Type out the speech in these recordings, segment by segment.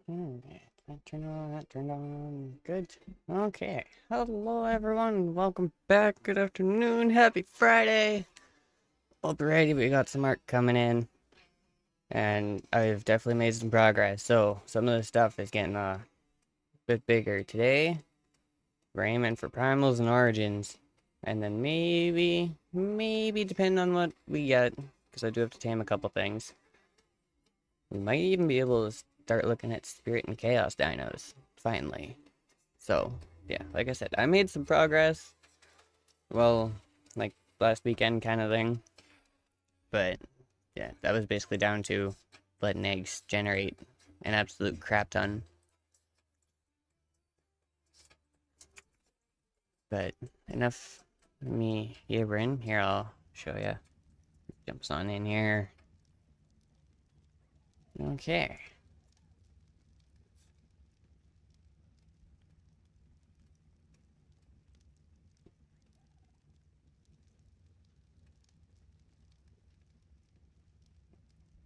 Okay, that turned on, that turned on. Good. Okay. Hello, everyone. Welcome back. Good afternoon. Happy Friday. Alrighty, we got some art coming in, and I've definitely made some progress. So, some of the stuff is getting a bit bigger today. We're aiming for primals and origins. And then maybe, depending on what we get, because I do have to tame a couple things, we might even be able to start looking at spirit and chaos dinos, finally. So, yeah, like I said, I made some progress. Well, like last weekend kind of thing. But, yeah, that was basically down to letting eggs generate an absolute crap ton. But enough of me yabbering. Here, I'll show you. Jumps on in here. Okay.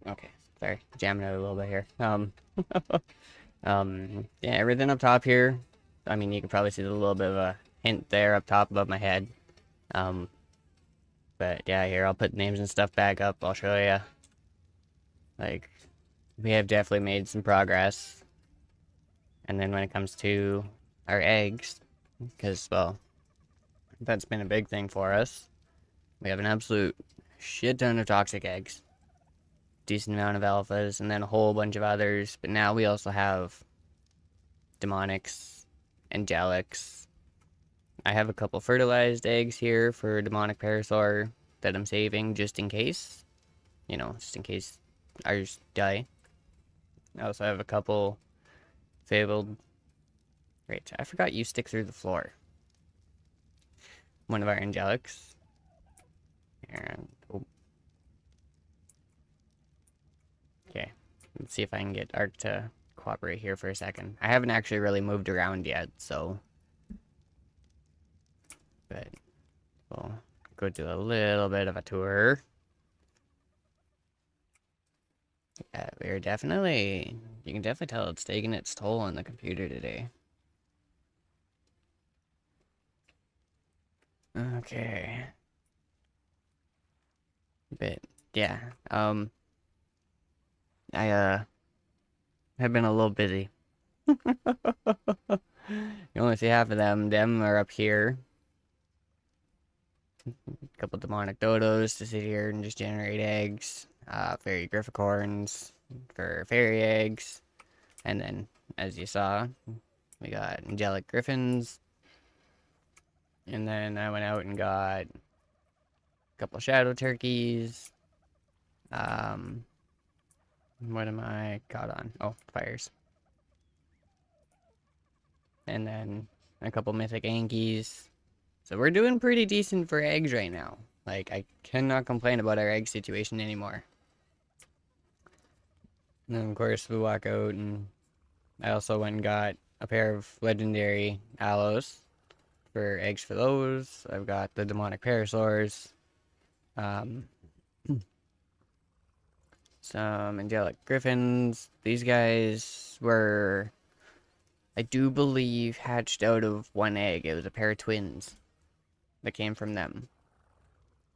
Okay. Sorry, jamming out a little bit here. Yeah, everything up top here. I mean, you can probably see a little bit of a hint there up top above my head. Um, but yeah, here, I'll put names and stuff back up. I'll show you. Like, we have definitely made some progress. And then when it comes to our eggs, because, well, that's been a big thing for us. We have an absolute shit ton of toxic eggs. Decent amount of alphas, and then a whole bunch of others. But now we also have demonics, angelics. I have a couple fertilized eggs here for demonic parasaur that I'm saving just in case. You know, just in case ours die. I also have a couple fabled. Wait, I forgot you stick through the floor. One of our angelics. And, oh. Okay, let's see if I can get Ark to cooperate here for a second. I haven't actually really moved around yet, so. But we'll go do a little bit of a tour. Yeah, we're definitely, you can definitely tell it's taking its toll on the computer today. Okay. But, yeah, I, have been a little busy. You only see half of them. Them are up here. A couple demonic dodos to sit here and just generate eggs. Fairy grifficorns for fairy eggs. And then, as you saw, we got angelic griffins. And then I went out and got a couple shadow turkeys. What am I caught on? Oh, fires. And then a couple mythic Ankies. So we're doing pretty decent for eggs right now. Like, I cannot complain about our egg situation anymore. And then, of course, we walk out, and I also went and got a pair of legendary aloes for eggs for those. I've got the demonic parasaurs. Um, some angelic griffins. These guys were, I do believe, hatched out of one egg. It was a pair of twins that came from them.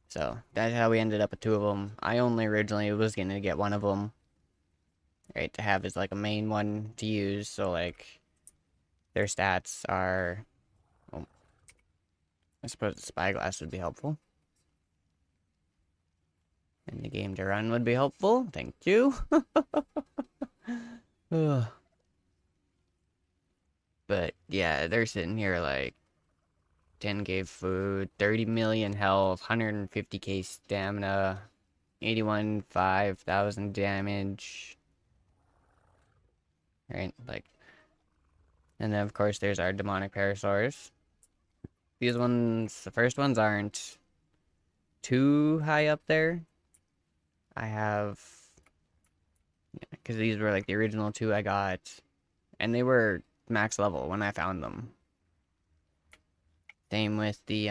So that's how we ended up with two of them. I only originally was going to get one of them, right, to have as like a main one to use. So like their stats are, well, I suppose the spyglass would be helpful. And the game to run would be helpful. Thank you. But yeah, they're sitting here like 10k food, 30 million health, 150k stamina, 5,000 damage. Right? Like, and then of course there's our demonic parasaurs. These ones, the first ones aren't too high up there. I have, because these were like the original two I got, and they were max level when I found them. Same with the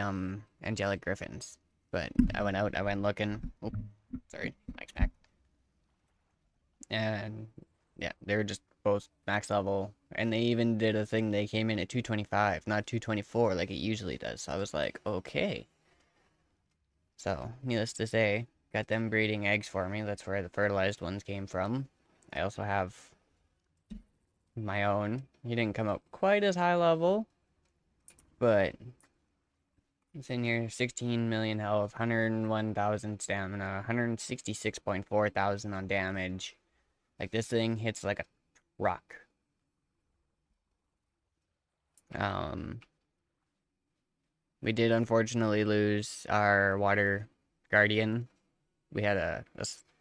angelic griffins. But I went out, I went looking. Oh, sorry, mic smack. And yeah, they were just both max level, and they even did a thing, they came in at 225, not 224 like it usually does. So I was like, okay. So, needless to say, got them breeding eggs for me. That's where the fertilized ones came from. I also have my own. He didn't come up quite as high level, but it's in here. 16 million health, 101,000 stamina, 166.4 thousand on damage. Like, this thing hits like a rock. We did unfortunately lose our water guardian. We had a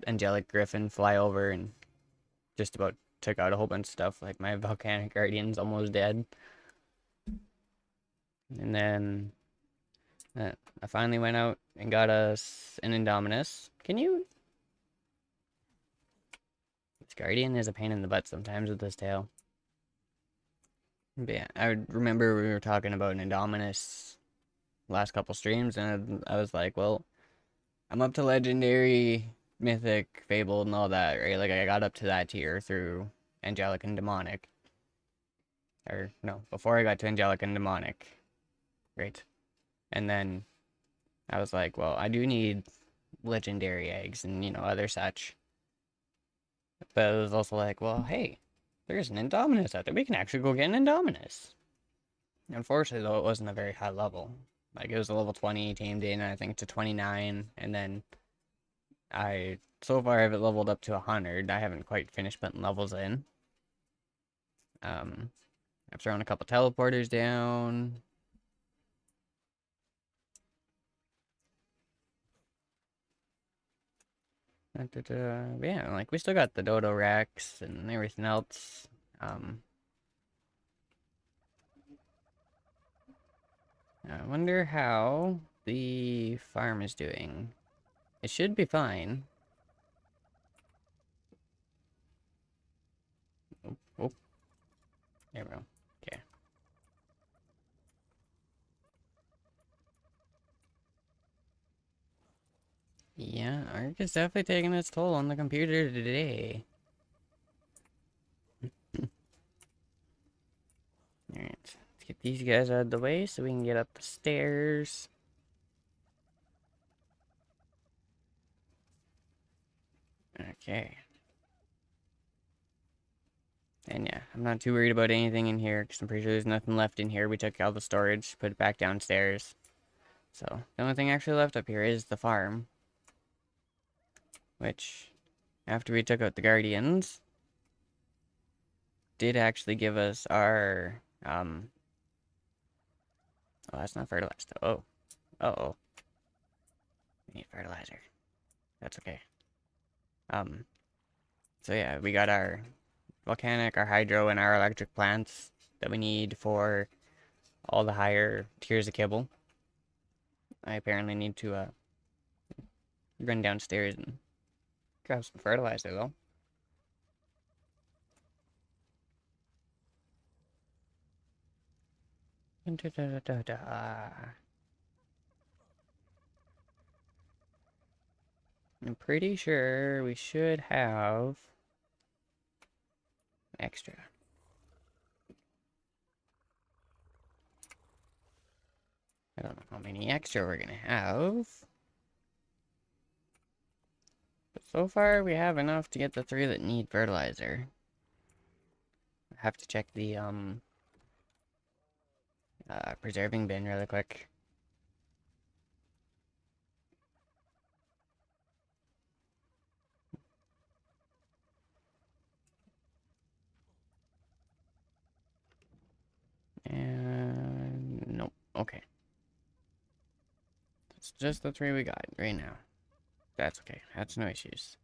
angelic griffin fly over and just about took out a whole bunch of stuff. Like, my volcanic guardian's almost dead. And then I finally went out and got us an Indominus. Can you... This guardian is a pain in the butt sometimes with this tail. But yeah, I remember we were talking about an Indominus last couple streams, and I was like, well, I'm up to legendary, mythic, fabled, and all that, right? Like, I got up to that tier through angelic and demonic. Or, no, before I got to angelic and demonic. Right? And then I was like, well, I do need legendary eggs and, other such. But it was also like, well, hey, there's an Indominus out there. We can actually go get an Indominus. Unfortunately, though, it wasn't a very high level. Like, it was a level 20, tamed in, I think, to 29, and then so far, I have it leveled up to 100. I haven't quite finished putting levels in. I've thrown a couple teleporters down. Yeah, like, we still got the Dodo Rex and everything else. I wonder how the farm is doing. It should be fine. Oh, there we go. Okay. Yeah, Ark is definitely taking its toll on the computer today. Alright, let's get these guys out of the way so we can get up the stairs. Okay. And yeah, I'm not too worried about anything in here because I'm pretty sure there's nothing left in here. We took all the storage, put it back downstairs. So, the only thing actually left up here is the farm. Which, after we took out the guardians, did actually give us our, oh, that's not fertilizer. Oh. Uh-oh. We need fertilizer. That's okay. So yeah, we got our volcanic, our hydro, and our electric plants that we need for all the higher tiers of kibble. I apparently need to, run downstairs and grab some fertilizer, though. I'm pretty sure we should have extra. I don't know how many extra we're gonna have. But so far, we have enough to get the 3 that need fertilizer. I have to check the, preserving bin really quick. And nope. Okay. It's just the 3 we got right now. That's okay. That's no issues.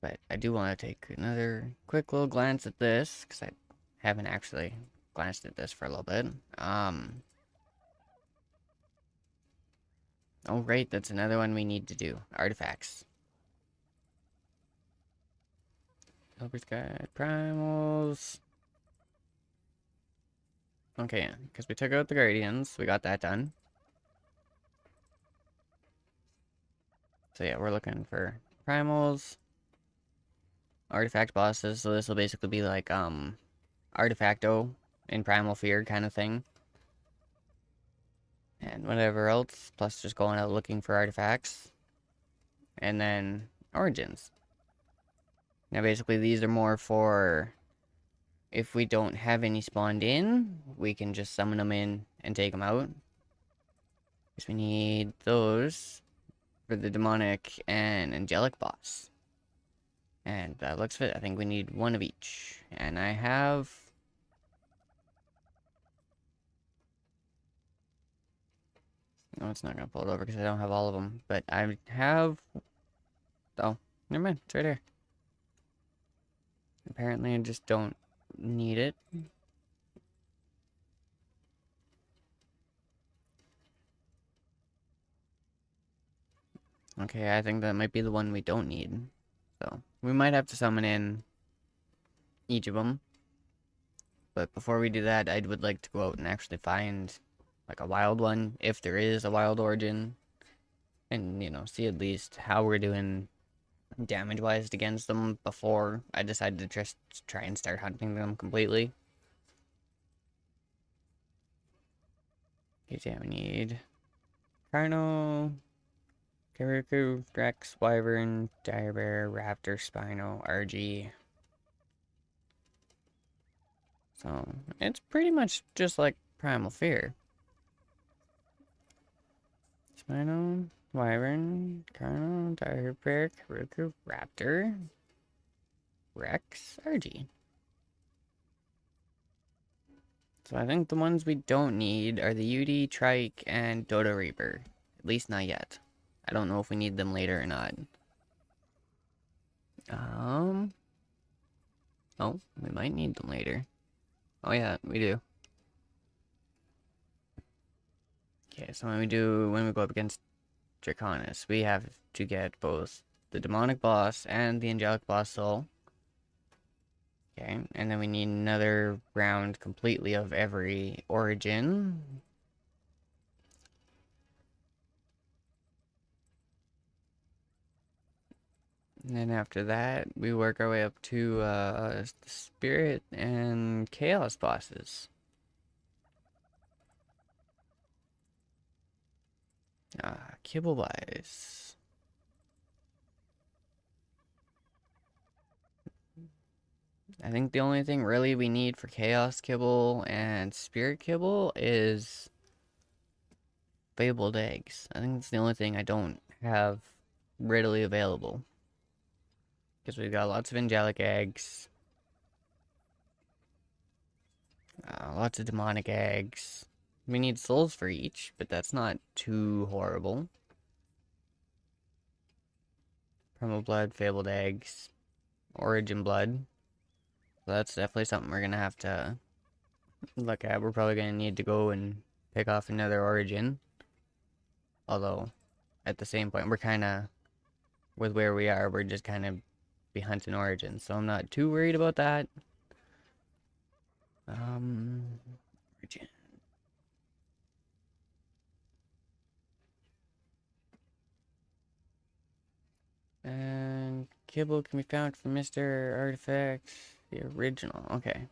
But I do want to take another quick little glance at this, because I haven't actually glanced at this for a little bit. Oh, right, that's another one we need to do. Artifacts. Silver Sky, Primals. Okay, because we took out the Guardians. We got that done. So yeah, we're looking for Primals, artifact bosses, so this will basically be like, Artifacto in Primal Fear kind of thing. And whatever else, plus just going out looking for artifacts. And then Origins. Now basically these are more for if we don't have any spawned in, we can just summon them in and take them out. Because we need those for the demonic and angelic boss. And that looks fit. I think we need one of each. And I have... No, it's not going to pull it over because I don't have all of them. But I have... Oh, never mind. It's right here. Apparently I just don't need it. Okay, I think that might be the one we don't need. So, we might have to summon in each of them. But before we do that, I would like to go out and actually find like a wild one, if there is a wild origin. And, you know, see at least how we're doing damage-wise against them before I decide to just try and start hunting them completely. Okay, yeah, we need Carno, Karuku, Rex, Wyvern, Direbear, Raptor, Spino, RG. So, it's pretty much just like Primal Fear. Spino, Wyvern, Carno, Direbear, Karuku, Raptor, Rex, RG. So I think the ones we don't need are the UD, Trike, and Dodo Reaper. At least not yet. I don't know if we need them later or not. Oh, we might need them later. Oh yeah, we do. Okay, so when we go up against Draconis, we have to get both the demonic boss and the angelic boss soul. Okay, and then we need another round completely of every origin. And then after that, we work our way up to the Spirit and Chaos bosses. Kibble-wise. I think the only thing really we need for Chaos Kibble and Spirit Kibble is Fabled Eggs. I think that's the only thing I don't have readily available. Because we've got lots of Angelic Eggs. Lots of Demonic Eggs. We need souls for each, but that's not too horrible. Primal Blood, Fabled Eggs, Origin Blood. So that's definitely something we're gonna have to look at. We're probably gonna need to go and pick off another Origin. Although, at the same point, we're kinda, with where we are, we're just kind of be hunting Origins. So I'm not too worried about that. Origin. And Kibble can be found from Mr. Artifacts, the original. Okay.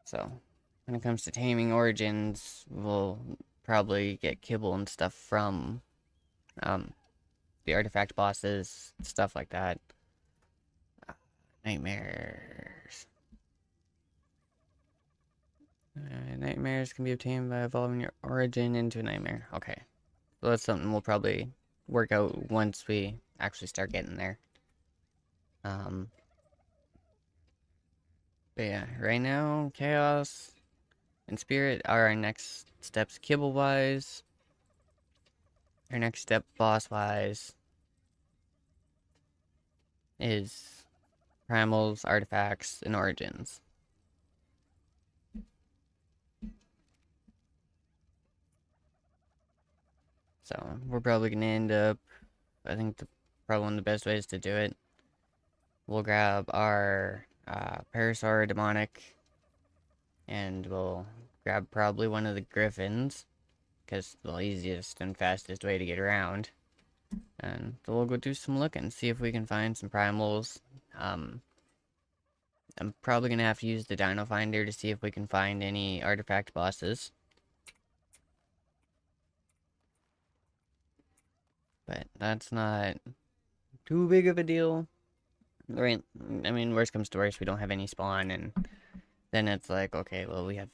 So, when it comes to taming Origins, we'll probably get Kibble and stuff from the artifact bosses, stuff like that. Nightmares. Nightmares can be obtained by evolving your origin into a nightmare. Okay. So that's something we'll probably work out once we actually start getting there. But yeah, right now, Chaos and Spirit are our next steps kibble-wise. Our next step boss-wise is primals, artifacts, and origins. So we're probably gonna end up, I think probably one of the best ways to do it, we'll grab our Parasaur Demonic, and we'll grab probably one of the Griffins, because the easiest and fastest way to get around. And so we'll go do some looking, see if we can find some primals, I'm probably gonna have to use the Dino Finder to see if we can find any artifact bosses. But that's not too big of a deal. Right? I mean, worst comes to worst, we don't have any spawn, and then it's like, okay, well, we have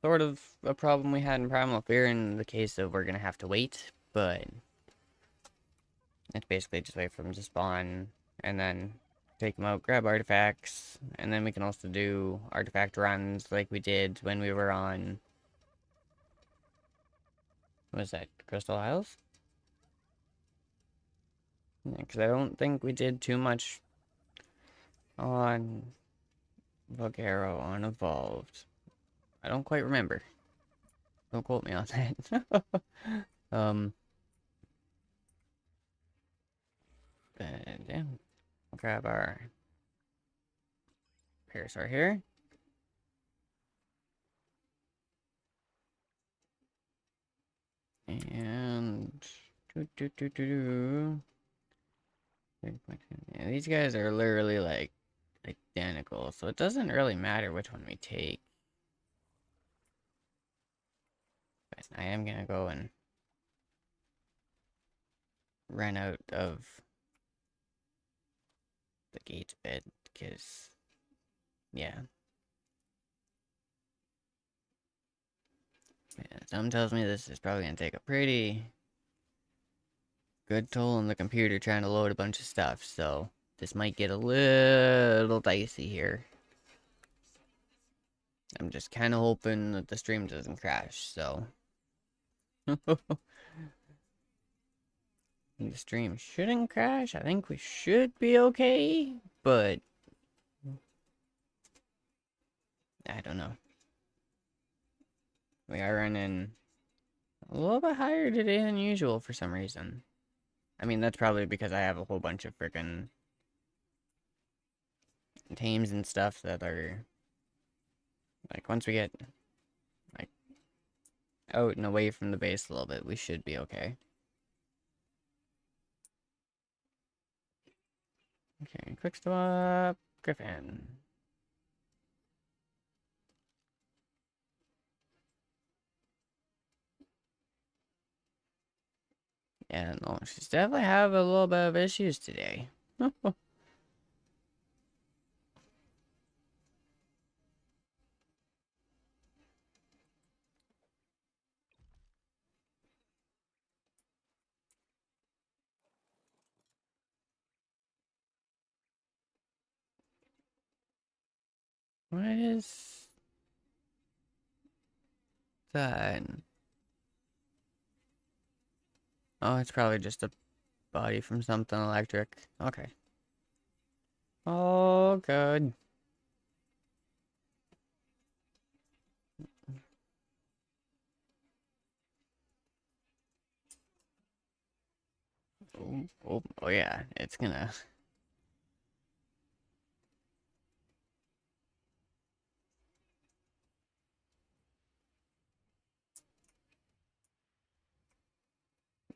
sort of a problem we had in Primal Fear in the case of we're gonna have to wait, but it's basically just wait for them to spawn, and then take them out, grab artifacts, and then we can also do artifact runs like we did when we were on, what was that, Crystal Isles? Yeah, because I don't think we did too much on Vulgaro on Evolved. I don't quite remember. Don't quote me on that. But yeah, we'll grab our Parasaur here. And yeah, these guys are literally like identical, so it doesn't really matter which one we take. But I am gonna go and run out of the gate bit because yeah. Yeah, something tells me this is probably gonna take a pretty good toll on the computer trying to load a bunch of stuff, so this might get a little dicey here. I'm just kind of hoping that the stream doesn't crash, so. The stream shouldn't crash. I think we should be okay, but I don't know. We are running a little bit higher today than usual for some reason. I mean, that's probably because I have a whole bunch of freaking tames and stuff that are like once we get like out and away from the base a little bit, we should be okay. Okay, quick stop, Griffin. Yeah, no, she's definitely have a little bit of issues today. What is that? Oh, it's probably just a body from something electric. Okay. Oh, good. Oh, oh, oh yeah, it's gonna.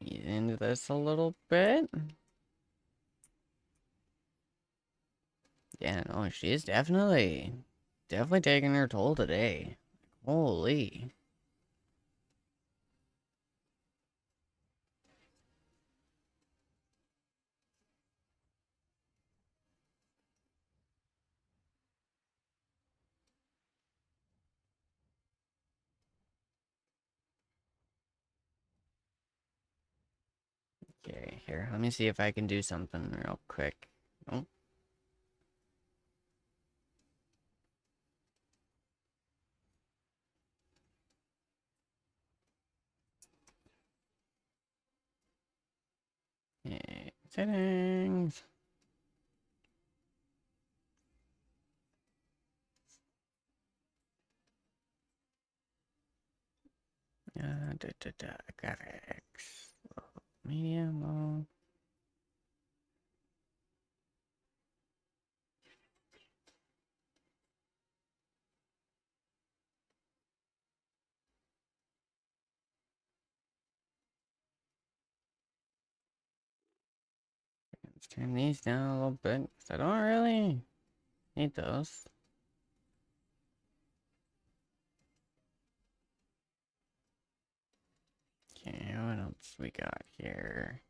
Ease into this a little bit. Yeah, no, she's definitely taking her toll today. Holy. Okay, here, let me see if I can do something real quick. Oh. Yeah, settings. Graphics. Medium, low. Let's turn these down a little bit, because I don't really need those. Okay, what else we got here?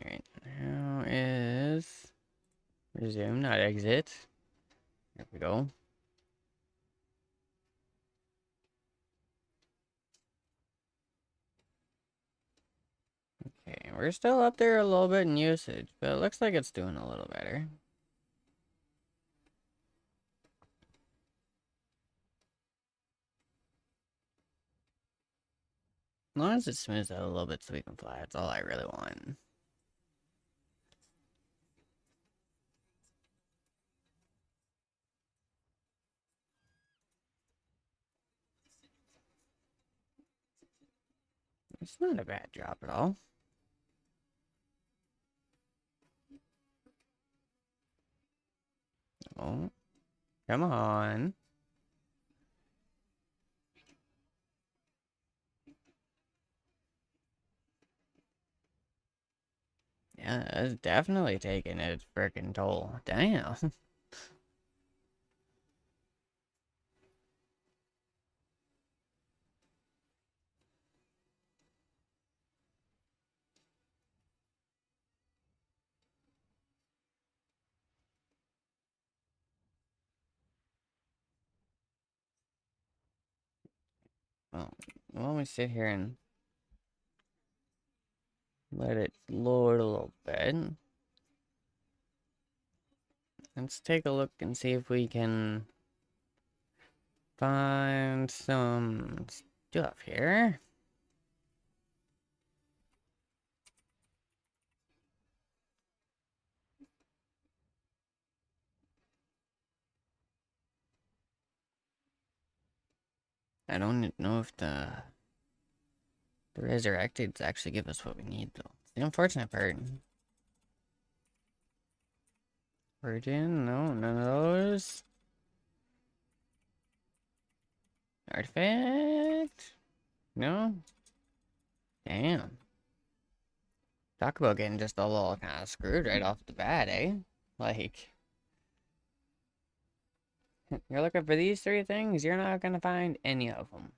Alright, now is resume, not exit. There we go. Okay, we're still up there a little bit in usage, but it looks like it's doing a little better. As long as it smooths out a little bit so we can fly, that's all I really want. It's not a bad drop at all. Oh, come on. Yeah, that's definitely taking its freaking toll. Damn. Well, why don't we sit here and let it load a little bit. Let's take a look and see if we can find some stuff here. I don't know if the resurrected actually give us what we need, though. It's the unfortunate part. Virgin? No, none of those. Artifact? No? Damn. Talk about getting just a little kind of screwed right off the bat, eh? Like, you're looking for these three things, you're not gonna find any of them.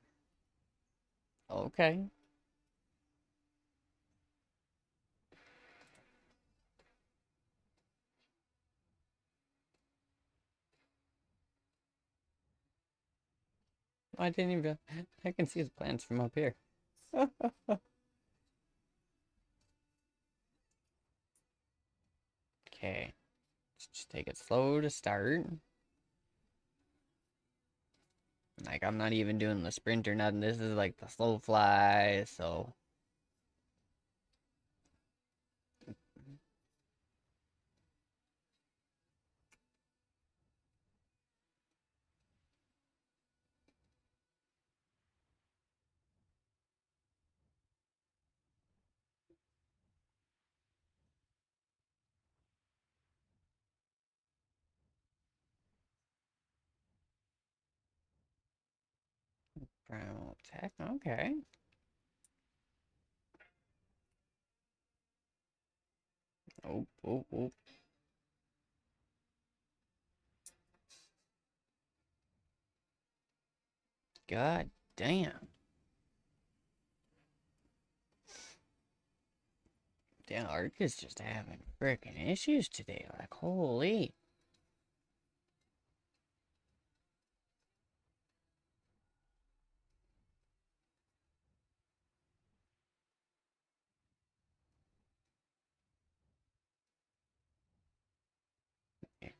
Okay. I didn't even... I can see his plans from up here. Okay. Let's just take it slow to start. Like, I'm not even doing the sprint or nothing. This is like the slow fly, so... Primal attack, okay. Oh, oh, oh. God damn. Damn, Ark is just having freaking issues today. Like, holy.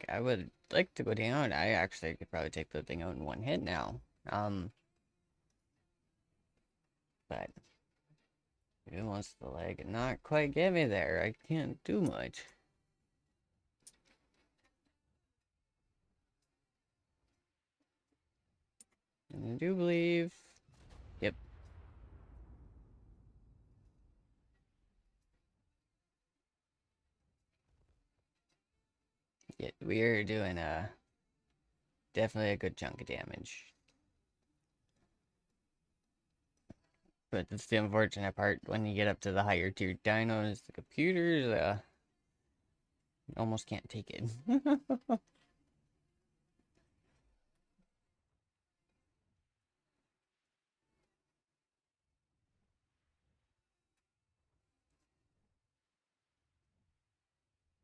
I would like to go down. I actually could probably take the thing out in one hit now. But it wants the leg and not quite get me there. I can't do much. And I do believe... Yep. Yeah, we're doing definitely a good chunk of damage. But it's the unfortunate part when you get up to the higher tier dinos, the computers almost can't take it.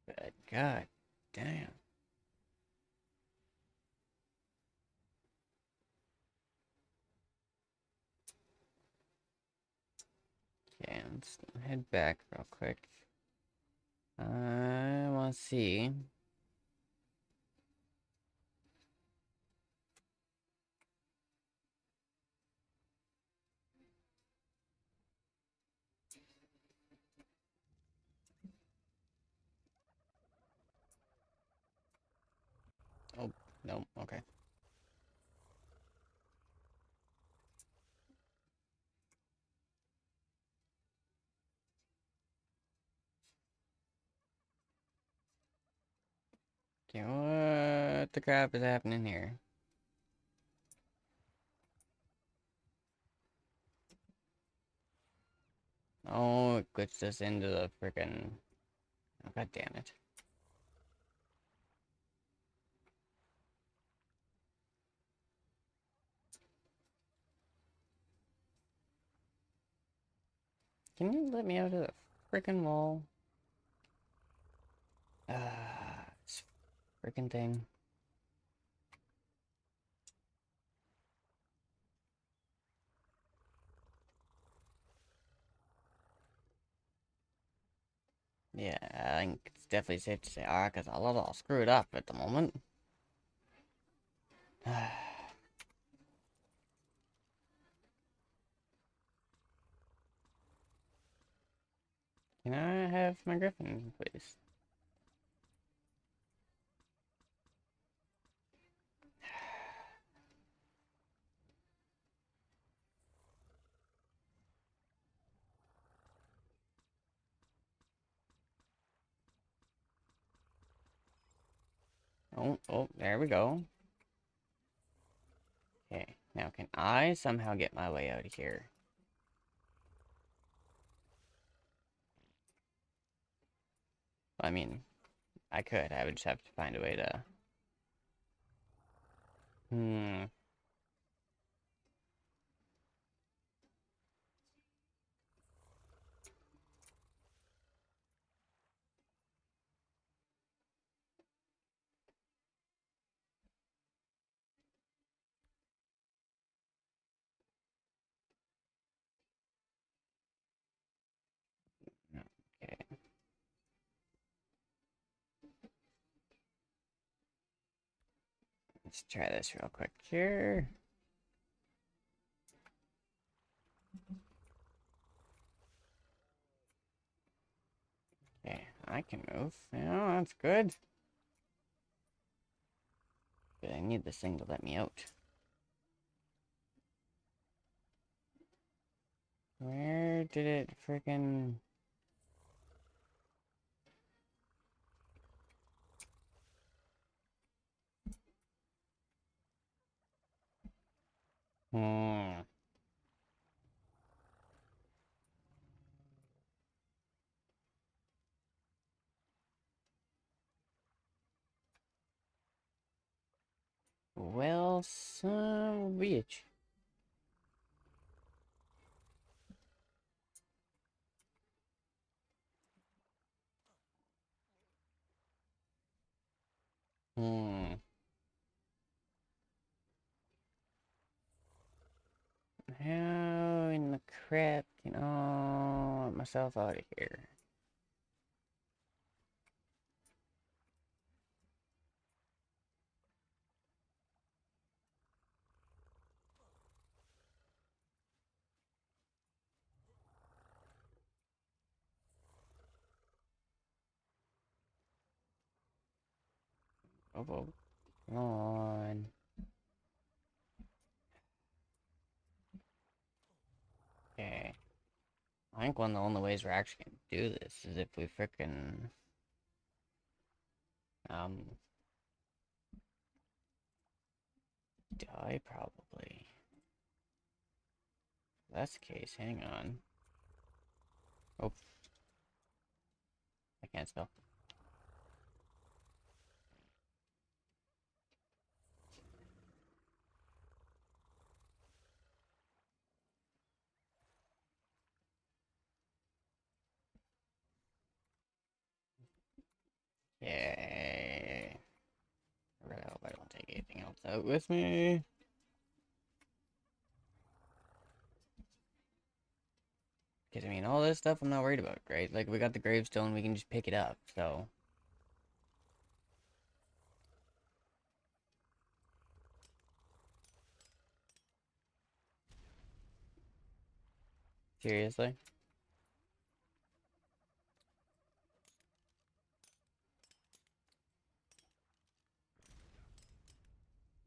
But god damn. Okay, let's head back real quick. I want to see. Oh, no, okay. Okay, what the crap is happening here? Oh, it glitched us into the freaking. Oh, god damn it. Can you let me out of the freaking wall? This freaking thing. Yeah, I think it's definitely safe to say because a little screwed up at the moment. Can I have my griffin, please? Oh, oh, there we go. Okay, now can I somehow get my way out of here? I mean, I could. I would just have to find a way to... Hmm. Okay. Let's try this real quick here. Okay, I can move. Yeah, that's good. But I need this thing to let me out. Where did it freaking... Hmm. Well, some bitch. Hmm. How in the crap can I let myself out of here? Oh, oh, come on. Okay. I think one of the only ways we're actually gonna do this is if we frickin' um die probably. that's the case, hang on. Oh, I can't spell. Yay. I really hope I don't take anything else out with me. Because, I mean, all this stuff I'm not worried about, right? Like, we got the gravestone, we can just pick it up, so. Seriously?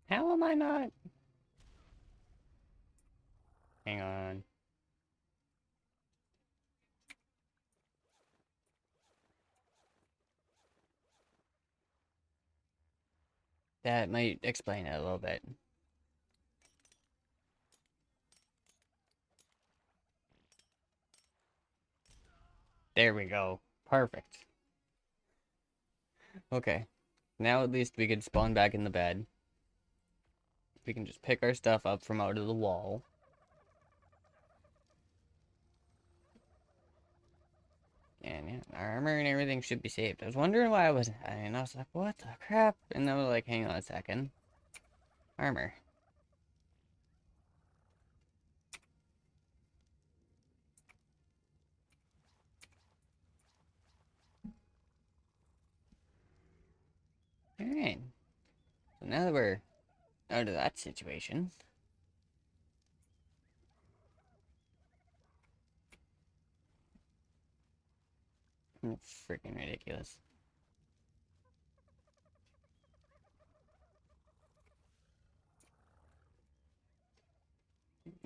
How am I not? Hang on. That might explain it a little bit. There we go. Perfect. Okay. Now at least we can spawn back in the bed. We can just pick our stuff up from out of the wall. And yeah, our armor and everything should be saved. I was wondering why I wasn't. And I was like, what the crap? And then I was like, hang on a second. Armor. Alright. So now that we're out of that situation. Freaking ridiculous.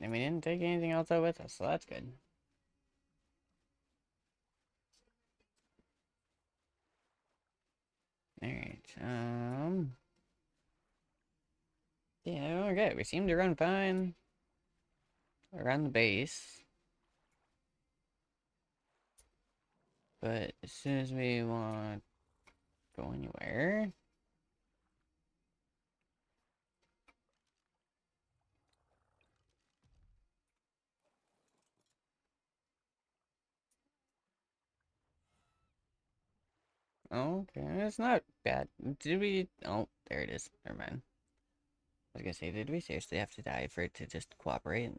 And we didn't take anything else out with us, so that's good. Alright, yeah, okay, we seem to run fine around the base. But as soon as we want to go anywhere... Okay, it's not bad. Did we... Oh, there it is. Never mind. I was gonna say, did we seriously have to die for it to just cooperate?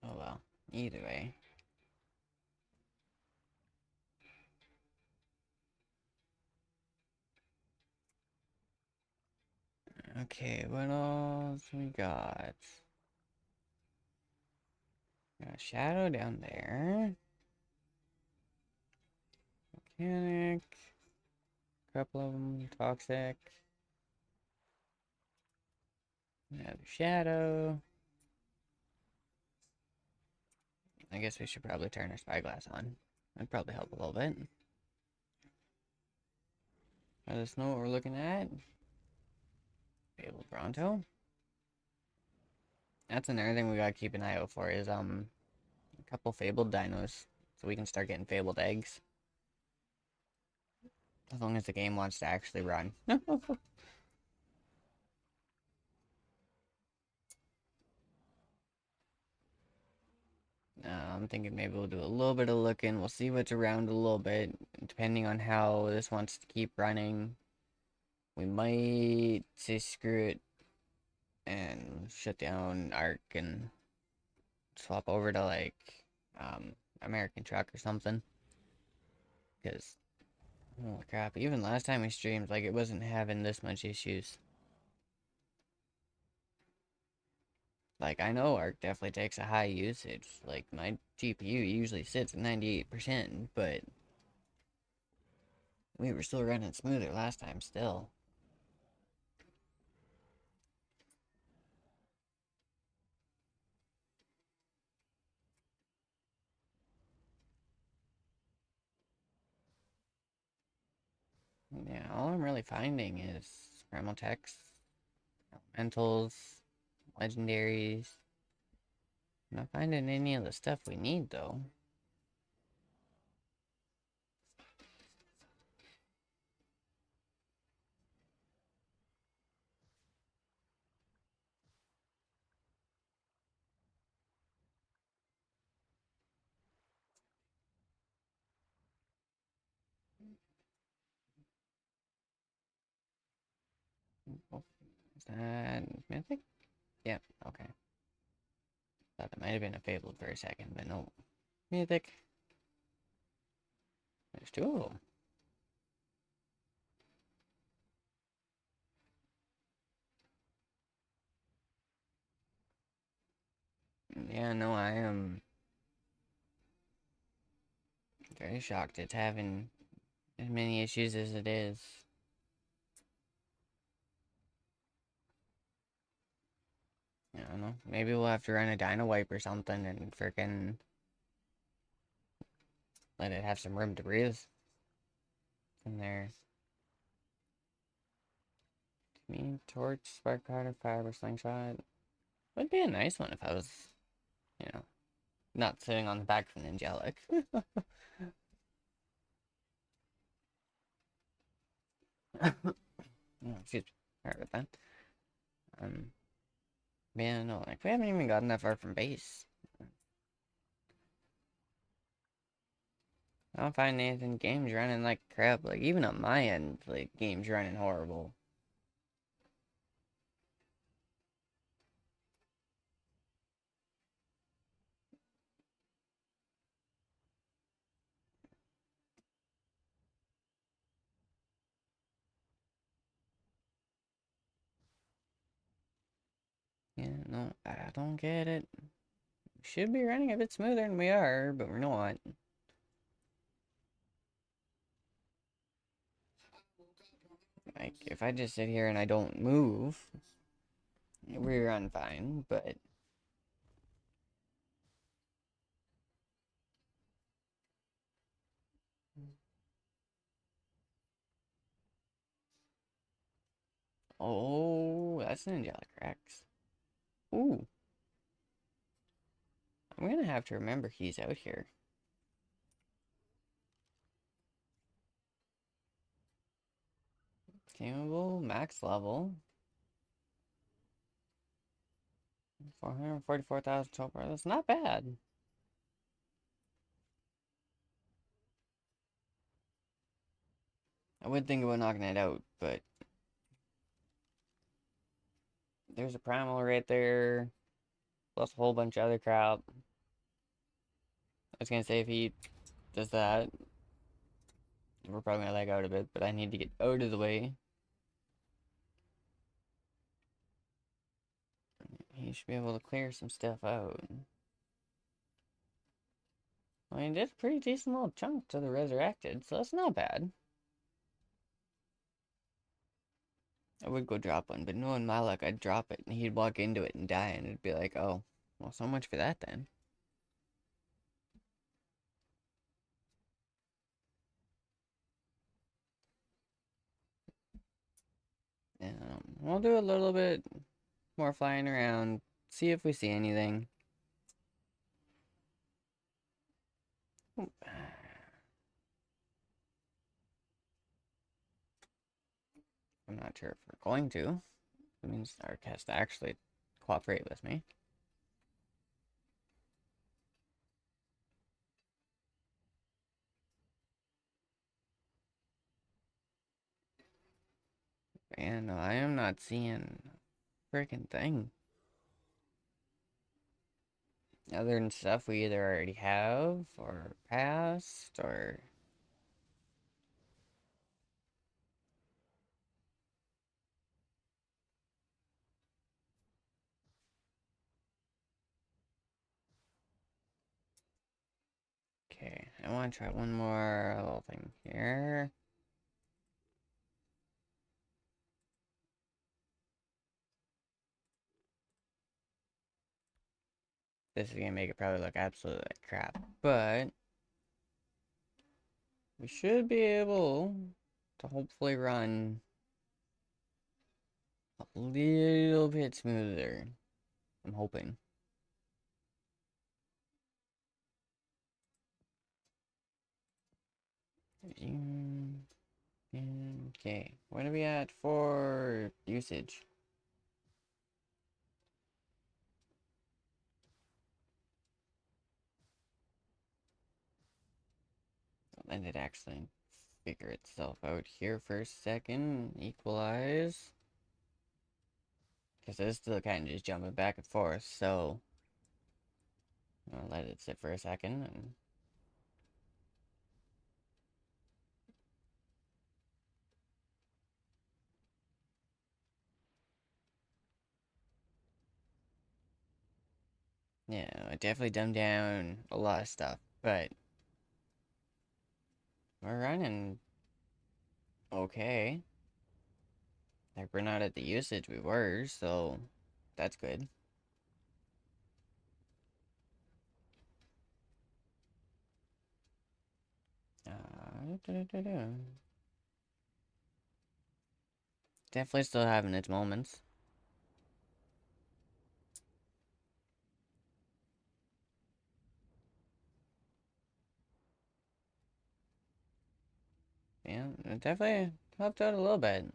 Oh well. Either way. Okay, what else we got? Got a shadow down there. Mechanic. Couple of them toxic. Another shadow. I guess we should probably turn our spyglass on. That'd probably help a little bit. Let us know what we're looking at. Fabled Bronto. That's another thing we gotta keep an eye out for is a couple fabled dinos. So we can start getting fabled eggs. As long as the game wants to actually run. I'm thinking maybe we'll do a little bit of looking. We'll see what's around a little bit. Depending on how this wants to keep running, we might say screw it and shut down Arc and swap over to like American Truck or something. Because, holy crap, even last time we streamed, like it wasn't having this much issues. Like, I know Arc definitely takes a high usage. Like, my GPU usually sits at 98%, but we were still running smoother last time still. Yeah, all I'm really finding is primal techs, elementals, legendaries. I'm not finding any of the stuff we need though. Oh, is that mythic? Yeah, okay. Thought it might have been a fabled for a second, but no. Mythic. There's two of them. Yeah, no, I am very shocked it's having as many issues as it is. I don't know. Maybe we'll have to run a dino wipe or something and freaking let it have some room to breathe in there. Me, torch, spark powder, fiber, slingshot. Would be a nice one if I was, you know, not sitting on the back of an angelic. Oh, excuse me. Sorry about that. Um, Man, no, like we haven't even gotten that far from base. I don't find anything. Game's running like crap. Like even on my end, like game's running horrible. Yeah, no, I don't get it. We should be running a bit smoother than we are, but we're not. Like if I just sit here and I don't move, we run fine. But oh, that's an angelic Rex. Ooh, I'm gonna have to remember he's out here. Tameable, max level. 444,000 total power. That's not bad. I would think about knocking it out, but there's a primal right there, plus a whole bunch of other crap. I was gonna say if he does that, we're probably gonna lag out a bit, but I need to get out of the way. He should be able to clear some stuff out. I mean, it's a pretty decent little chunk to the resurrected, so that's not bad. I would go drop one, but knowing my luck, I'd drop it, and he'd walk into it and die, and it'd be like, oh, well, so much for that then. We'll do a little bit more flying around, see if we see anything. I'm not sure if we're going to. It means our has to actually cooperate with me. And I am not seeing a freaking thing. Other than stuff we either already have or passed or. Okay, I want to try one more little thing here. This is gonna make it probably look absolutely like crap, but we should be able to hopefully run a little bit smoother. I'm hoping. Okay, what are we at for usage? Let it actually figure itself out here for a second. Equalize. Because it's still kind of just jumping back and forth, so I'll let it sit for a second. And yeah, I definitely dumbed down a lot of stuff, but we're running okay. Like, we're not at the usage we were, so that's good. Definitely still having its moments. Yeah, it definitely helped out a little bit.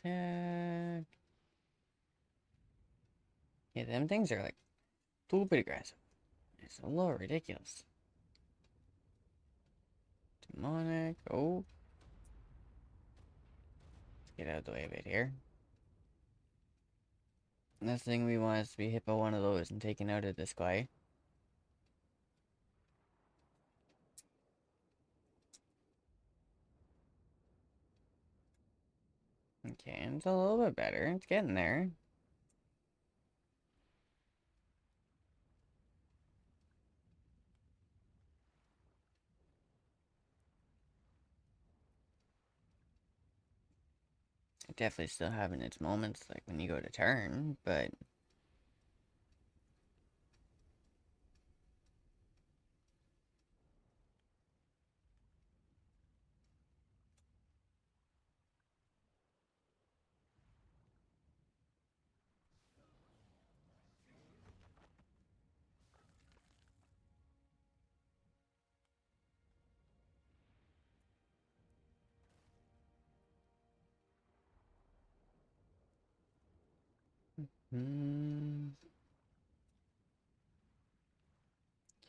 Attack. Yeah, them things are like stupid aggressive. It's a little ridiculous. Demonic. Oh, let's get out of the way of it here. Last thing we want is to be hit by one of those and taken out of this guy. Okay, it's a little bit better. It's getting there. Definitely still having its moments, like when you go to turn, but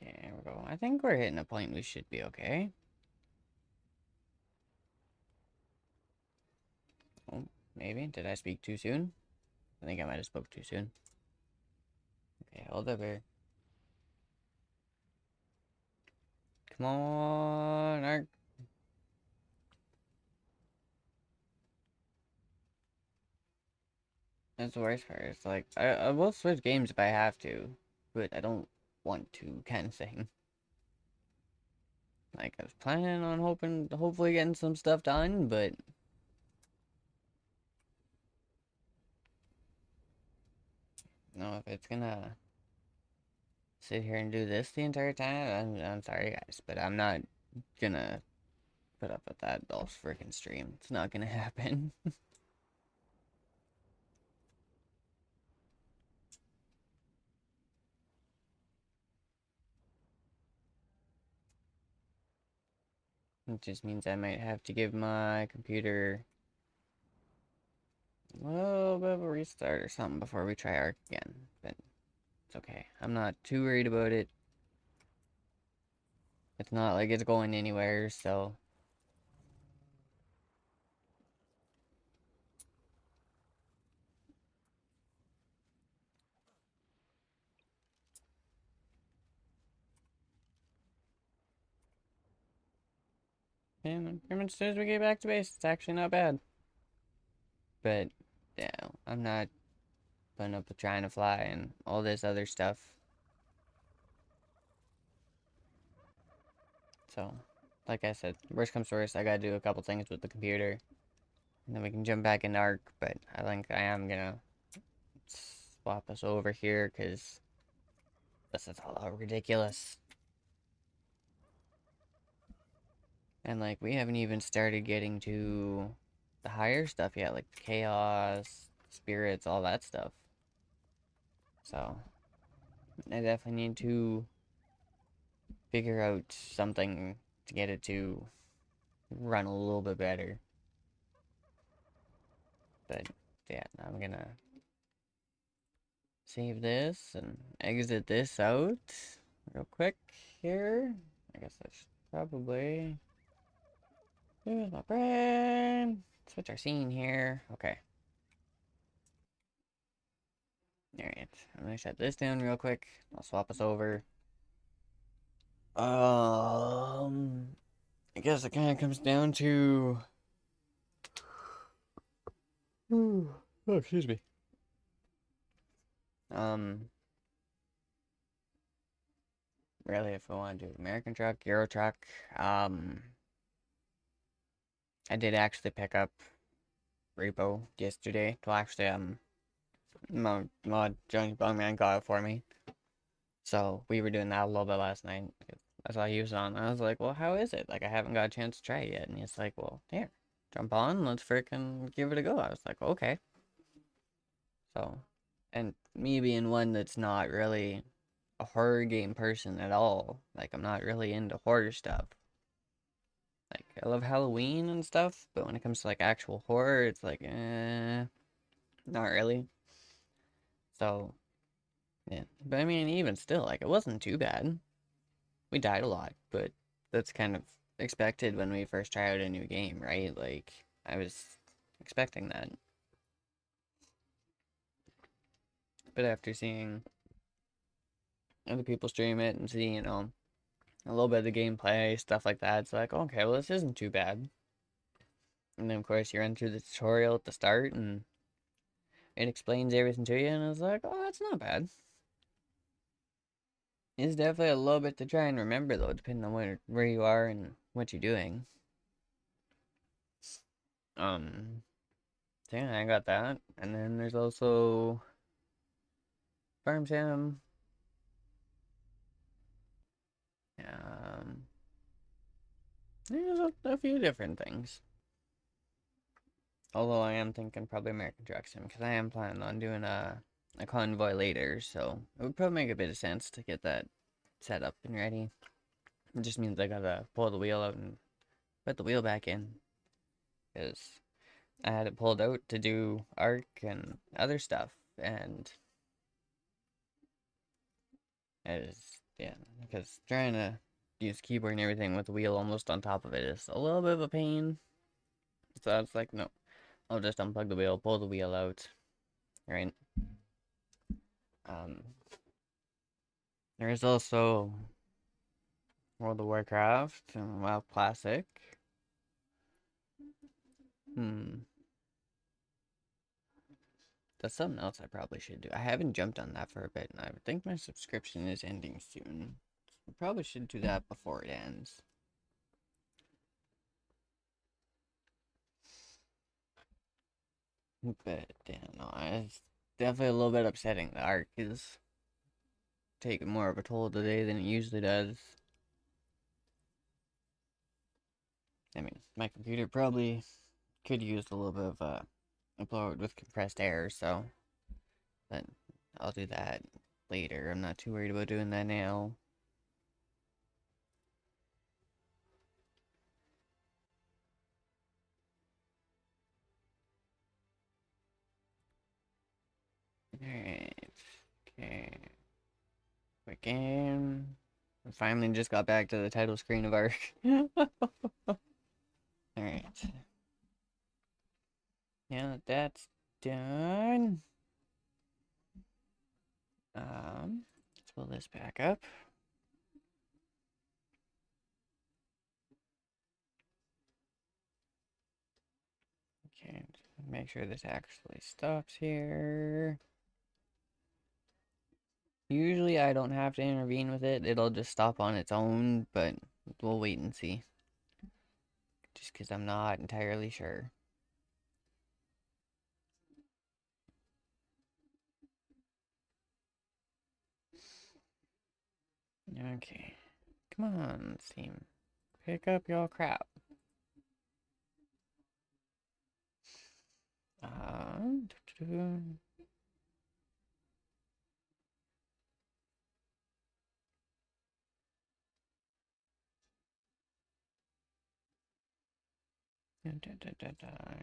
okay, there we go. I think we're hitting a point we should be okay. Oh, maybe. Did I speak too soon? I think I might have spoke too soon. Okay, hold up here. Come on, Ark. That's the worst part. It's like, I will switch games if I have to, but I don't want to, kind of thing. Like, I was planning on hopefully getting some stuff done, but no, if it's gonna sit here and do this the entire time, I'm sorry, guys, but I'm not gonna put up with that all freaking stream. It's not gonna happen. It just means I might have to give my computer a little bit of a restart or something before we try Arc again, but it's okay. I'm not too worried about it. It's not like it's going anywhere, so. And pretty much as soon as we get back to base, it's actually not bad. But, yeah, I'm not putting up with trying to fly and all this other stuff. So, like I said, worst comes to worst, I gotta do a couple things with the computer. And then we can jump back into Arc, but I think I am gonna swap us over here, because this is all ridiculous. And, like, we haven't even started getting to the higher stuff yet, like Chaos, Spirits, all that stuff. So, I definitely need to figure out something to get it to run a little bit better. But, yeah, I'm gonna save this and exit this out real quick here. I guess I should probably use my brain. Switch our scene here. Okay. Alright. I'm gonna shut this down real quick. I'll swap us over. I guess it kind of comes down to. Oh, excuse me. Really, if I want to do American truck, Euro truck, I did actually pick up Repo yesterday. Well, actually, mod Johnny Bungman got it for me. So we were doing that a little bit last night. I saw he was on. I was like, well, how is it? Like, I haven't got a chance to try it yet. And he's like, well, here, jump on. Let's freaking give it a go. I was like, okay. So, and me being one that's not really a horror game person at all. Like, I'm not really into horror stuff. Like, I love Halloween and stuff, but when it comes to, like, actual horror, it's like, not really. So, yeah. But I mean, even still, like, it wasn't too bad. We died a lot, but that's kind of expected when we first try out a new game, right? Like, I was expecting that. But after seeing other people stream it and seeing, a little bit of the gameplay, stuff like that, it's like, okay, well, this isn't too bad. And then, of course, you run through the tutorial at the start, and it explains everything to you, and I was like, oh, that's not bad. It's definitely a little bit to try and remember, though, depending on where you are and what you're doing. So yeah, I got that. And then there's also Farm Sim. Um, there's a few different things. Although I am thinking probably American Truck Sim, because I am planning on doing a convoy later, so it would probably make a bit of sense to get that set up and ready. It just means I gotta pull the wheel out and put the wheel back in, because I had it pulled out to do Arc and other stuff, and it is, yeah, because trying to use keyboard and everything with the wheel almost on top of it is a little bit of a pain. So I was like, no, I'll just unplug the wheel, pull the wheel out, right? Um, there is also World of Warcraft and WoW Classic. That's something else I probably should do. I haven't jumped on that for a bit, and I think my subscription is ending soon. I probably should do that before it ends. But, yeah, no, it's definitely a little bit upsetting. The Arc is taking more of a toll today than it usually does. I mean, my computer probably could use a little bit of a upload with compressed air, so but I'll do that later. I'm not too worried about doing that now. Alright. Okay. Quick game. I finally just got back to the title screen of Arc. Alright. Now that that's done. Let's pull this back up. Okay, make sure this actually stops here. Usually I don't have to intervene with it. It'll just stop on its own, but we'll wait and see. Just because I'm not entirely sure. Okay. Come on, Steam. Pick up your crap. Doo-doo-doo.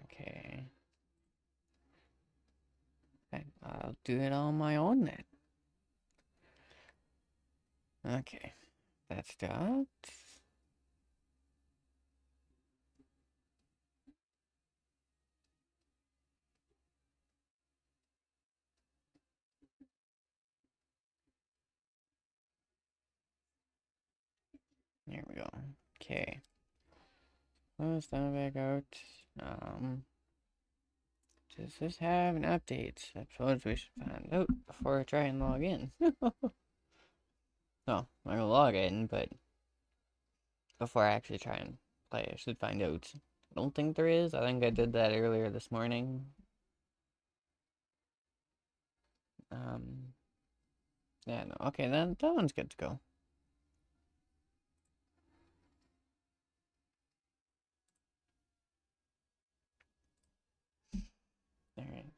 Okay. I'll do it on my own then. Okay. That's that. Here we go. Okay. Close that back out. Does this have an update? I suppose we should find out before I try and log in. No, I'm gonna log in, but before I actually try and play, I should find out. I don't think there is. I think I did that earlier this morning. Yeah, no. Okay, then that one's good to go. Alright.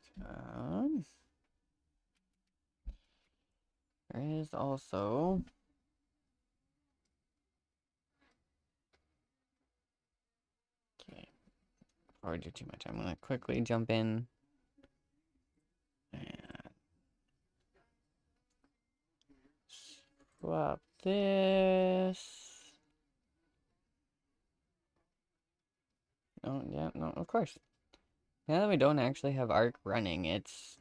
There is also. Okay. Before I do too much, I'm gonna quickly jump in and swap this. Oh, yeah, no, of course. Now that we don't actually have Arc running, it's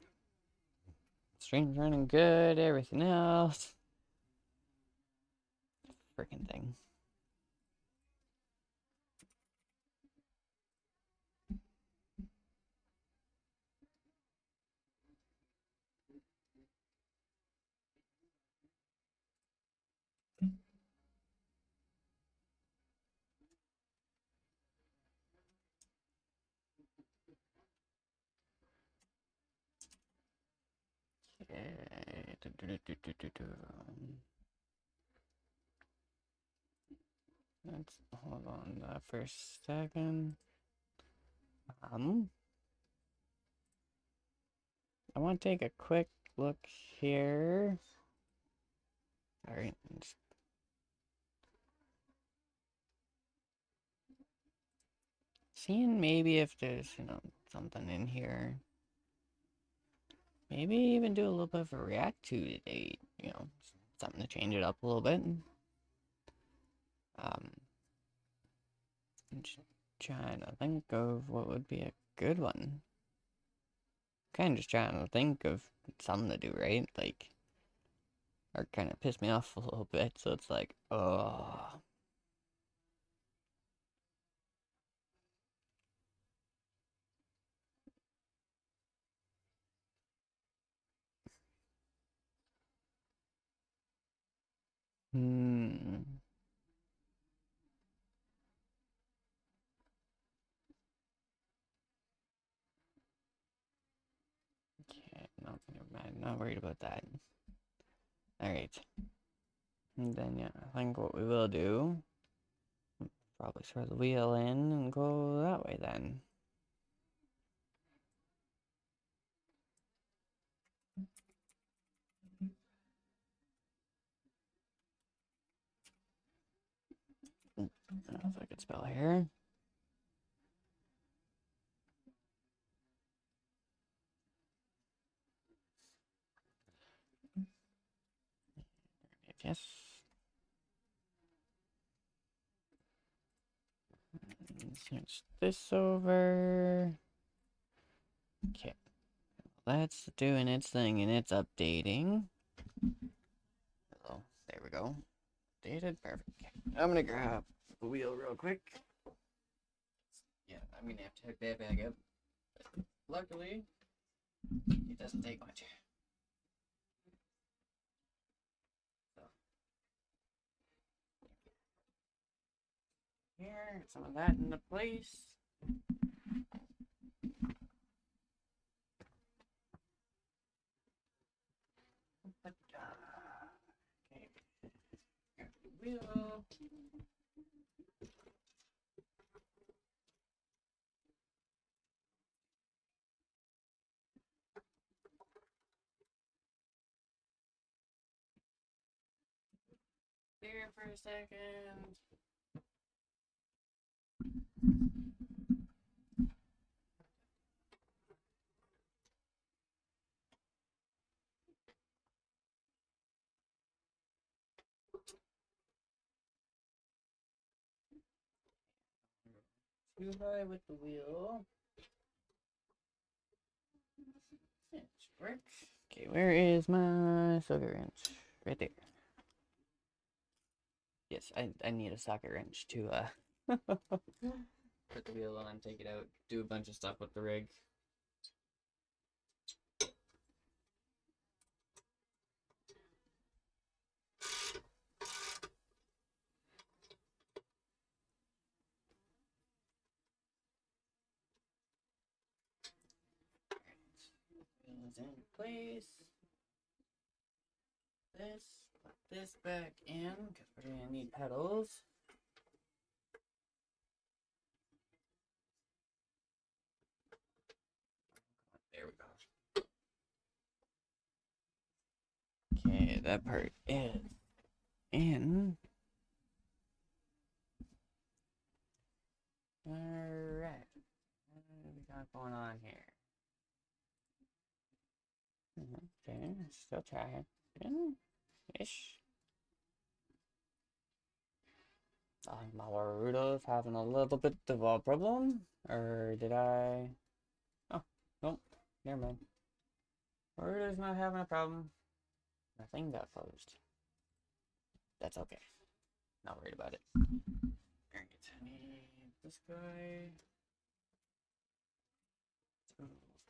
stream's running good, everything else. Freaking thing. Okay. Let's hold on that for a second. I want to take a quick look here. Alright. Seeing maybe if there's, something in here. Maybe even do a little bit of a react to today, something to change it up a little bit. I'm just trying to think of what would be a good one. Kind of just trying to think of something to do, right? Like, or kind of piss me off a little bit, so it's like, oh. Hmm. Okay, no, never mind. Not worried about that. Alright. And then, yeah, I think what we will do, probably throw the wheel in and go that way then. I don't know if I could spell here. Yes. Switch this over. Okay. That's doing its thing and it's updating. Hello. There we go. Updated. Perfect. Okay. I'm gonna grab the wheel real quick. Yeah, I'm gonna have to hook that back up. Luckily, it doesn't take much. here, get some of that into place. Okay, grab the wheel. There for a second. Too high with the wheel. Inch work. Okay, where is my socket wrench? Right there. Yes, I need a socket wrench to put the wheel on, take it out, do a bunch of stuff with the rig. Wheel is in place. Put this back in because we're gonna need pedals. There we go. Okay, that part is in. Alright. What do we got going on here? Okay, still trying. Ish. My Warudo's having a little bit of a problem. Or did I? Oh, nope. Never mind. Warudo's not having a problem. Nothing got closed. That's okay. Not worried about it. Alright, I need this guy.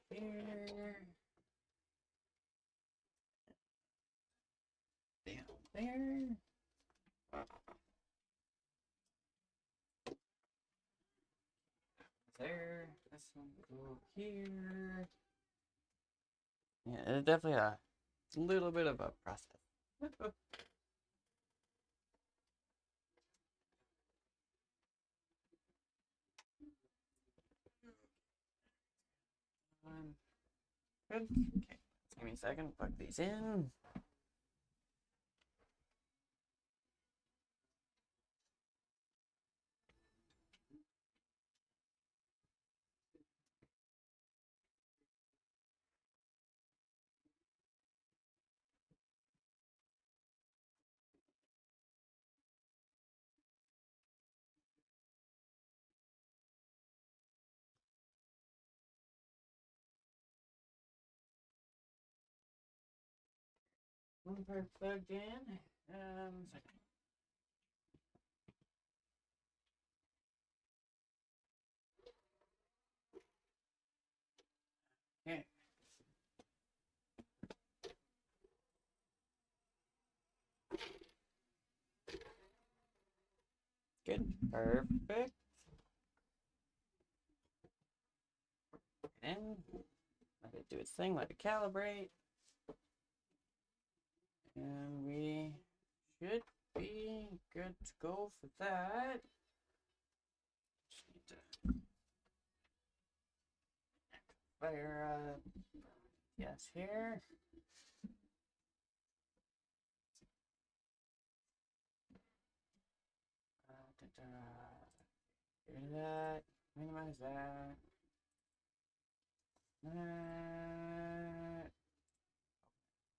Here. Down there. There. This one go here. Yeah, it's definitely a little bit of a process. Good. Okay. Give me a second. Plug these in. One part plugged in. Second. Okay. Good. Perfect. And let it do its thing, let it calibrate. And we should be good to go for that. Just need to fire yes here. Get that. Minimize that.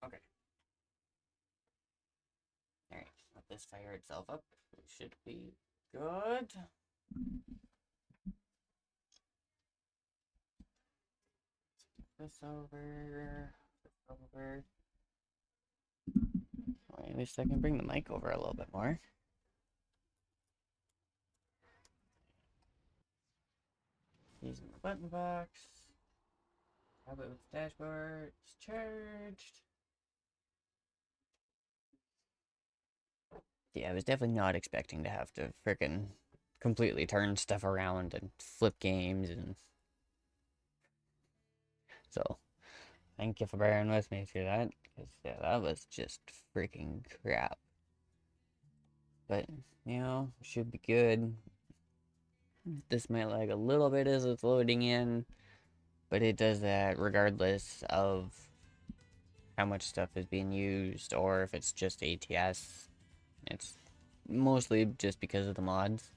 Okay. Alright, let this fire itself up. It should be good. This over. This over. Wait, at least I can bring the mic over a little bit more. Using the button box. Tablet with the dashboard. It's charged. Yeah, I was definitely not expecting to have to frickin' completely turn stuff around and flip games, and so thank you for bearing with me through that, because yeah, that was just freaking crap. But you know, should be good. This might lag a little bit as it's loading in, but it does that regardless of how much stuff is being used or if it's just ATS. It's mostly just because of the mods.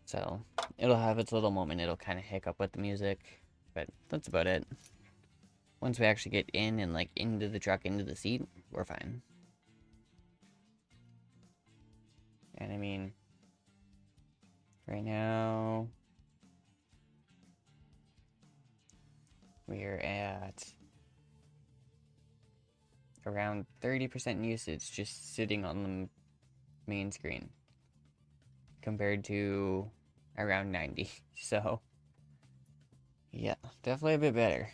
So it'll have its little moment. It'll kind of hiccup with the music, but that's about it. Once we actually get in and like into the truck, into the seat, we're fine. And I mean, right now we're at around 30% usage just sitting on the main screen compared to around 90. So yeah, definitely a bit better.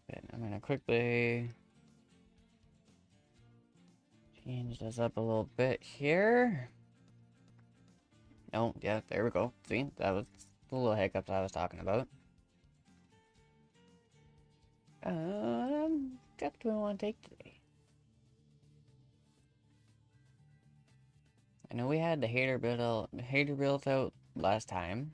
But I'm gonna quickly change this up a little bit here. Oh, yeah, there we go. See, that was the little hiccups I was talking about. Truck do we want to take today? I know we had the hater built out last time.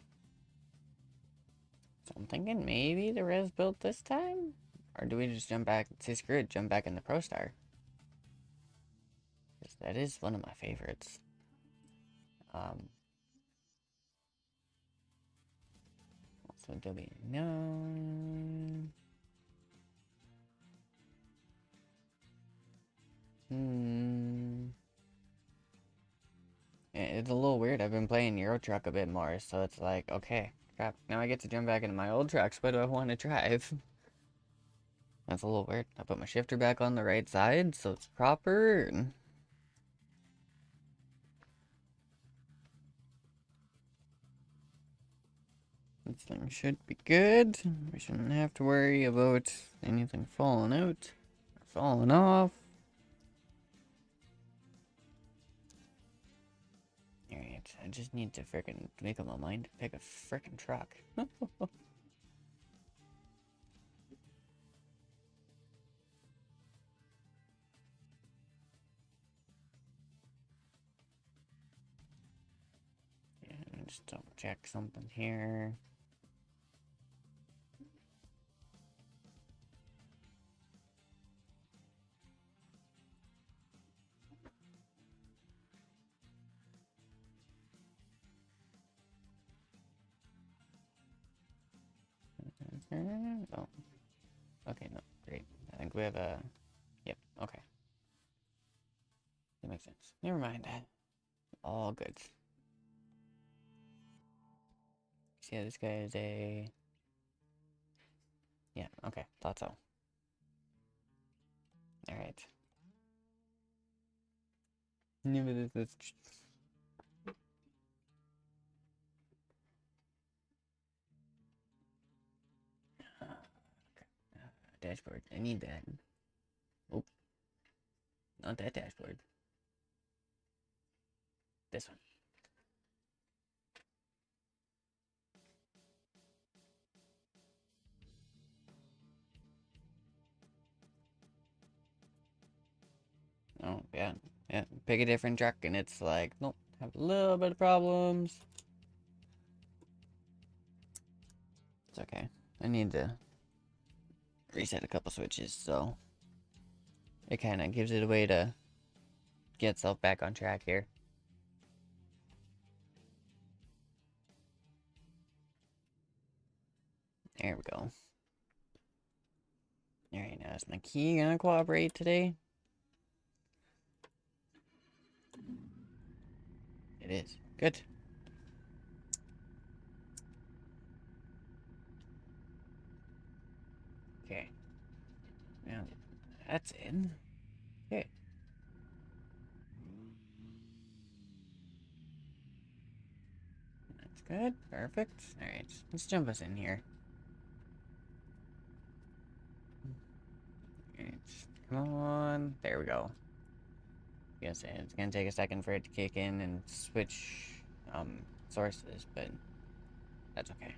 So I'm thinking maybe the res built this time? Or do we just jump back, say screw it, jump back in the Pro Star? Because that is one of my favorites. So W no. It's a little weird. I've been playing Euro Truck a bit more, so it's like, okay, crap. Now I get to jump back into my old trucks. What do I want to drive? That's a little weird. I put my shifter back on the right side, so it's proper. This thing should be good. We shouldn't have to worry about anything falling out or falling off. Alright, I just need to frickin' make up my mind to pick a frickin' truck. Yeah, just double check something here. Oh. Okay, no, great. I think we have a... Yep, okay. That makes sense. Never mind. All good. See, yeah, this guy is a... Yeah, okay, thought so. Alright. Dashboard, I need that. Oh, not that dashboard. This one. Oh, yeah. Yeah, pick a different truck and it's like, nope, have a little bit of problems. It's okay. I need to reset a couple switches, so it kind of gives it a way to get itself back on track here. There we go. Alright, now is my key gonna cooperate today? It is. Good. Okay. Now that's in. Okay. That's good. Perfect. Alright, let's jump us in here. Alright, come on. There we go. I say it's gonna take a second for it to kick in and switch sources, but that's okay.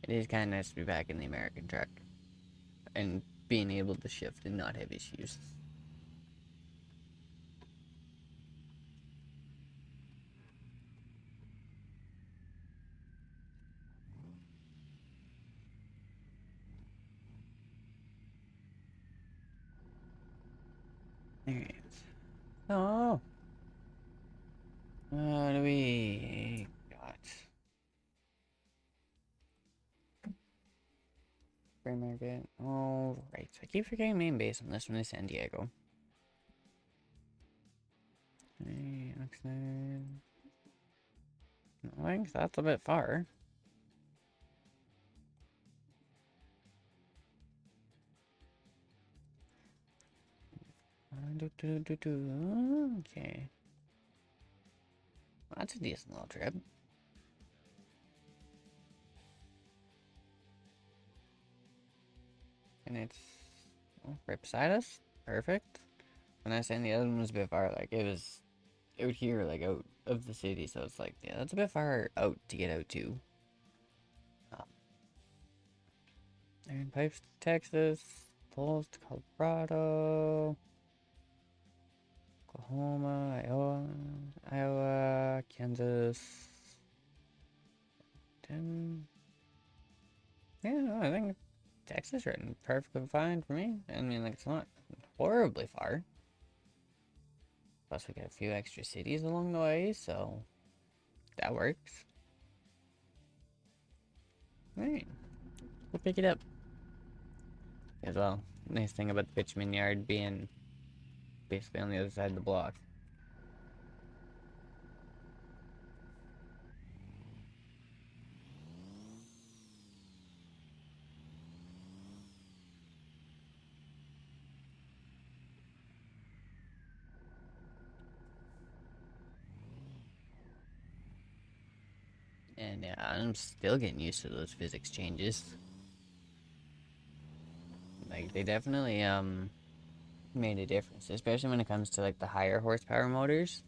It is kind of nice to be back in the American truck and being able to shift and not have issues. Alright. Oh. What do we got? Free market. Alright. I keep forgetting main base on this one is San Diego. Hey, Oxnard. I think that's a bit far. Okay. Well, that's a decent little trip. And it's right beside us. Perfect. When I was saying the other one was a bit far, like it was out here, like out of the city, so it's like, yeah, that's a bit far out to get out to. Iron Pipes to Texas, Pulls to Colorado, Oklahoma, Iowa, Kansas. Yeah, no, I think Texas written perfectly fine for me. I mean, like, it's not horribly far. Plus, we get a few extra cities along the way, so that works. Alright, we'll pick it up. As well, nice thing about the bitumen yard being basically on the other side of the block. And yeah, I'm still getting used to those physics changes. Like, they definitely made a difference, especially when it comes to like the higher horsepower motors.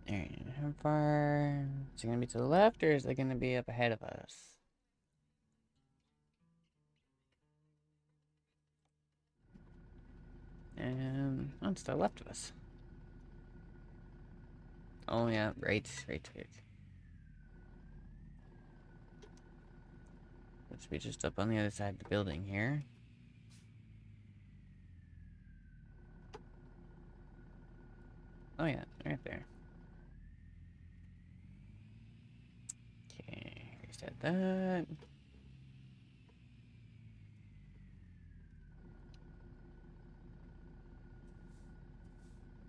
Alright, how far is it gonna be to the left or is it gonna be up ahead of us? Oh, it's to the left of us. Oh yeah, right. Let's be just up on the other side of the building here. Oh yeah, right there. Okay, reset that.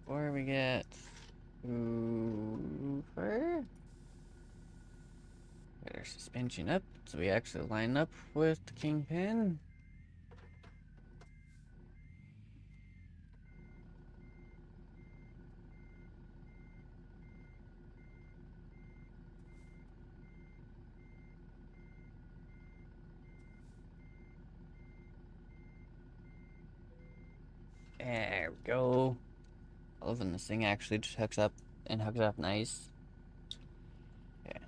Before we get over, get our suspension up so we actually line up with the Kingpin. There we go. I love when this thing actually just hooks up and hooks up nice. Okay,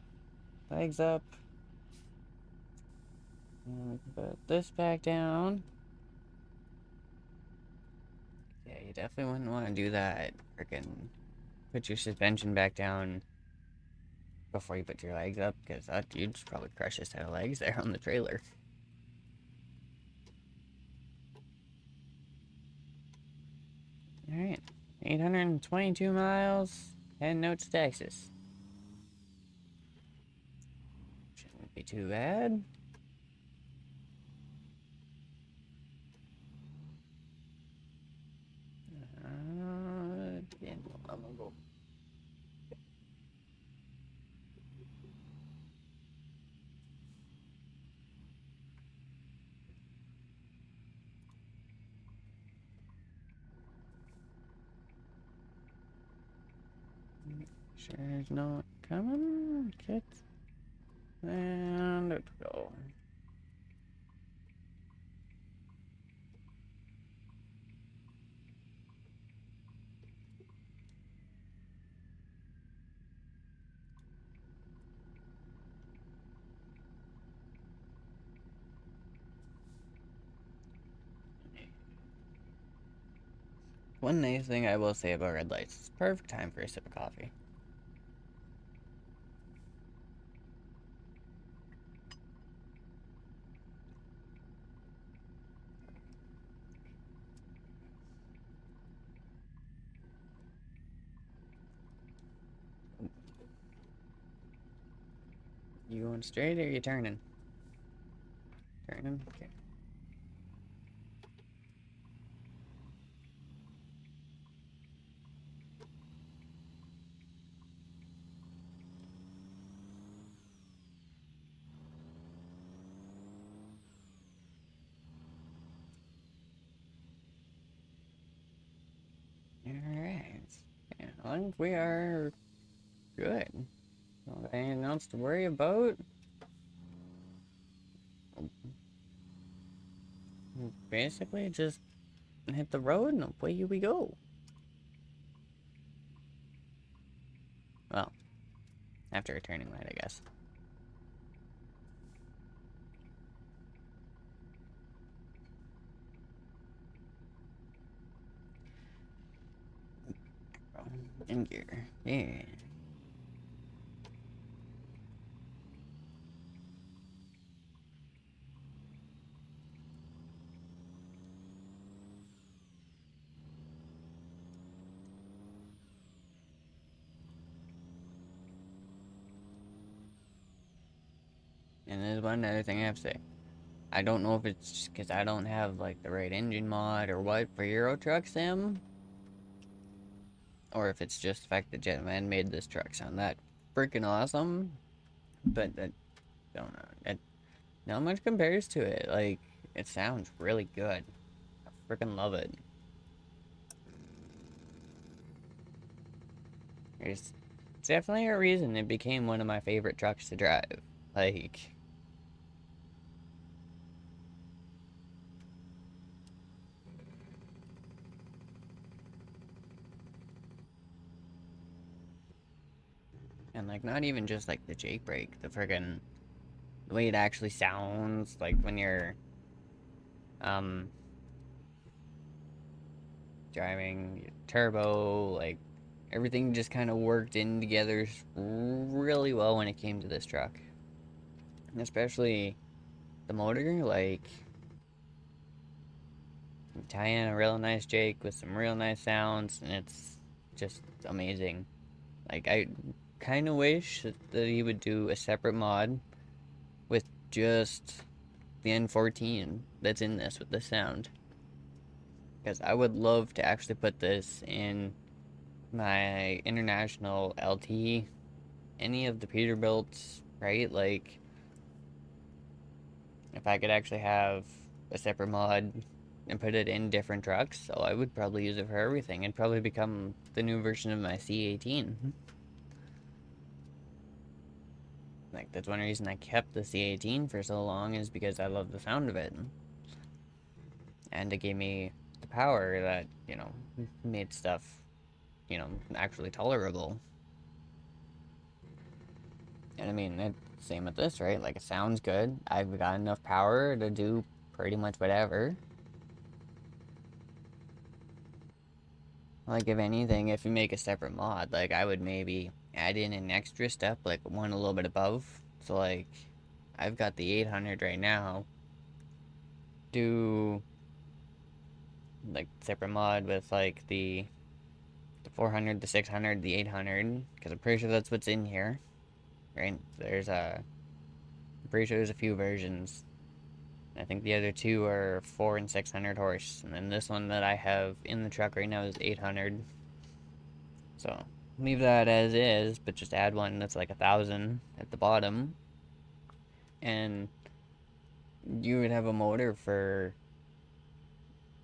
legs up. And we can put this back down. Yeah, you definitely wouldn't want to do that. Freaking put your suspension back down before you put your legs up, because that dude's probably crush a set of legs there on the trailer. Alright, 822 miles, heading out to Texas. Shouldn't be too bad. I'm gonna go. She's not coming. Kit. And let's go. One nice thing I will say about red lights, it's perfect time for a sip of coffee. You going straight or you turning? Turning? Okay. Alright. Yeah, I think we are good. Don't have anything else to worry about. Basically, just hit the road and away we go. Well, after a turning light, I guess. In gear. Yeah. And there's one other thing I have to say. I don't know if it's just because I don't have like the right engine mod or what for Euro Truck Sim, or if it's just the fact that Jetman made this truck sound that freaking awesome. But I don't know. Not much compares to it. Like, it sounds really good. I freaking love it. There's definitely a reason it became one of my favorite trucks to drive. Like, and like, not even just like the Jake brake, the way it actually sounds, like when you're, um, driving turbo, like, everything just kind of worked in together really well when it came to this truck. And especially the motor, like, you tie in a real nice Jake with some real nice sounds, and it's just amazing. Like, I kind of wish that he would do a separate mod with just the N14 that's in this with the sound. Because I would love to actually put this in my international LT, any of the Peterbilts, right? Like, if I could actually have a separate mod and put it in different trucks, so I would probably use it for everything. It'd probably become the new version of my C18. Like, that's one reason I kept the C18 for so long, is because I love the sound of it. And it gave me the power that, made stuff, actually tolerable. And I mean, same with this, right? Like, it sounds good. I've got enough power to do pretty much whatever. Like, if anything, if you make a separate mod, like, I would maybe add in an extra step, like, one a little bit above. So, like, I've got the 800 right now. Do, like, separate mod with, like, the 400, the 600, the 800, because I'm pretty sure that's what's in here, right? I'm pretty sure there's a few versions. I think the other two are 4 and 600 horse, and then this one that I have in the truck right now is 800. So leave that as is, but just add one that's like 1,000 at the bottom, and you would have a motor for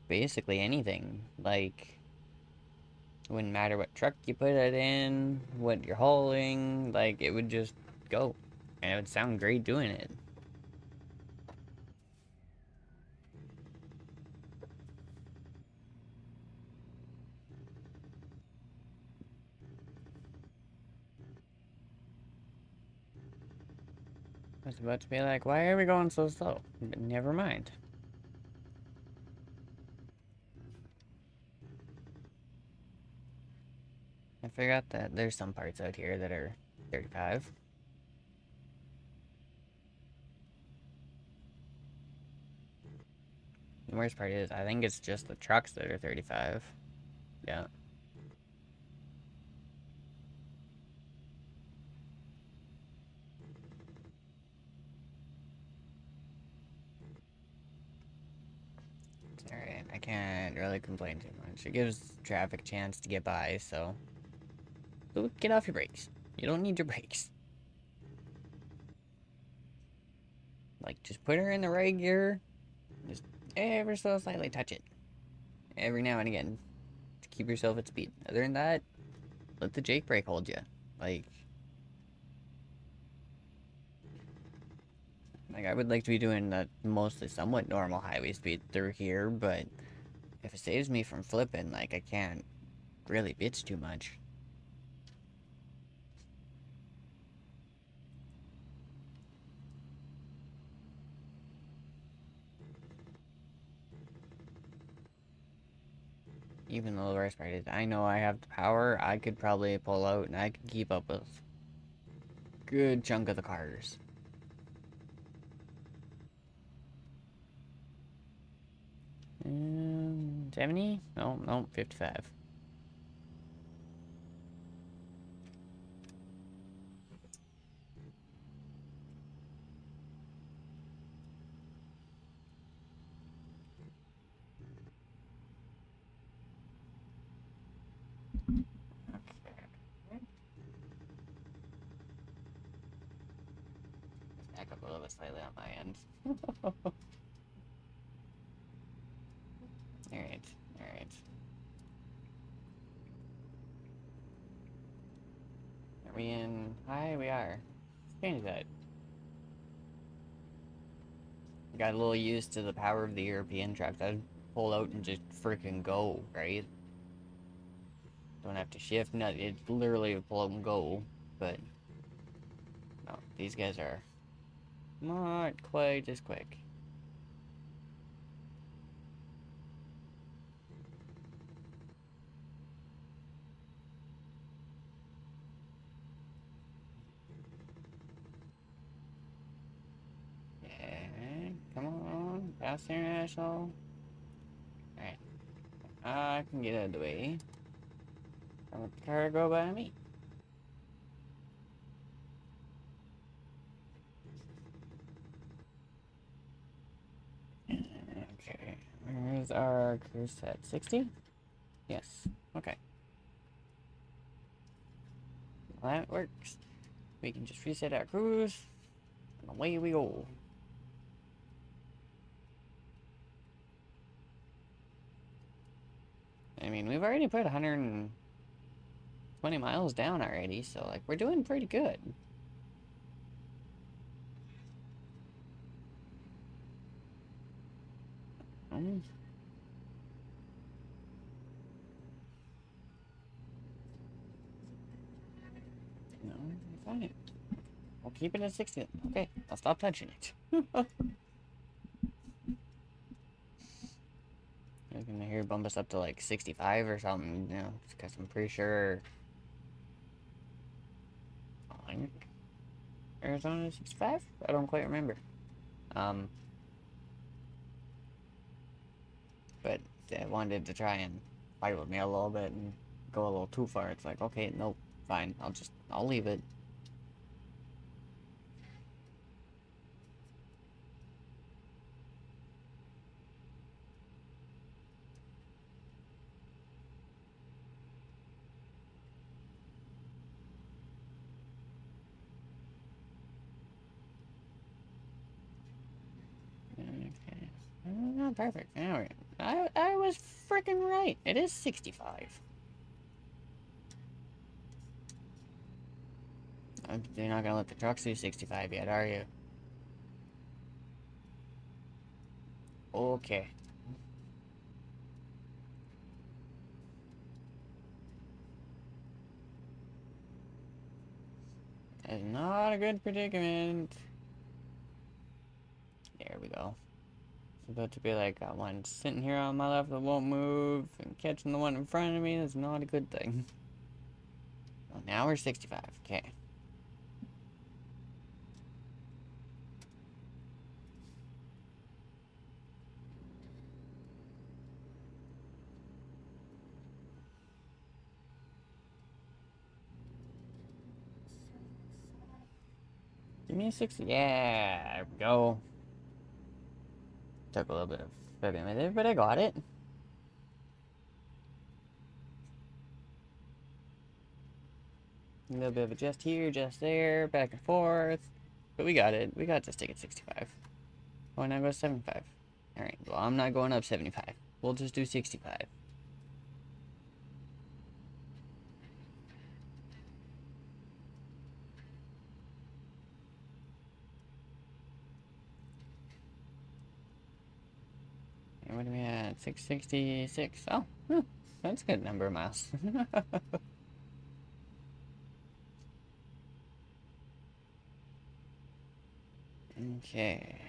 basically anything. Like, it wouldn't matter what truck you put it in, what you're hauling, like, it would just go. And it would sound great doing it. I was about to be like, why are we going so slow? But never mind. I forgot that there's some parts out here that are 35. The worst part is, I think it's just the trucks that are 35. Yeah. Alright, I can't really complain too much. It gives traffic a chance to get by, so get off your brakes. You don't need your brakes. Like, just put her in the right gear. Just ever so slightly touch it. Every now and again. To keep yourself at speed. Other than that, let the Jake brake hold you. Like, I would like to be doing that mostly somewhat normal highway speed through here, but if it saves me from flipping, like, I can't really bitch too much. Even though the worst part is, I know I have the power, I could probably pull out and I could keep up with a good chunk of the cars. 70? No, no, 55. Back up a little bit slightly on my end. Alright, alright. Are we in? Hi, we are. Change that. Got a little used to the power of the European trucks. I'd pull out and just freaking go, right? Don't have to shift, nothing. It's literally pull out and go. But, no, these guys are not quite as quick. Yeah, come on, pass international. Alright, I can get out of the way. I'll let the car go by me. Okay, where's our cruise set? 60? Yes, okay. Well, that works. We can just reset our cruise, and away we go. I mean, we've already put 120 miles down already, so, like, we're doing pretty good. Mm. No, you're fine. We'll keep it at 60. Okay, I'll stop touching it. You're gonna hear bump us up to like 65 or something, you know, because I'm pretty sure I think Arizona is 65? I don't quite remember. Um, but they wanted to try and fight with me a little bit and go a little too far. It's like, okay, nope, fine, I'll leave it. Oh, perfect. Now I was freaking right. It is 65. You're not gonna let the trucks do 65 yet, are you? Okay. That's not a good predicament. There we go. It's about to be like got one sitting here on my left that won't move, and catching the one in front of me. That's not a good thing. Well, now we're 65. Okay. Give me a 60. Yeah, there we go. Took a little bit of fibbing with it, but I got it. A little bit of a just here, just there, back and forth. But we got it. We got this ticket 65. Oh, now go 75. Alright, well, I'm not going up 75. We'll just do 65. And what are we at? 666. Oh, that's a good number of miles. Okay.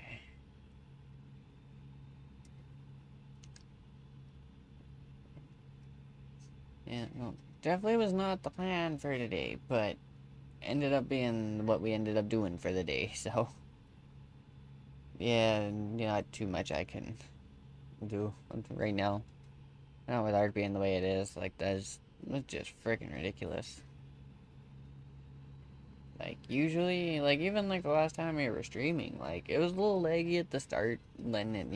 Yeah, no, definitely was not the plan for today, but ended up being what we ended up doing for the day, so. Yeah, not too much I can do right now. Not with art being the way it is, like, that's just freaking ridiculous. Like, usually, like, even, like, the last time we were streaming, like, it was a little laggy at the start, letting it,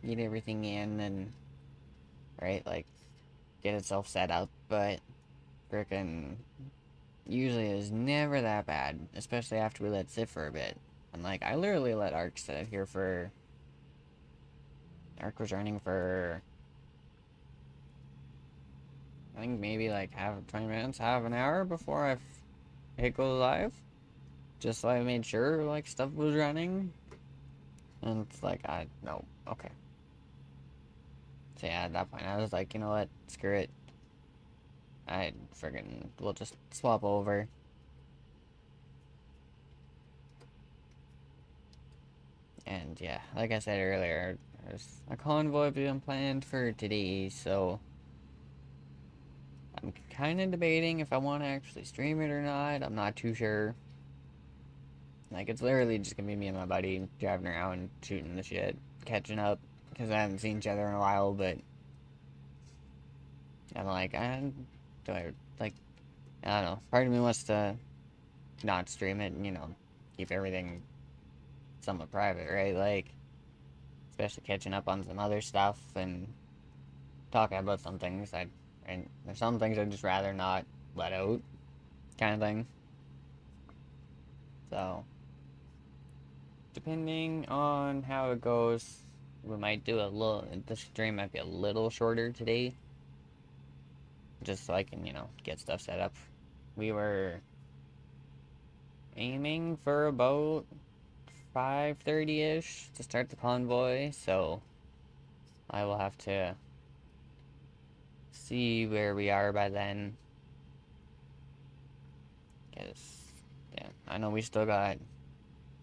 get everything in and, right, like, get itself set up, but freaking, usually it was never that bad, especially after we let sit for a bit. And, like, I literally let Ark sit here for, Ark was running for, I think maybe, like, 20 minutes, half an hour before I hit go live. Just so I made sure, like, stuff was running. And it's like, no, okay. So yeah, at that point, I was like, you know what, screw it. We'll just swap over. And yeah, like I said earlier, there's a convoy being planned for today, so I'm kind of debating if I want to actually stream it or not. I'm not too sure. Like, it's literally just gonna be me and my buddy driving around, shooting the shit, catching up, because I haven't seen each other in a while, but I'm like, do I, like, I don't know. Part of me wants to not stream it and, keep everything somewhat private, right? Like, especially catching up on some other stuff and talking about some things and there's some things I'd just rather not let out, kind of thing. So, depending on how it goes, we might do the stream might be a little shorter today, just so I can, get stuff set up. We were aiming for about 5:30-ish to start the convoy, so I will have to see where we are by then. Because, yeah, I know we still got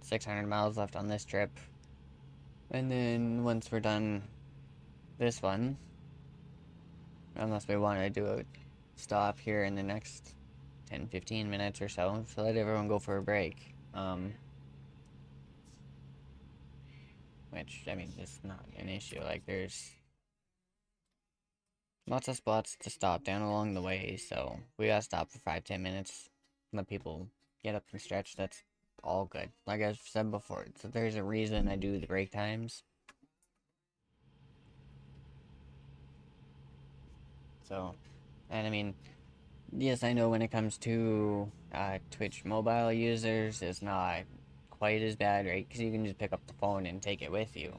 600 miles left on this trip. And then once we're done this one, unless we want to do a stop here in the next 10-15 minutes or so, to let everyone go for a break. Which, I mean, is not an issue. Like, there's lots of spots to stop down along the way, so we gotta stop for 5-10 minutes, let people get up and stretch. That's all good. Like I've said before, so there's a reason I do the break times. So, and I mean, yes, I know when it comes to Twitch mobile users, it's not quite as bad, right? Because you can just pick up the phone and take it with you.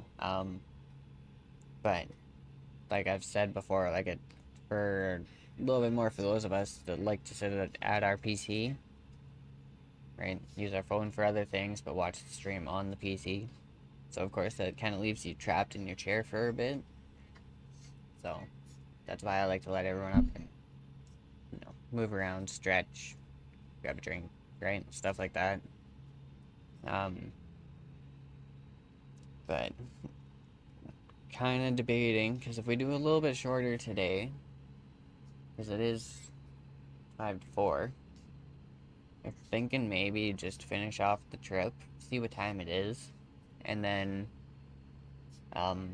But like I've said before, like it for a little bit more for those of us that like to sit at our PC, right? Use our phone for other things, but watch the stream on the PC. So of course that kind of leaves you trapped in your chair for a bit. So that's why I like to let everyone up and move around, stretch, grab a drink, right? Stuff like that. Um, but kind of debating because if we do a little bit shorter today, because it is 5 to 4, I'm thinking maybe just finish off the trip, see what time it is, and then um,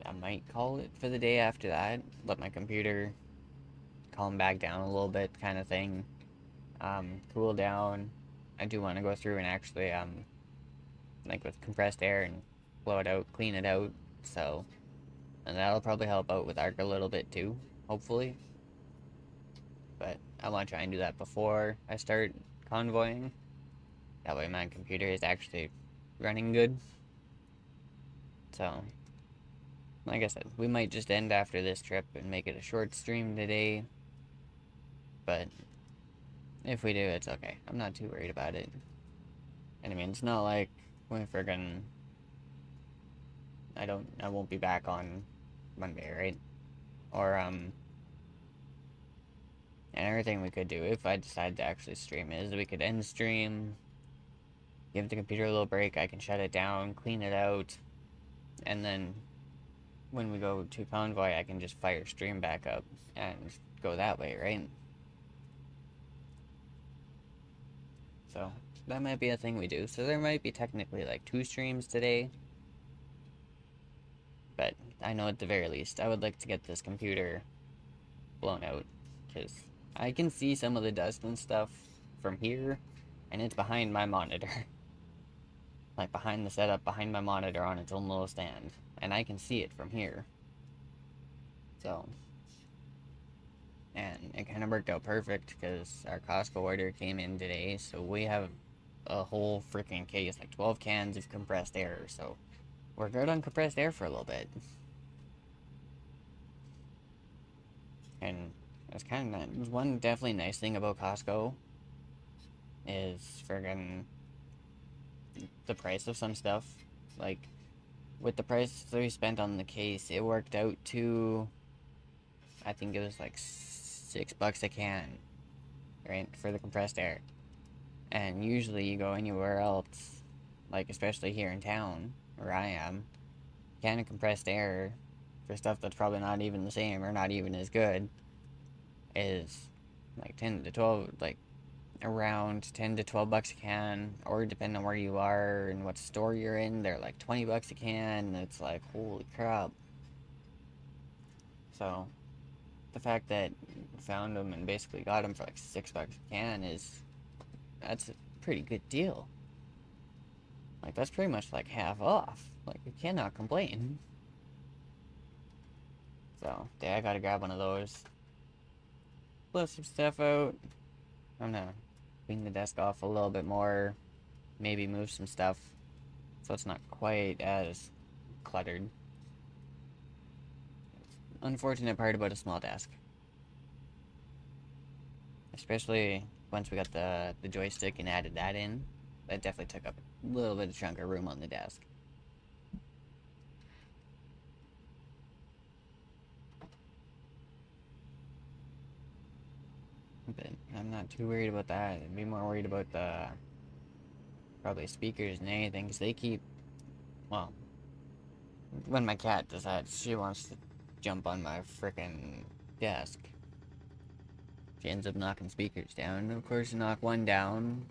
I might call it for the day after that. Let my computer calm back down a little bit, kind of thing. Cool down. I do want to go through and actually like with compressed air and blow it out, clean it out. So, and that'll probably help out with ARC a little bit too, hopefully. But I want to try and do that before I start convoying. That way my computer is actually running good. So, like I said, we might just end after this trip and make it a short stream today. But if we do, it's okay. I'm not too worried about it. And I mean, it's not like we're friggin' I won't be back on Monday, right? Or and everything we could do if I decide to actually stream is we could end stream, give the computer a little break, I can shut it down, clean it out, and then when we go to convoy I can just fire stream back up and go that way, right? So that might be a thing we do. So there might be technically like 2 streams today. But I know at the very least I would like to get this computer blown out because I can see some of the dust and stuff from here and it's behind my monitor. Like behind the setup, behind my monitor on its own little stand. And I can see it from here. So, and it kind of worked out perfect because our Costco order came in today. So we have a whole freaking case, like 12 cans of compressed air. So we're good on compressed air for a little bit. And it's kind of one definitely nice thing about Costco is friggin' the price of some stuff. Like with the price that we spent on the case, it worked out to I think it was like $6 a can, right, for the compressed air. And usually you go anywhere else, like especially here in town where I am, can of compressed air for stuff that's probably not even the same or not even as good is like 10 to 12, like around 10 to 12 bucks a can, or depending on where you are and what store you're in, they're like 20 bucks a can. It's like, holy crap. So the fact that found them and basically got them for like $6 a can that's a pretty good deal. Like that's pretty much like half off. Like you cannot complain. So yeah, I gotta grab one of those. Blow some stuff out. I'm gonna clean the desk off a little bit more. Maybe move some stuff so it's not quite as cluttered. Unfortunate part about a small desk. Especially once we got the joystick and added that in. That definitely took up a little bit of chunk of room on the desk. But I'm not too worried about that. I'd be more worried about the probably speakers and anything, because they keep, well, when my cat decides she wants to jump on my frickin' desk, she ends up knocking speakers down. And of course, you knock one down,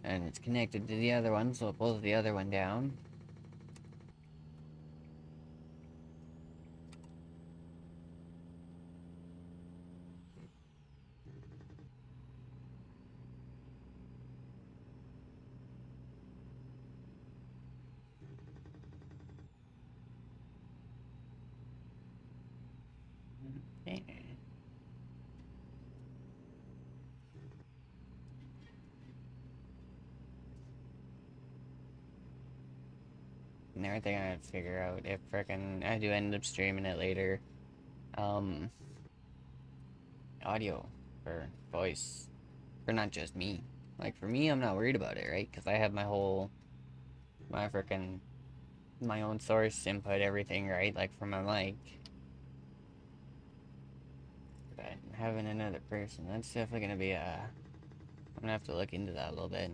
and it's connected to the other one, so it pulls the other one down. I think I have to figure out if frickin' I do end up streaming it later. Audio or voice for not just me. Like for me, I'm not worried about it, right? Because I have my frickin' my own source input, everything, right? Like for my mic. But having another person, that's definitely gonna be I'm gonna have to look into that a little bit.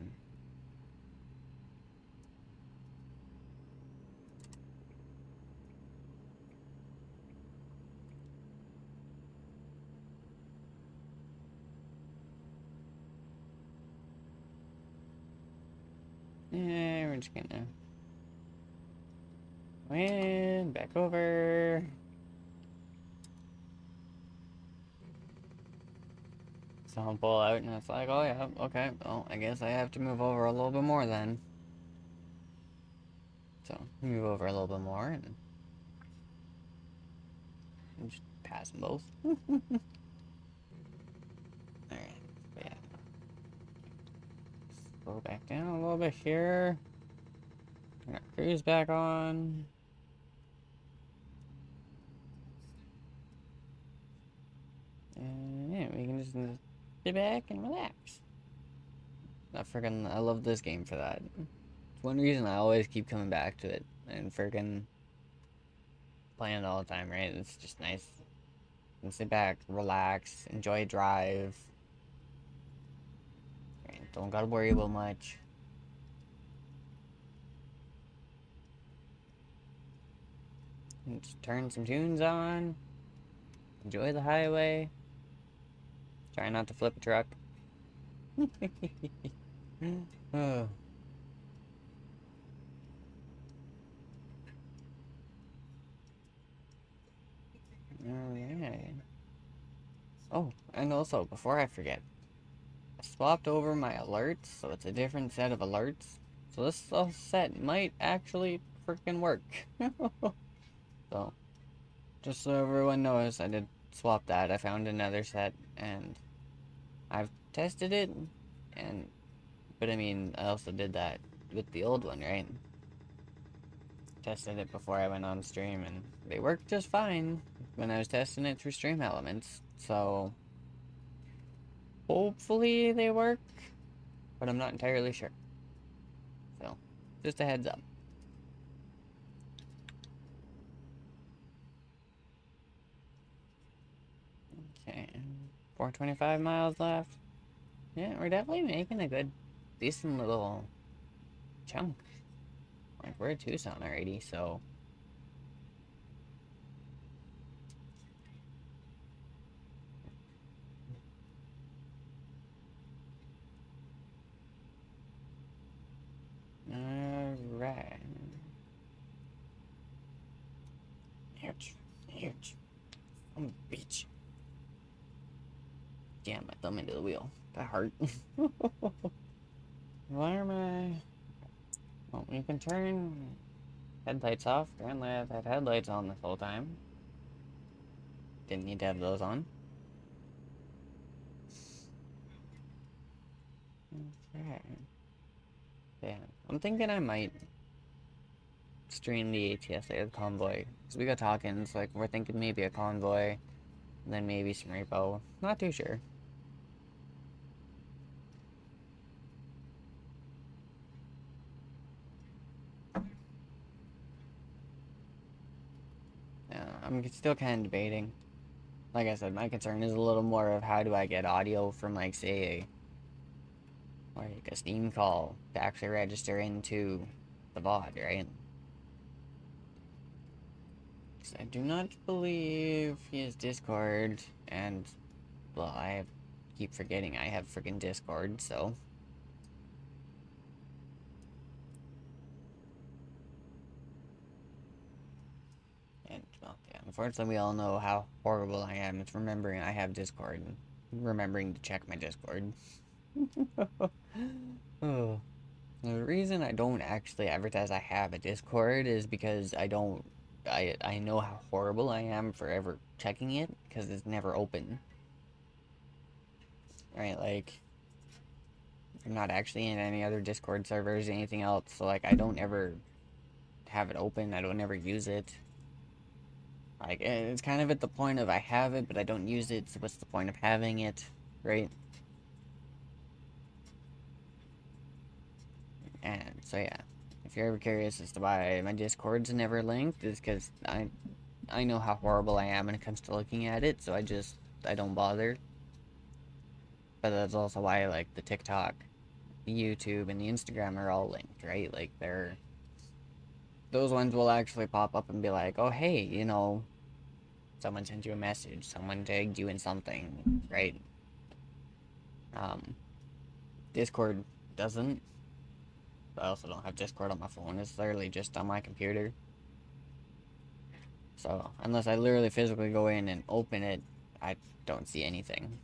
Yeah, we're just gonna win back over. So I'll pull out, and it's like, oh yeah, okay, well, I guess I have to move over a little bit more then. So move over a little bit more, and just pass them both. Alright, yeah. Go back down a little bit here. Got cruise back on. And yeah, we can just sit back and relax. I love this game for that. It's one reason I always keep coming back to it and freaking playing it all the time, right? It's just nice. And sit back, relax, enjoy a drive. Right? Don't gotta worry about much. And just turn some tunes on. Enjoy the highway. Try not to flip a truck. Oh. Alright. Oh, and also, before I forget, I swapped over my alerts, so it's a different set of alerts. So this set might actually freaking work. So, just so everyone knows, I did swap that. I found another set, and I've tested it, but I mean, I also did that with the old one, right? Tested it before I went on stream, and they worked just fine when I was testing it through Stream Elements. So, hopefully they work, but I'm not entirely sure. So, just a heads up. Okay, 425 miles left. Yeah, we're definitely making a decent little chunk. Like, we're at Tucson already, so. Alright. Huge. Huge. I'm a beach. Jam my thumb into the wheel. That hurt. Why am I? Well, you can turn headlights off. Apparently I've had headlights on this whole time. Didn't need to have those on. Okay. Yeah, I'm thinking I might stream the ATS, the convoy. Because we got talking, it's like we're thinking maybe a convoy, and then maybe some repo. Not too sure. I'm still kind of debating. Like I said, my concern is a little more of how do I get audio from, like, say, like a Steam call to actually register into the bot, right? Because I do not believe he has Discord, and, well, I keep forgetting I have freaking Discord, so. And, well, yeah, unfortunately, we all know how horrible I am. It's remembering I have Discord and remembering to check my Discord. Oh. The reason I don't actually advertise I have a Discord is because I know how horrible I am for ever checking it, because it's never open. Right, like, I'm not actually in any other Discord servers, anything else, so, like, I don't ever have it open. I don't ever use it. Like, it's kind of at the point of I have it, but I don't use it, so what's the point of having it, right? And so yeah, if you're ever curious as to why my Discord's never linked, is because I know how horrible I am when it comes to looking at it, so I don't bother. But that's also why, like, the TikTok, the YouTube, and the Instagram are all linked, right? Like, those ones will actually pop up and be like, oh, hey, you know, someone sent you a message, someone tagged you in something, right? Um, Discord doesn't. I also don't have Discord on my phone. It's literally just on my computer. So, unless I literally physically go in and open it, I don't see anything.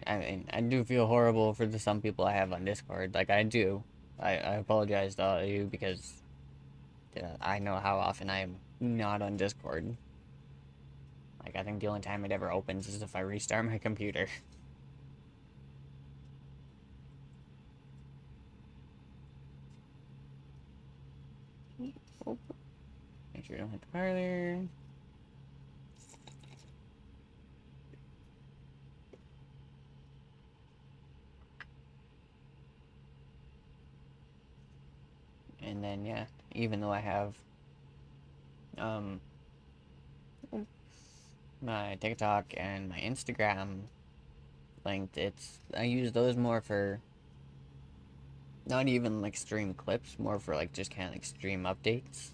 I mean, I do feel horrible for the some people I have on Discord. Like, I do. I apologize to all of you because I know how often I'm not on Discord. Like, I think the only time it ever opens is if I restart my computer. Oh, make sure you don't hit the parlor. And then, yeah, even though I have, um, my TikTok and my Instagram linked, I use those more for not even like stream clips, more for like just kind of like stream updates,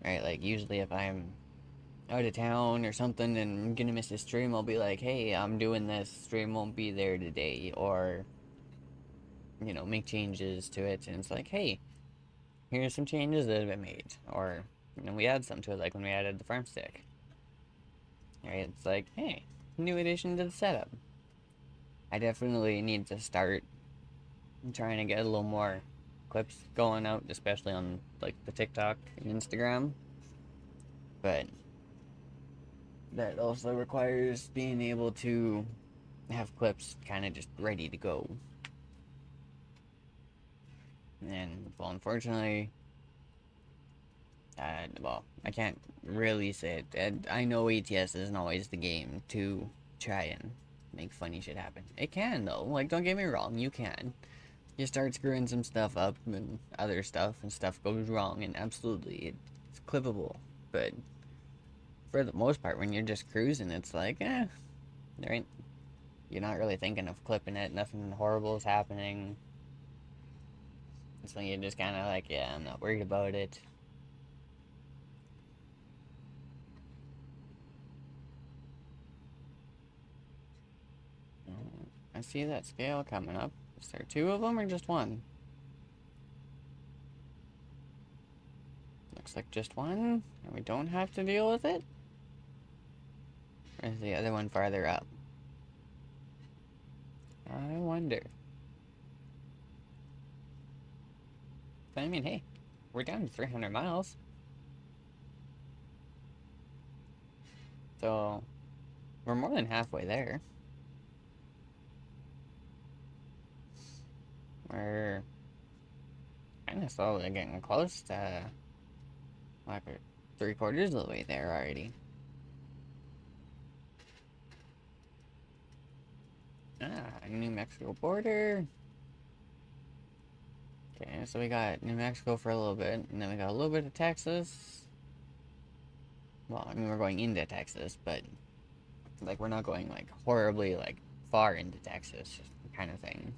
right? Like usually if I'm out of town or something and I'm gonna miss a stream, I'll be like, hey, I'm doing this, stream won't be there today, or you know, make changes to it, and it's like, hey, here's some changes that have been made, or you know, we add some to it, like when we added the farm stick, right? It's like, hey, new addition to the setup. I definitely need to start trying to get a little more clips going out, especially on like the TikTok and Instagram. But that also requires being able to have clips kind of just ready to go. And well, unfortunately, well, I can't really say it. And I know ATS isn't always the game to try and make funny shit happen. It can though. Like, don't get me wrong, you can. You start screwing some stuff up and other stuff, and stuff goes wrong, and absolutely, it's clippable. But for the most part, when you're just cruising, it's like, right? You're not really thinking of clipping it. Nothing horrible is happening. So you're just kind of like, yeah, I'm not worried about it. I see that scale coming up. Is there two of them or just one? Looks like just one, and we don't have to deal with it? Or is the other one farther up? I wonder. But I mean, hey, we're down to 300 miles. So, we're more than halfway there. We're kind of slowly getting close to, like, we're 3/4 of the way there already. New Mexico border. Okay, so we got New Mexico for a little bit, and then we got a little bit of Texas. Well, I mean, we're going into Texas, but, like, we're not going, like, horribly, like, far into Texas, kind of thing.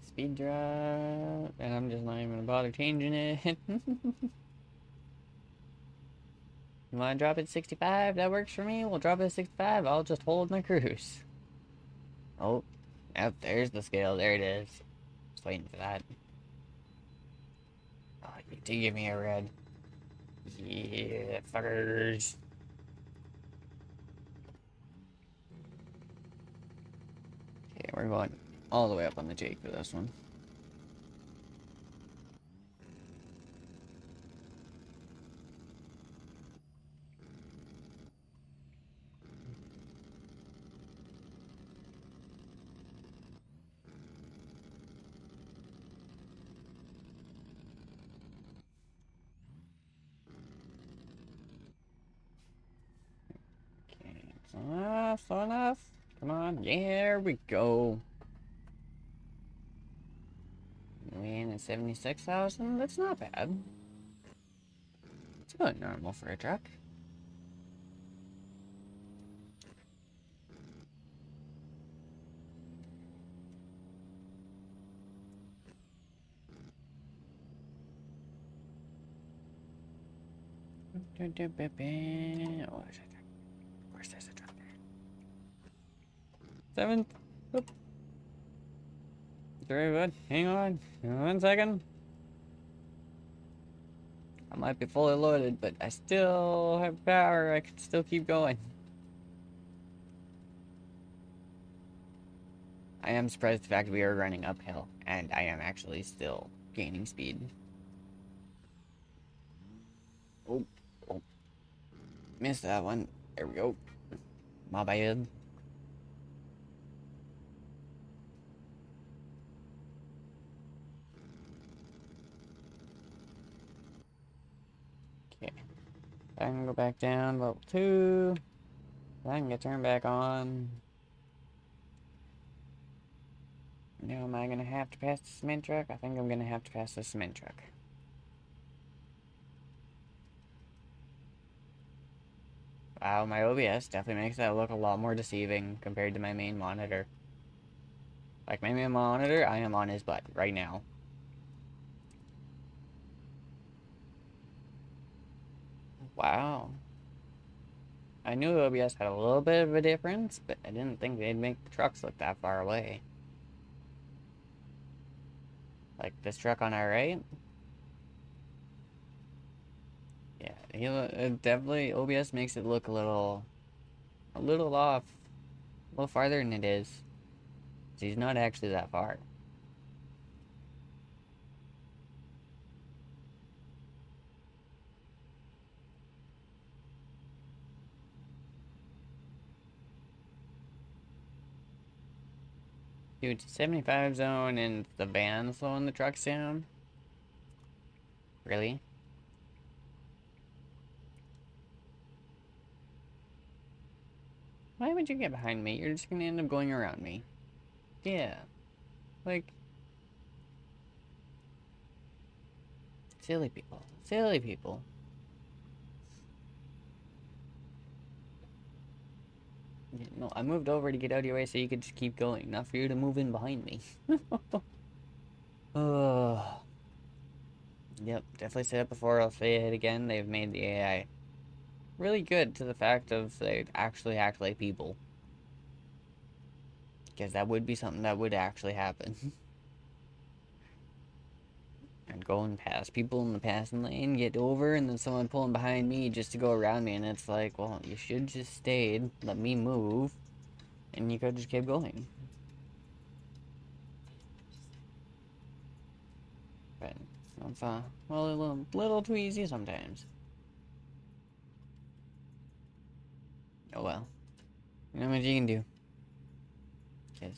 Speed drop, and I'm just not even gonna bother changing it. You wanna drop it to 65? That works for me. We'll drop it to 65. I'll just hold my cruise. Oh, yep, there's the scale. There it is. Just waiting for that. Oh, you do give me a red. Yeah, fuckers. Okay, we're going all the way up on the Jake for this one. Slow enough. Come on. There we go. Weighing at 76,000. That's not bad. It's about normal for a truck. Oh, there's a truck. Of course there's a truck there. 7th. Oop. Very good. Hang on. 1 second. I might be fully loaded, but I still have power. I can still keep going. I am surprised at the fact we are running uphill, and I am actually still gaining speed. Oh, oh. Missed that one. There we go. My bad. Okay. I can go back down level 2. I can get turned back on. Now, am I gonna have to pass the cement truck? I think I'm gonna have to pass the cement truck. Wow, my OBS definitely makes that look a lot more deceiving compared to my main monitor. Like, my main monitor, I am on his butt right now. Wow. I knew OBS had a little bit of a difference, but I didn't think they'd make the trucks look that far away. Like this truck on our right? Yeah, definitely OBS makes it look a little off, a little farther than it is. He's not actually that far. Dude, 75 zone and the van slowing the trucks down? Really? Why would you get behind me? You're just gonna end up going around me. Yeah. Like, silly people. Silly people. Yeah, no, I moved over to get out of your way so you could just keep going, not for you to move in behind me. Oh. Yep, definitely said it before, I'll say it again. They've made the AI really good to the fact of they actually act like people. Because that would be something that would actually happen. And going past people in the passing lane, get over, and then someone pulling behind me just to go around me, and it's like, well, you should just stayed, let me move, and you could just keep going. But it's well, a little too easy sometimes. Oh well. You know what you can do. Because,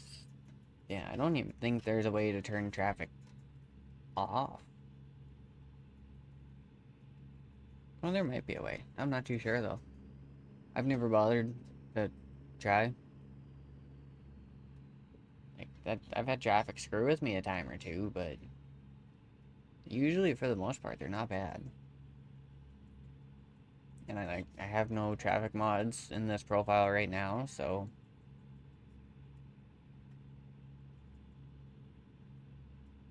yeah, I don't even think there's a way to turn traffic off. Well, there might be a way. I'm not too sure, though. I've never bothered to try. Like, that, I've had traffic screw with me a time or two, but usually, for the most part, they're not bad. And I have no traffic mods in this profile right now, so...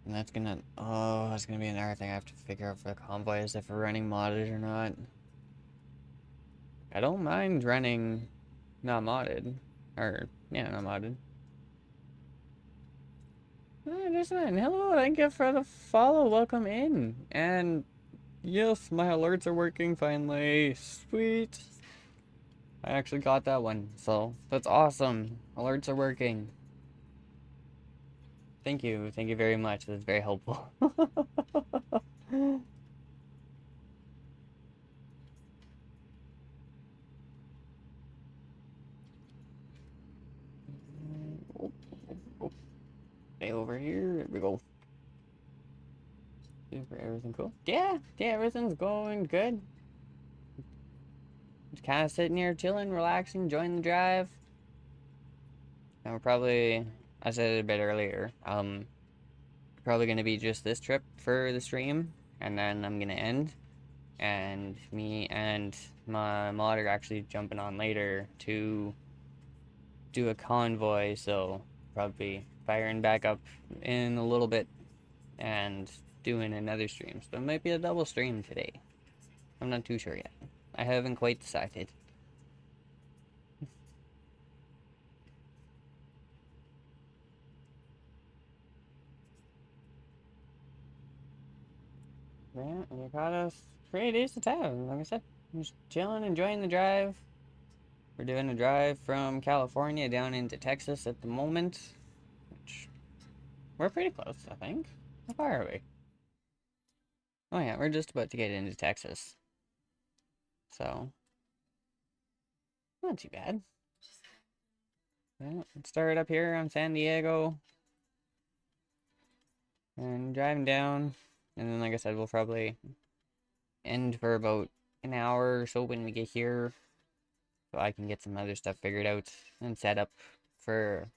And that's gonna... Oh, that's gonna be another thing I have to figure out for the convoy, is if we're running modded or not. I don't mind running not modded. Or, yeah, not modded. There's none. Hello, thank you for the follow. Welcome in. And yes, my alerts are working finally. Sweet. I actually got that one, so that's awesome. Alerts are working. Thank you. Thank you very much. That's very helpful. Stay over here. There we go. Super, everything cool? Yeah, everything's going good. kind of sitting here chilling, relaxing, enjoying the drive. And we're probably, I said it a bit earlier, probably going to be just this trip for the stream, and then I'm going to end. And me and my mod are actually jumping on later to do a convoy, so probably firing back up in a little bit and doing another stream. So it might be a double stream today. I'm not too sure yet. I haven't quite decided. Yeah, you got us 3 days to time. Like I said, I'm just chilling, enjoying the drive. We're doing a drive from California down into Texas at the moment, which we're pretty close, I think. How far are we? Oh yeah, we're just about to get into Texas. So, not too bad. Yeah, let's start up here on San Diego. And driving down. And then, like I said, we'll probably end for about an hour or so when we get here. So I can get some other stuff figured out and set up for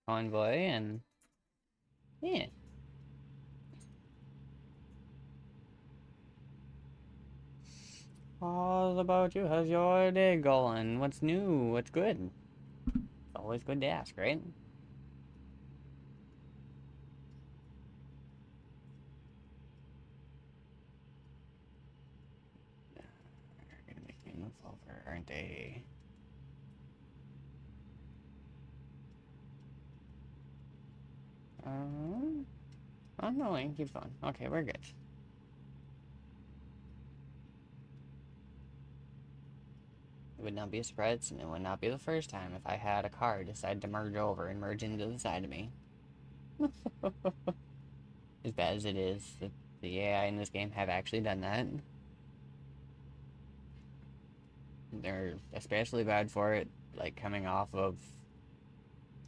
convoy. And yeah. All about you. How's your day going? What's new? What's good? It's always good to ask, right? They're gonna make me move over, aren't they? Oh no, it keeps going. Okay, we're good. It would not be a surprise, and it would not be the first time if I had a car decide to merge over and merge into the side of me. As bad as it is, the AI in this game have actually done that. They're especially bad for it, like coming off of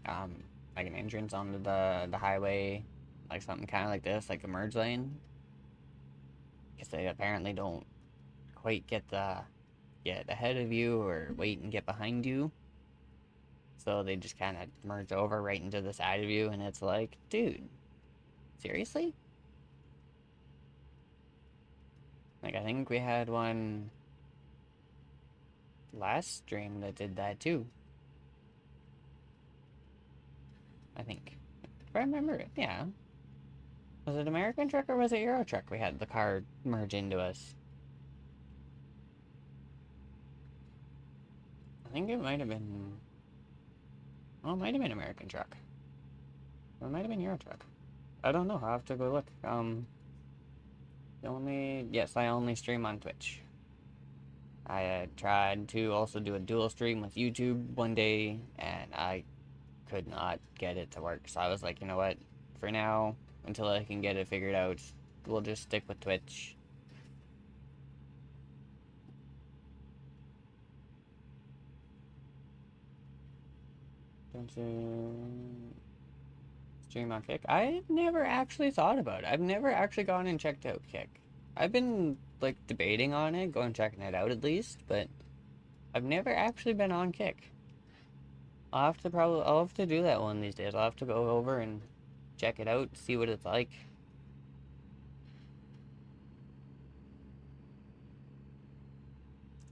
um, like an entrance onto the highway, like something kind of like this, like a merge lane, because they apparently don't quite get ahead of you or wait and get behind you. So they just kind of merge over right into the side of you, and it's like, dude, seriously? Like, I think we had one last stream that did that too. I think. If I remember it, yeah. Was it American Truck or was it Euro Truck we had the car merge into us? I think it might have been... Oh, it might have been American Truck. Or it might have been Euro Truck. I don't know. I'll have to go look. Yes, I only stream on Twitch. I tried to also do a dual stream with YouTube one day, and I could not get it to work. So I was like, you know what? For now, until I can get it figured out, we'll just stick with Twitch. Don't you stream on Kick? I've never actually thought about it. I've never actually gone and checked out Kick. I've been like debating on it, going checking it out at least, but I've never actually been on Kick. I'll have to do that one of these days. I'll have to go over and check it out, see what it's like.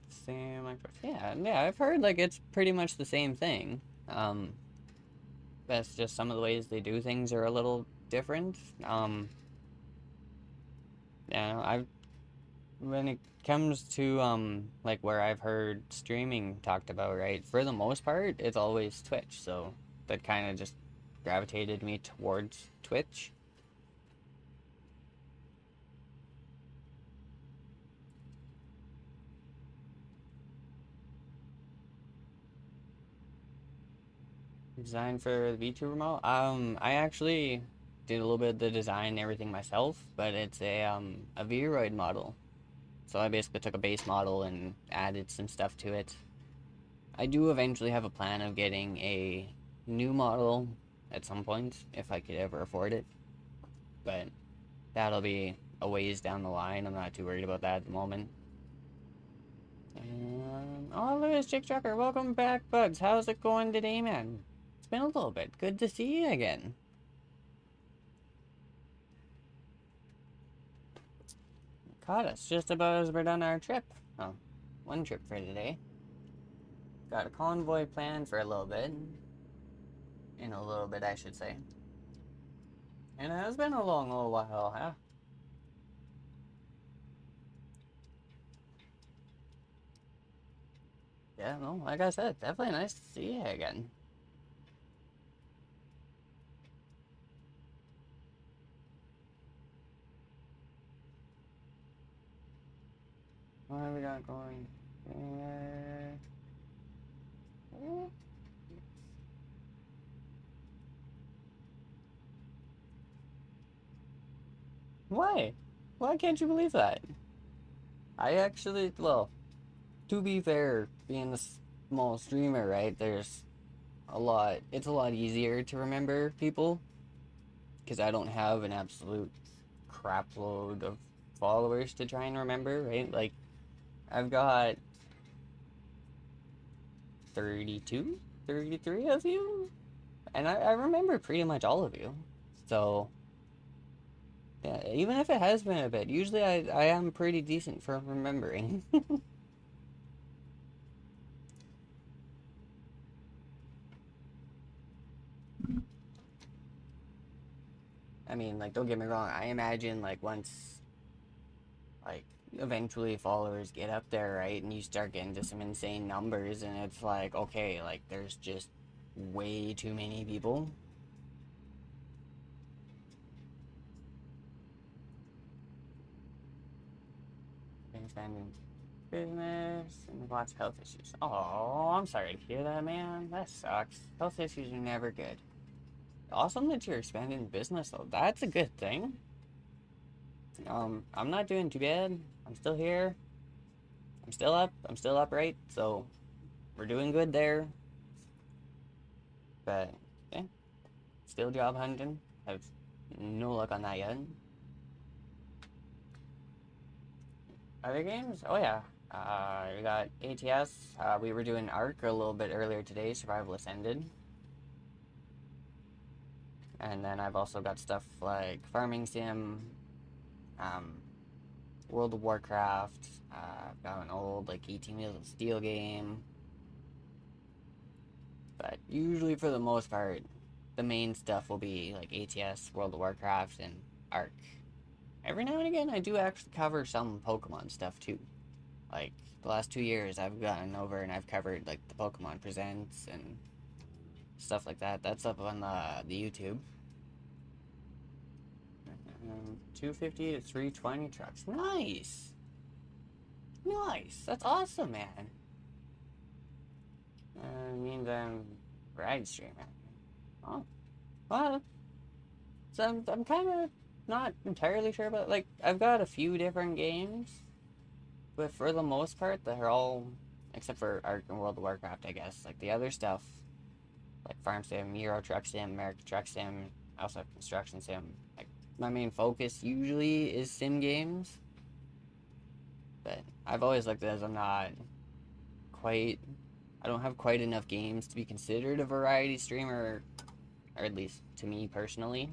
Same actress. Yeah, I've heard like it's pretty much the same thing. That's just some of the ways they do things are a little different. Yeah, I've when it comes to like where I've heard streaming talked about, right? For the most part, it's always Twitch, so that kind of just gravitated me towards Twitch. Design for the VTuber model. I actually did a little bit of the design and everything myself, but it's a Vroid model. So I basically took a base model and added some stuff to it. I do eventually have a plan of getting a new model at some point, if I could ever afford it. But that'll be a ways down the line. I'm not too worried about that at the moment. Oh, Lewis Chick Trucker, welcome back, Bugs. How's it going today, man? It's been a little bit. Good to see you again. Caught us just about as we're done our trip. Oh, one trip for today. Got a convoy planned for a little bit. In a little bit, I should say. And it has been a long little while, huh? Yeah, no, like I said, definitely nice to see you again. What have we got going? Why? Why can't you believe that? I actually, well, to be fair, being a small streamer, right, it's a lot easier to remember people because I don't have an absolute crap load of followers to try and remember, right? Like, I've got 32, 33 of you, and I remember pretty much all of you. So, yeah, even if it has been a bit, usually I am pretty decent for remembering. I mean, like, don't get me wrong, I imagine, like, once, like, eventually followers get up there, right, and you start getting to some insane numbers, and it's like, okay, like, there's just way too many people. Expanding business and lots of health issues. Oh, I'm sorry to hear that, man. That sucks. Health issues are never good. Awesome that you're expanding business, though. That's a good thing. I'm not doing too bad. I'm still here. I'm still up. I'm still upright. So we're doing good there. But yeah, still job hunting. Have no luck on that yet. Other games? Oh yeah. We got ATS. We were doing Arc a little bit earlier today. Survival Ascended. And then I've also got stuff like Farming Sim, um, World of Warcraft. I've got an old like 18 Wheels of Steel game. But usually, for the most part, the main stuff will be like ATS, World of Warcraft, and Arc. Every now and again, I do actually cover some Pokemon stuff too. Like the last 2 years, I've gotten over and I've covered like the Pokemon Presents and stuff like that. That's up on the YouTube. 250 to 320 trucks. Nice. Nice. That's awesome, man. Means I'm ride streaming. Oh, well, so I'm kind of not entirely sure about, like, I've got a few different games, but for the most part, they're all, except for Ark and World of Warcraft, I guess. Like, the other stuff, like Farm Sim, Euro Truck Sim, American Truck Sim, I also have Construction Sim. Like, my main focus usually is sim games, but I've always looked at it as quite, I don't have quite enough games to be considered a variety streamer, or at least to me personally.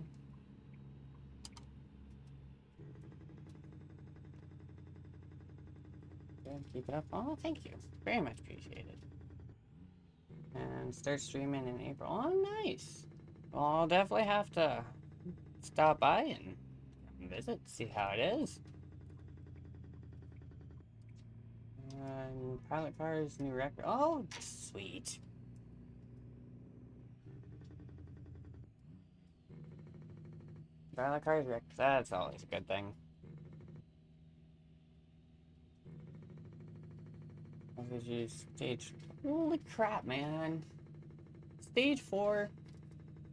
Good, keep it up. Oh, thank you. Very much appreciated. And start streaming in April. Oh, nice. Well, I'll definitely have to stop by and visit, see how it is. Pilot Cars new record. Oh, sweet. Pilot Cars record. That's always a good thing. FSG stage. Holy crap, man. Stage 4.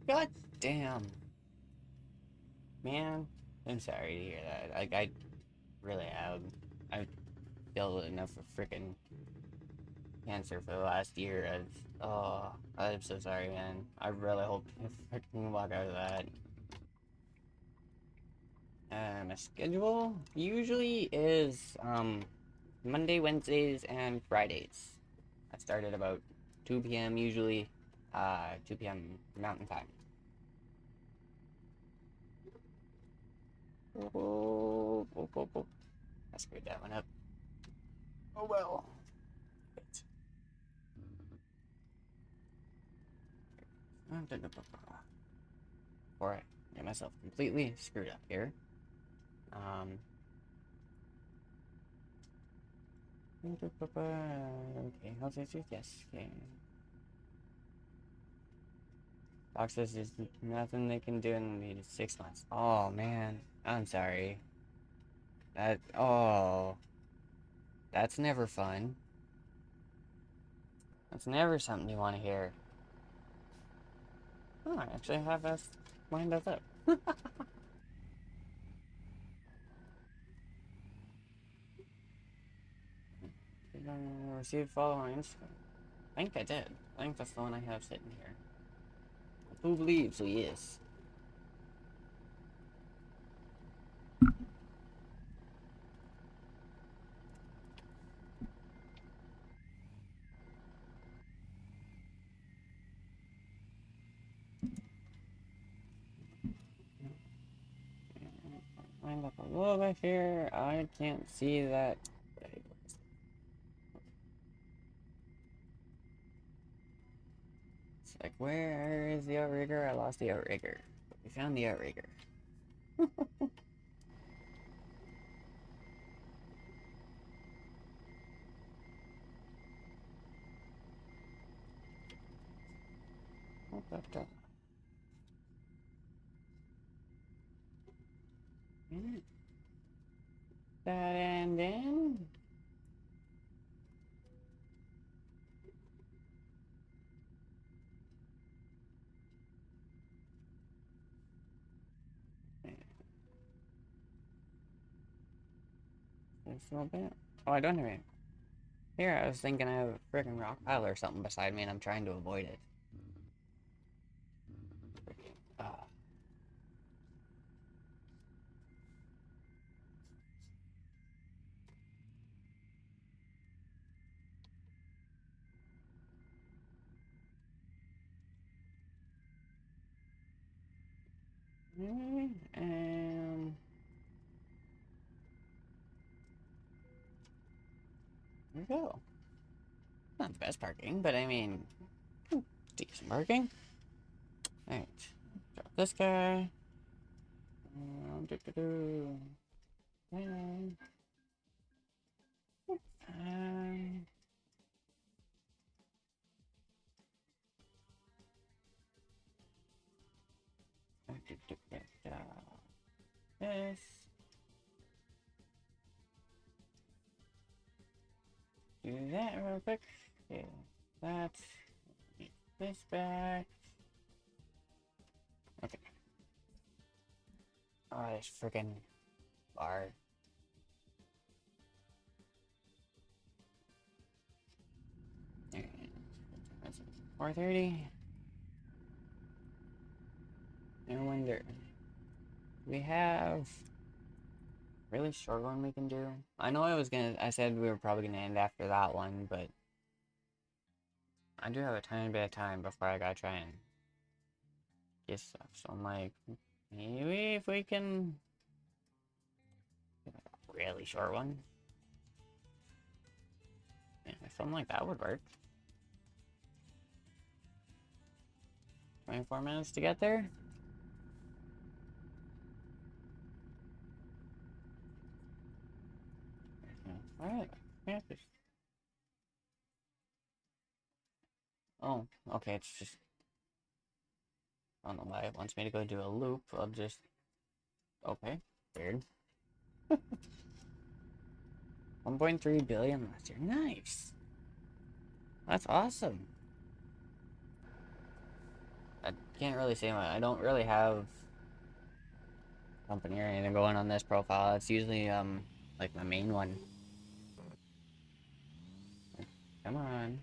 God damn. Man, I'm sorry to hear that. Like, I really have. I've dealt with enough of freaking cancer for the last year. Oh, I'm so sorry, man. I really hope you freaking walk out of that. My schedule usually is, Monday, Wednesdays, and Fridays. I start at about 2 p.m. usually, 2 p.m. Mountain Time. Oh, oh, oh, oh. I screwed that one up. Oh well. Wait. Before I get myself completely screwed up here. Okay, how's this? Yes, okay. Doc says there's nothing they can do in 6 months. Oh man, I'm sorry. Oh, that's never fun. That's never something you want to hear. Oh, I actually have us lined us up. Received followings. I think I did. I think that's the one I have sitting here. Who believes? So yes. Lined up a little bit here. I can't see that. It's like, where is the outrigger? I lost the outrigger. We found the outrigger. That and then there's no bit. Oh, I don't have it. Here, I was thinking I have a freaking rock pile or something beside me, and I'm trying to avoid it. Ah. And there we go. Not the best parking, but I mean, decent parking. Alright, drop this guy. Do, do, do. And, and this. Do that real quick. Okay, that. Get this back. Okay. Oh, this freaking bar. That's 4:30. I wonder. We have really short one we can do. I know I said we were probably gonna end after that one, but I do have a tiny bit of time before I gotta try and get stuff. So I'm like, maybe if we can get a really short one. Yeah, something like that would work. 24 minutes to get there. Alright. Yeah, just... Oh, okay, it's just... I don't know why it wants me to go do a loop. I'll just... Okay, weird. 1.3 billion last year. Nice. That's awesome. I can't really say much. I don't really have company or anything going on this profile. It's usually like my main one. Come on.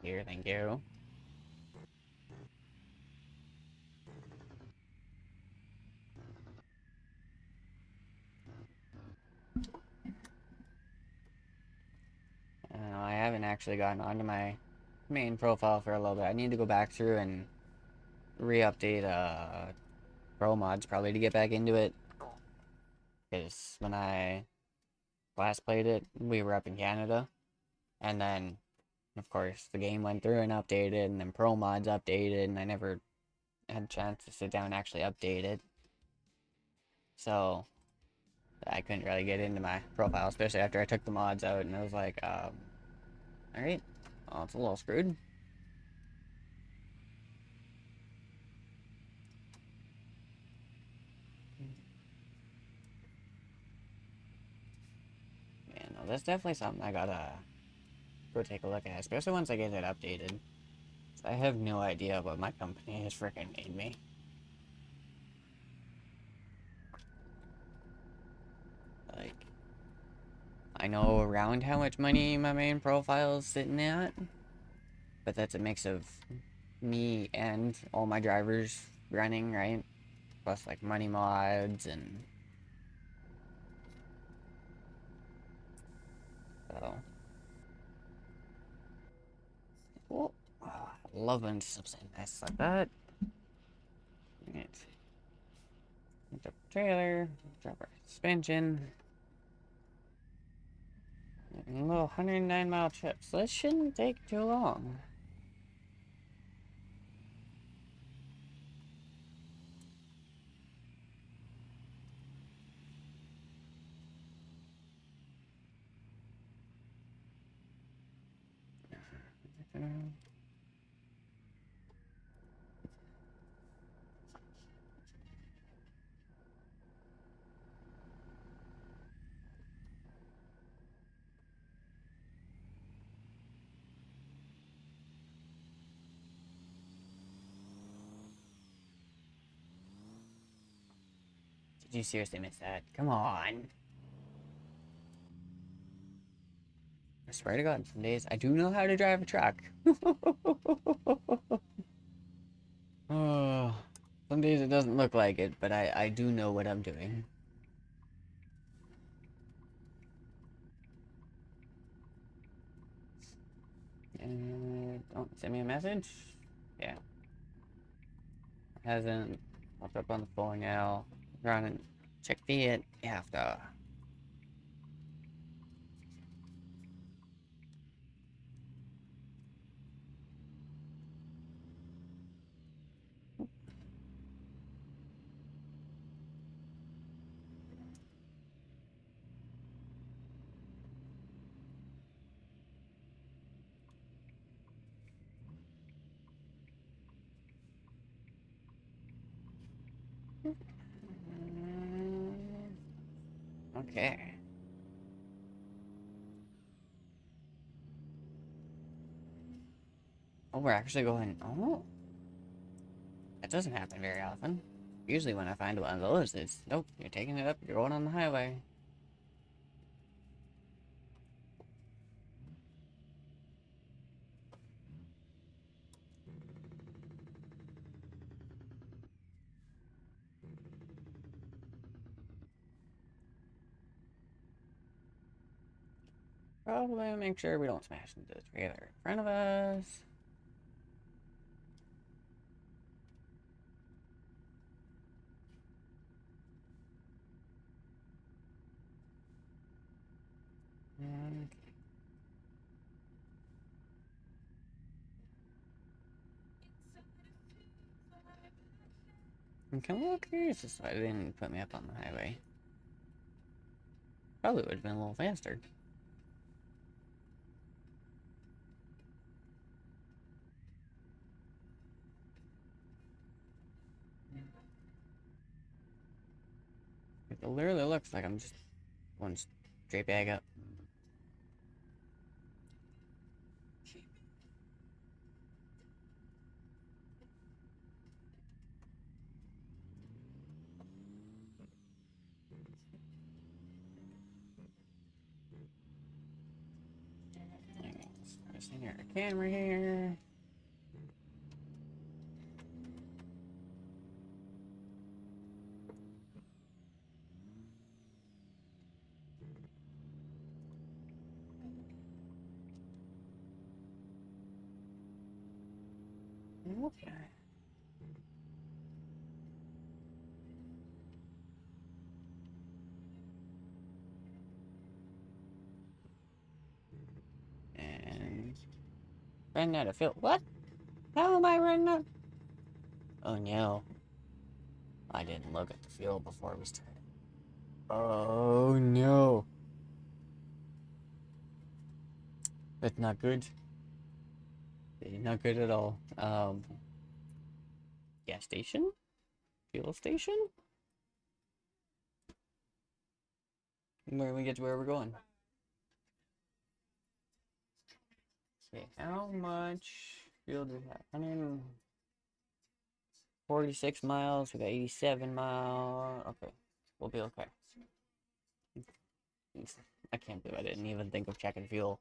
Here, thank you. actually gotten onto my main profile for a little bit. I need to go back through and re-update pro mods probably to get back into it. Because when I last played it, we were up in Canada, and then of course the game went through and updated, and then pro mods updated, and I never had a chance to sit down and actually update it. So I couldn't really get into my profile, especially after I took the mods out, and I was like, alright, well, it's a little screwed. Yeah, no, that's definitely something I gotta go take a look at, especially once I get it updated. I have no idea what my company has freaking made me. Like, I know around how much money my main profile is sitting at, but that's a mix of me and all my drivers running, right? Plus, like, money mods and... So... Oh, I love when something nice like that. Right. Drop the trailer, drop our suspension. A little 109-mile trip, so this shouldn't take too long. Did you seriously miss that? Come on. I swear to God, some days I do know how to drive a truck. Oh, some days it doesn't look like it, but I do know what I'm doing. Don't send me a message? Yeah. Hasn't popped up on the phone now. Run and check the after. Okay. Oh, we're actually going. Oh, that doesn't happen very often. Usually, when I find one of those, it's nope, you're taking it up, you're going on the highway. Probably make sure we don't smash into the trailer in front of us. I'm kind of curious as to why they didn't put me up on the highway. Probably would have been a little faster. It literally looks like I'm just going straight back up. Let's see our camera here. Okay. And running out of fuel. What? How am I running out? Oh no. I didn't look at the fuel before we started. Oh no. That's not good. Not good at all. Gas station? Fuel station? Where we get to where we're going. Okay, how much fuel do we have? 146 miles. We got 87 miles. Okay, we'll be okay. I can't believe I didn't even think of checking fuel.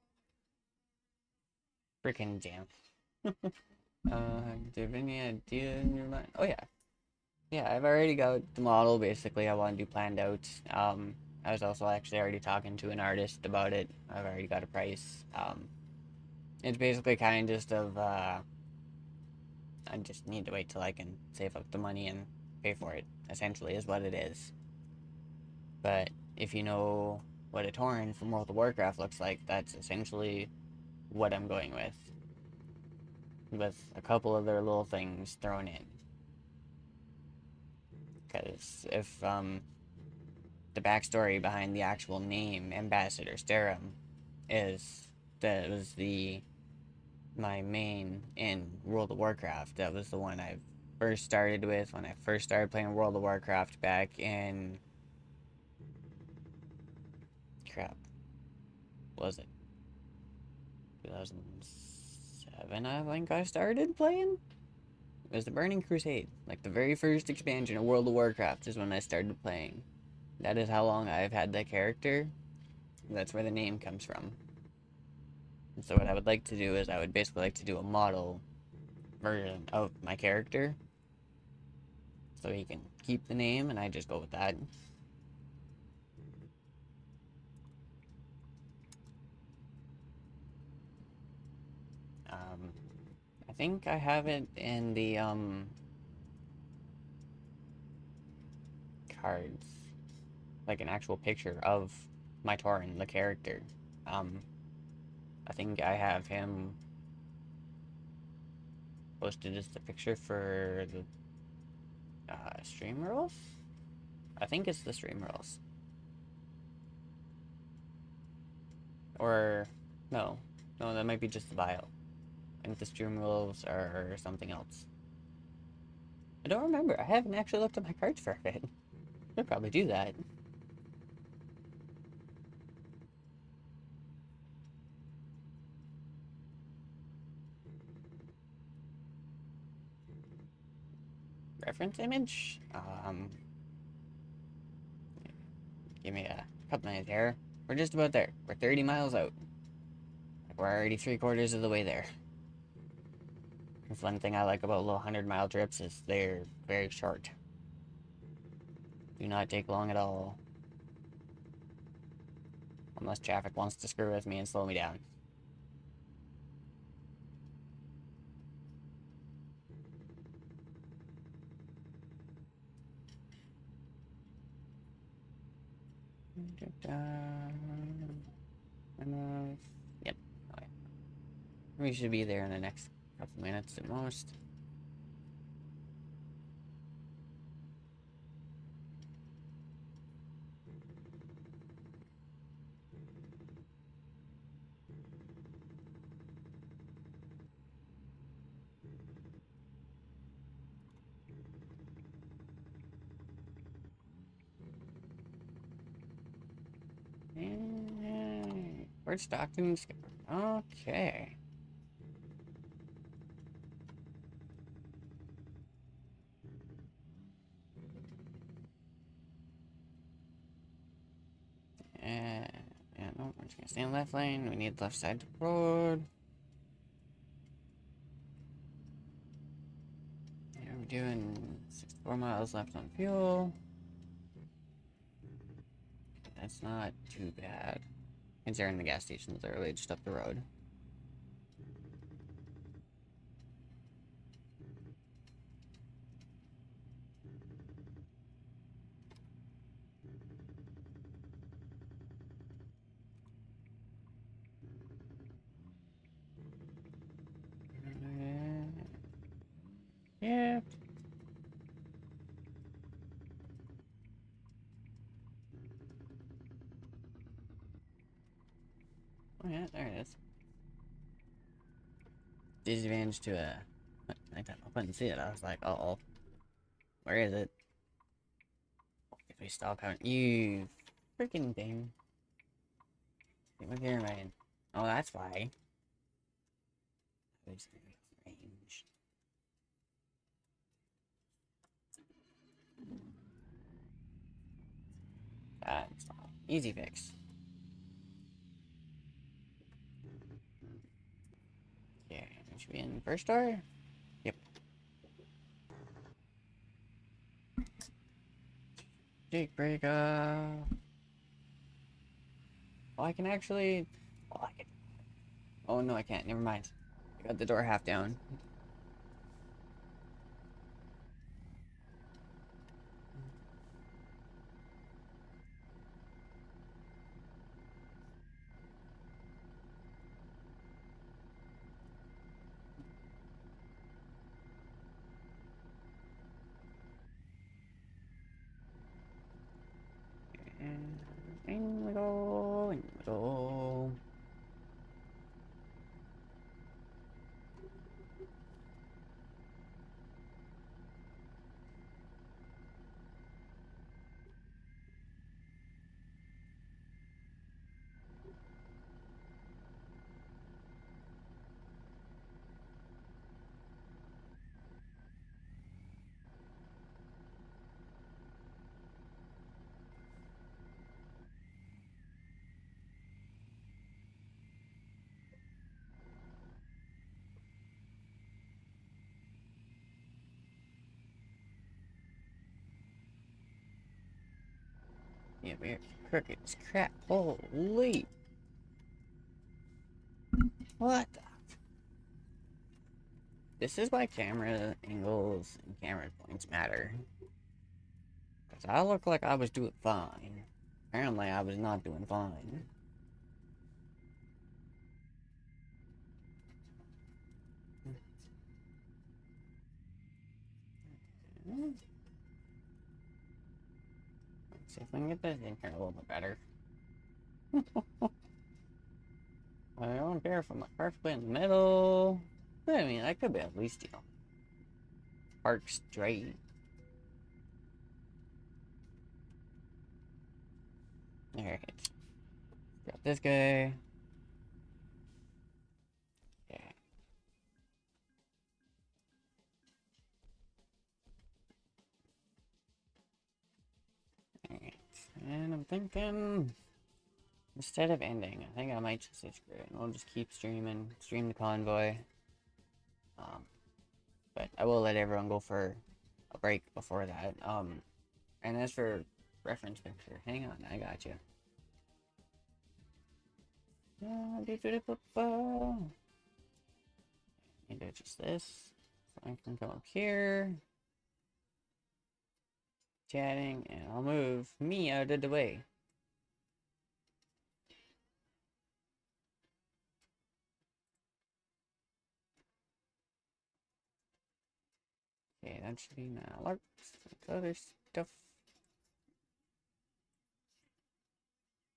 Freaking damn. Do you have any idea in your mind? Oh yeah. Yeah, I've already got the model basically I want to do planned out. I was also actually already talking to an artist about it. I've already got a price. It's basically kind of just of, I just need to wait till I can save up the money and pay for it, essentially, is what it is. But if you know what a Tauren from World of Warcraft looks like, that's essentially what I'm going with a couple other little things thrown in. Because if, the backstory behind the actual name, Ambassador Sterum, is that it was my main in World of Warcraft. That was the one I first started with when I first started playing World of Warcraft back in... Crap. Was it 2007, I think I started playing? It was the Burning Crusade. Like, the very first expansion of World of Warcraft is when I started playing. That is how long I've had that character. That's where the name comes from. And so what I would like to do is I would basically like to do a model version of my character. So he can keep the name, and I just go with that. I think I have it in the, cards. Like an actual picture of my Tauren, the character. I think I have him posted as the picture for the, stream rules? I think it's the stream rules. Or, no. No, that might be just the bio. I think the stream rules are something else. I don't remember. I haven't actually looked at my cards for a bit. I'll probably do that. Reference image? Give me a couple minutes here. We're just about there. We're 30 miles out. We're already 3/4 of the way there. That's one thing I like about little 100-mile trips is they're very short. Do not take long at all. Unless traffic wants to screw with me and slow me down. Yep. Okay. We should be there in the next couple minutes at most. And where's Stockton? Okay. And yeah, no, we're just gonna stay in the left lane. We need the left side of the road. Yeah, we're doing 64 miles left on fuel. That's not too bad. Considering the gas station is literally just up the road. Oh yeah, there it is. Disadvantage to a... I couldn't see it. I was like, uh-oh. Where is it? If we stop having... You freaking thing. What gear am I in? Oh, that's why. Range. That's fine. Easy fix. Yeah, we should be in first door? Yep. Jake breaker. Oh, I can actually... Oh, I can... Oh, no, I can't. Never mind. I got the door half down. And in we go, in we go. Yeah, we're crooked as crap. Holy. What the? This is why camera angles and camera points matter. Because I look like I was doing fine. Apparently, I was not doing fine. Let's see if we can get this in here a little bit better. I don't care if I'm like perfectly in the middle. But I mean, I could be at least, you know, park straight. Alright. Got this guy. Yeah. Alright. And I'm thinking, instead of ending, I think I might just say screw it. And we'll just keep streaming, stream the convoy. But I will let everyone go for a break before that. And as for reference picture, hang on, I got you. Need to just this. So I can come up here, chatting, and I'll move me out of the way. Okay, that should be now. Alerts, other stuff.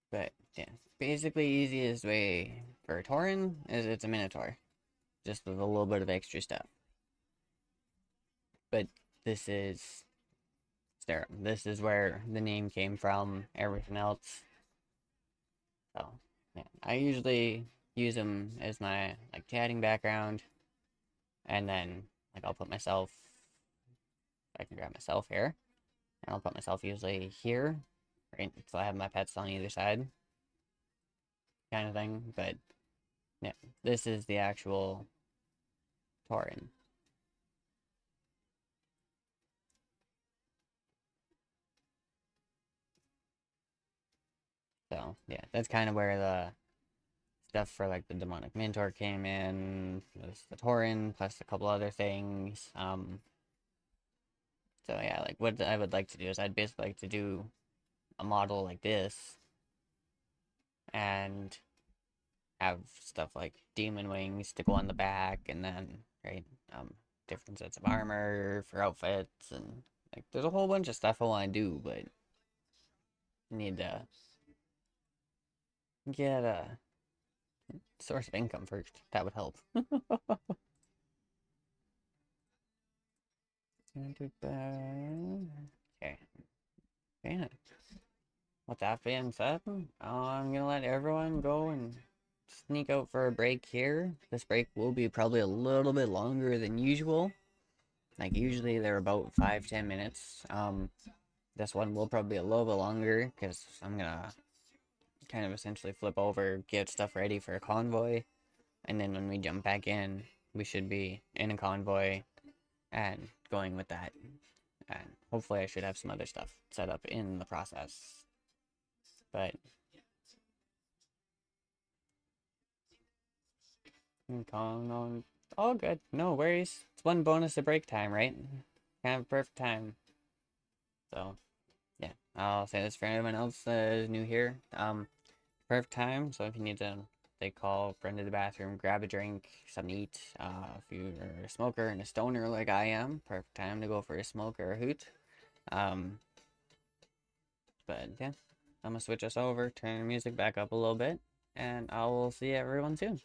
But yeah, basically easiest way for a Tauren is it's a Minotaur, just with a little bit of extra stuff. But this is Sterum. This is where the name came from. Everything else. So yeah, I usually use them as my like chatting background, and then like I'll put myself. I can grab myself here, and I'll put myself usually here, right? So I have my pets on either side, kind of thing. But yeah, this is the actual Tauren. So yeah, that's kind of where the stuff for like the demonic mentor came in. There's the Tauren plus a couple other things. So yeah, like what I would like to do is I'd basically like to do a model like this and have stuff like demon wings to go on the back, and then right, different sets of armor for outfits, and like there's a whole bunch of stuff I want to do, but need to get source of income first. That would help. Okay. Yeah. With that being said, I'm gonna let everyone go and sneak out for a break here. This break will be probably a little bit longer than usual. Like usually they're about 5-10 minutes. This one will probably be a little bit longer because I'm gonna kind of essentially flip over, get stuff ready for a convoy, and then when we jump back in, we should be in a convoy and going with that. And hopefully I should have some other stuff set up in the process. But calling on all good, no worries. It's one bonus of break time, right? Kind of perfect time. So yeah, I'll say this for anyone else that is new here. Perfect time. So if you need to, they call, run to the bathroom, grab a drink, something to eat. If you're a smoker and a stoner like I am, perfect time to go for a smoke or a hoot. But yeah, I'm gonna switch us over, turn the music back up a little bit, and I will see everyone soon.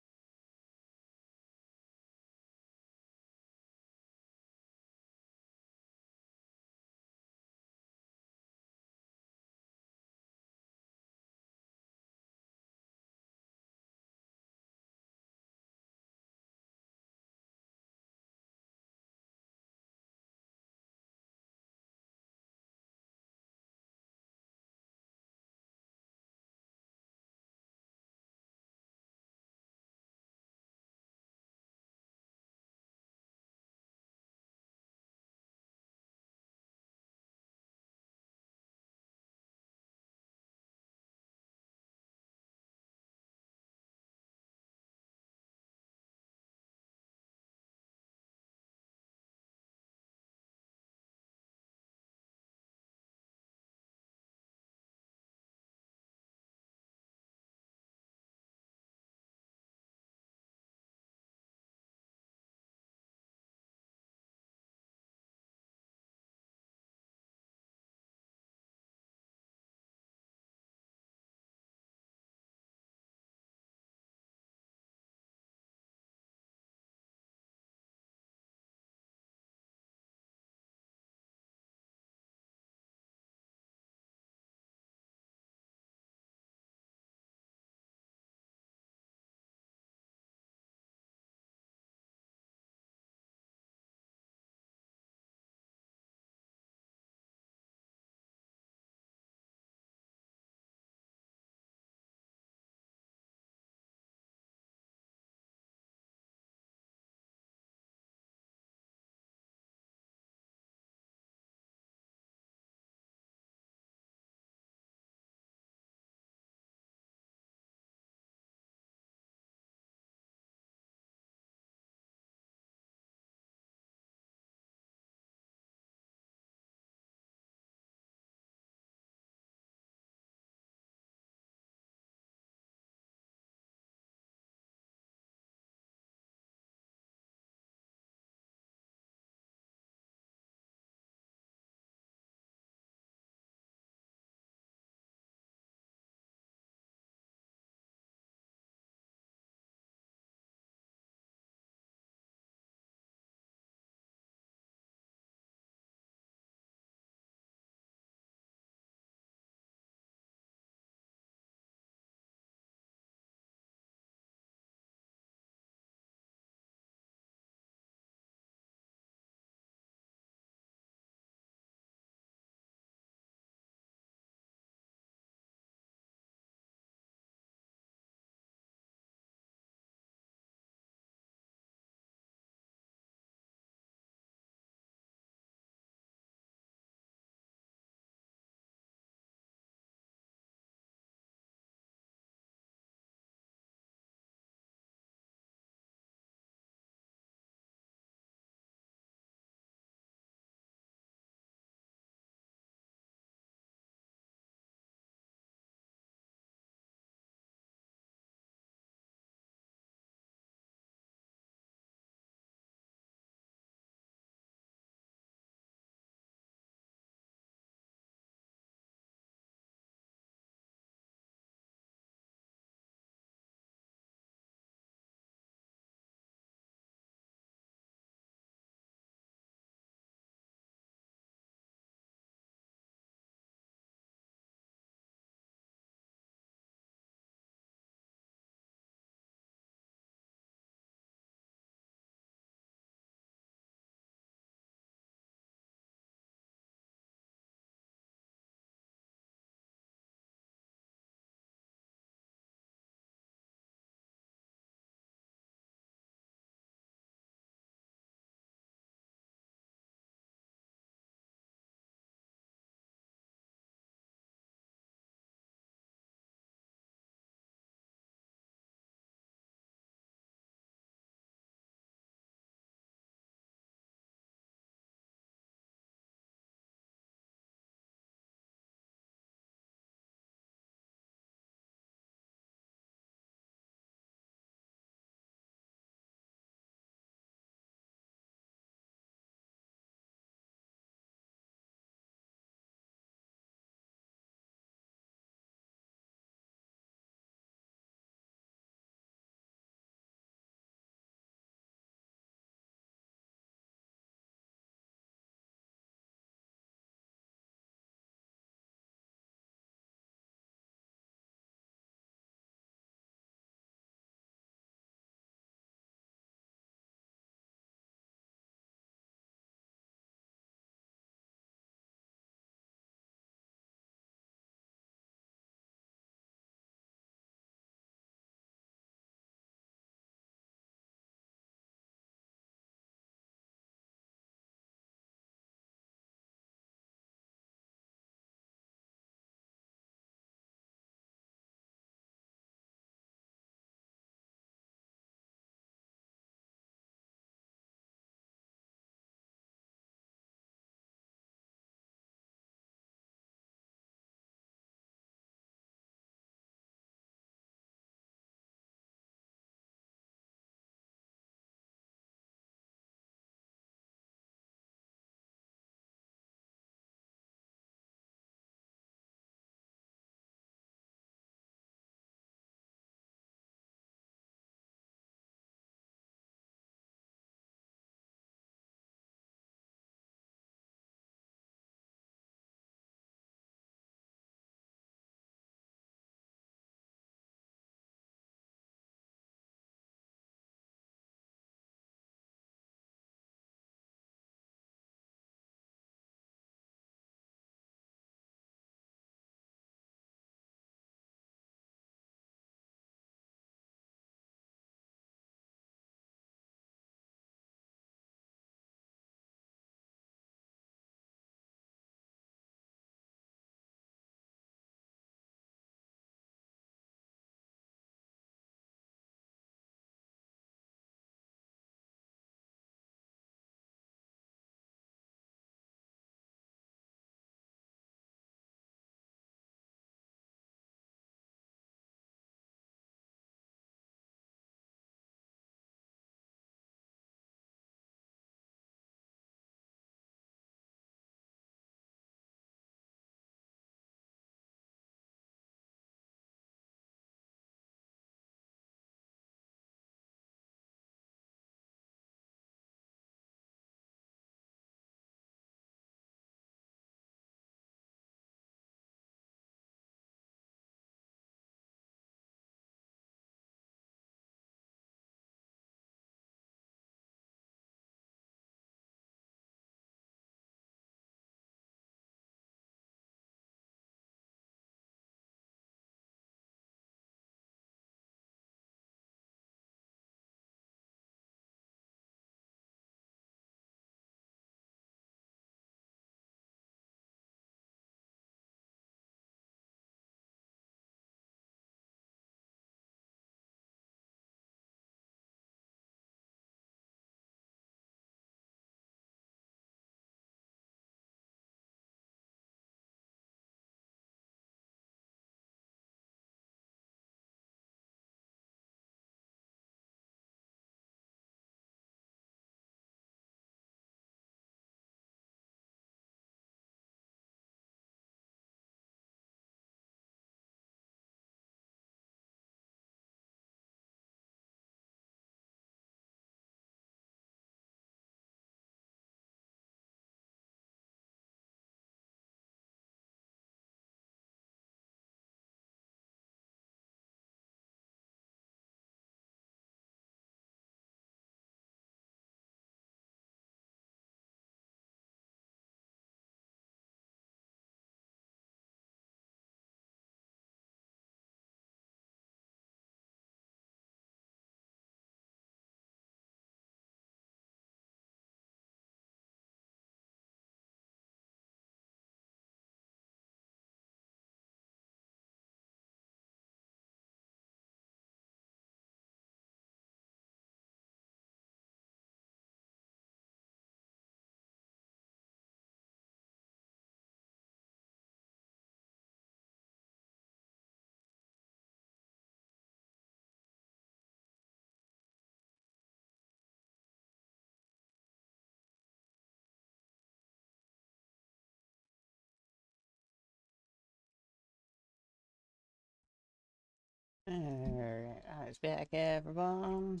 Alright, it's back, everyone.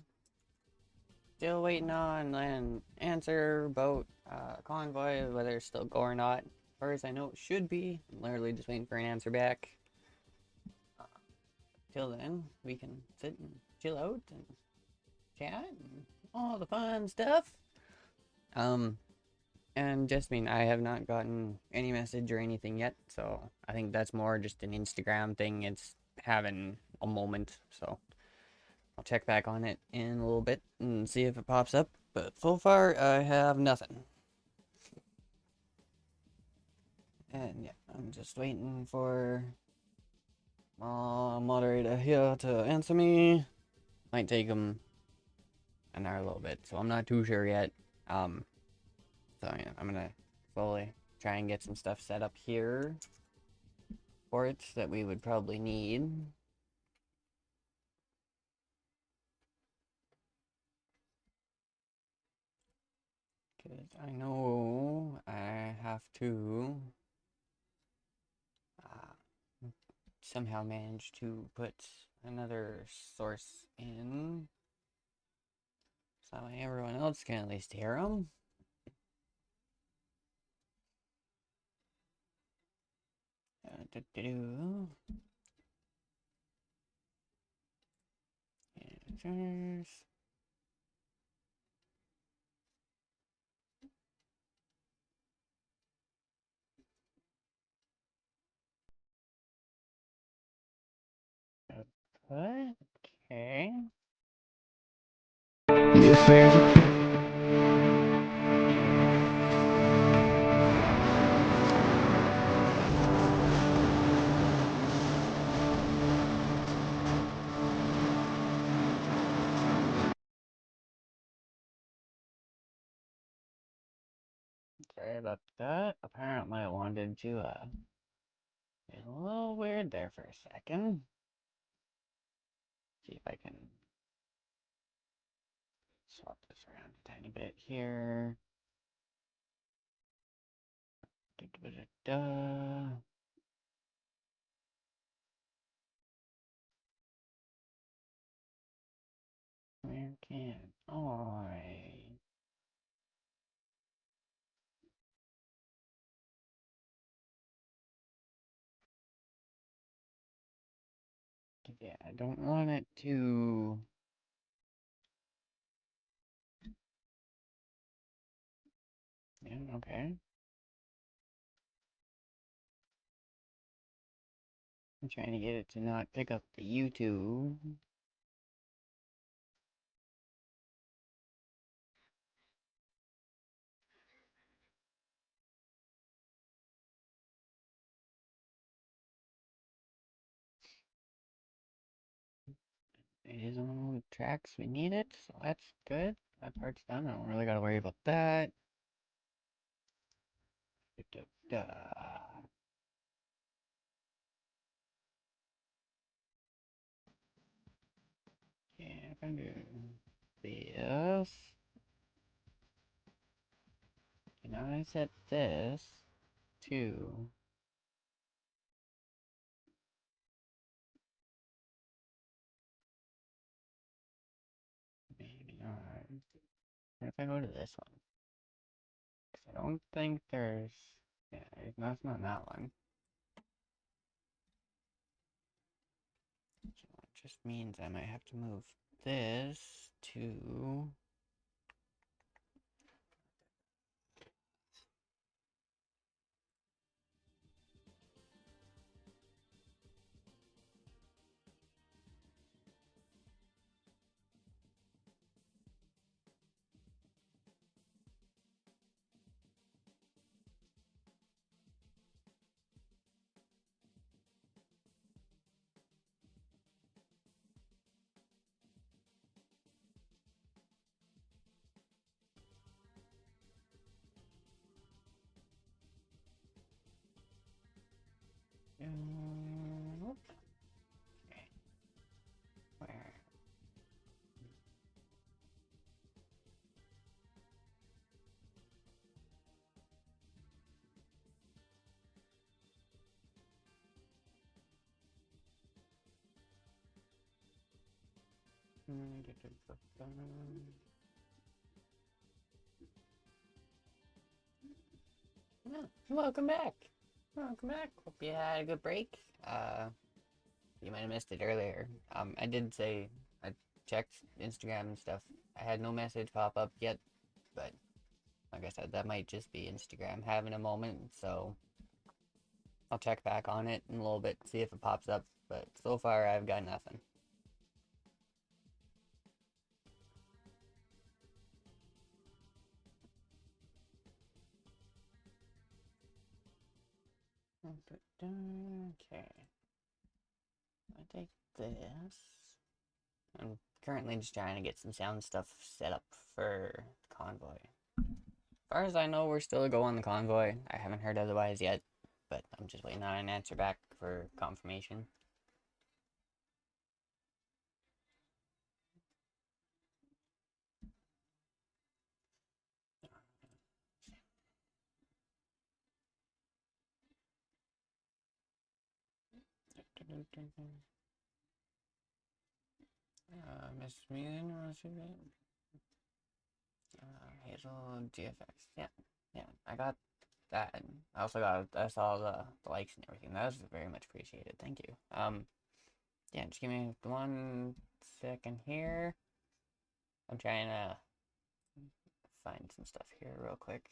Still waiting on an answer about convoy, whether it's still go or not. As far as I know, it should be. I'm literally just waiting for an answer back. Till then, we can sit and chill out and chat and all the fun stuff. And just mean I have not gotten any message or anything yet, so I think that's more just an Instagram thing. It's having a moment, so I'll check back on it in a little bit and see if it pops up. But so far, I have nothing. And yeah, I'm just waiting for moderator here to answer me. Might take him an hour a little bit, so I'm not too sure yet. So yeah, I'm gonna slowly try and get some stuff set up here for it that we would probably need. Because I know I have to somehow manage to put another source in so everyone else can at least hear them. Answers. What? Okay. If there's Sorry about that. Apparently I wanted to get a little weird there for a second. See if I can swap this around a tiny bit here. Da-da-da-da. Where can I? Yeah, I don't want it to. Yeah, okay. I'm trying to get it to not pick up the YouTube. It is on the tracks we need it, so that's good. That part's done. I don't really gotta worry about that. Da-da-da. Yeah, I'm gonna do this. And I set this to maybe not. What if I go to this one? Because I don't think there's. Yeah, that's not that one. So it just means I might have to move this to. Okay. Where? Yeah, welcome back. Welcome back. Hope you had a good break. You might have missed it earlier. I did say I checked Instagram and stuff. I had no message pop up yet, but like I said, that might just be Instagram having a moment, so I'll check back on it in a little bit, see if it pops up, but so far I've got nothing. Okay. I take this. I'm currently just trying to get some sound stuff set up for the convoy. As far as I know, we're still a go on the convoy. I haven't heard otherwise yet, but I'm just waiting on an answer back for confirmation. Miss Meehan, Hazel GFX. Yeah, yeah, I got that. I also I saw the likes and everything. That was very much appreciated. Thank you. Yeah, just give me 1 second here. I'm trying to find some stuff here real quick.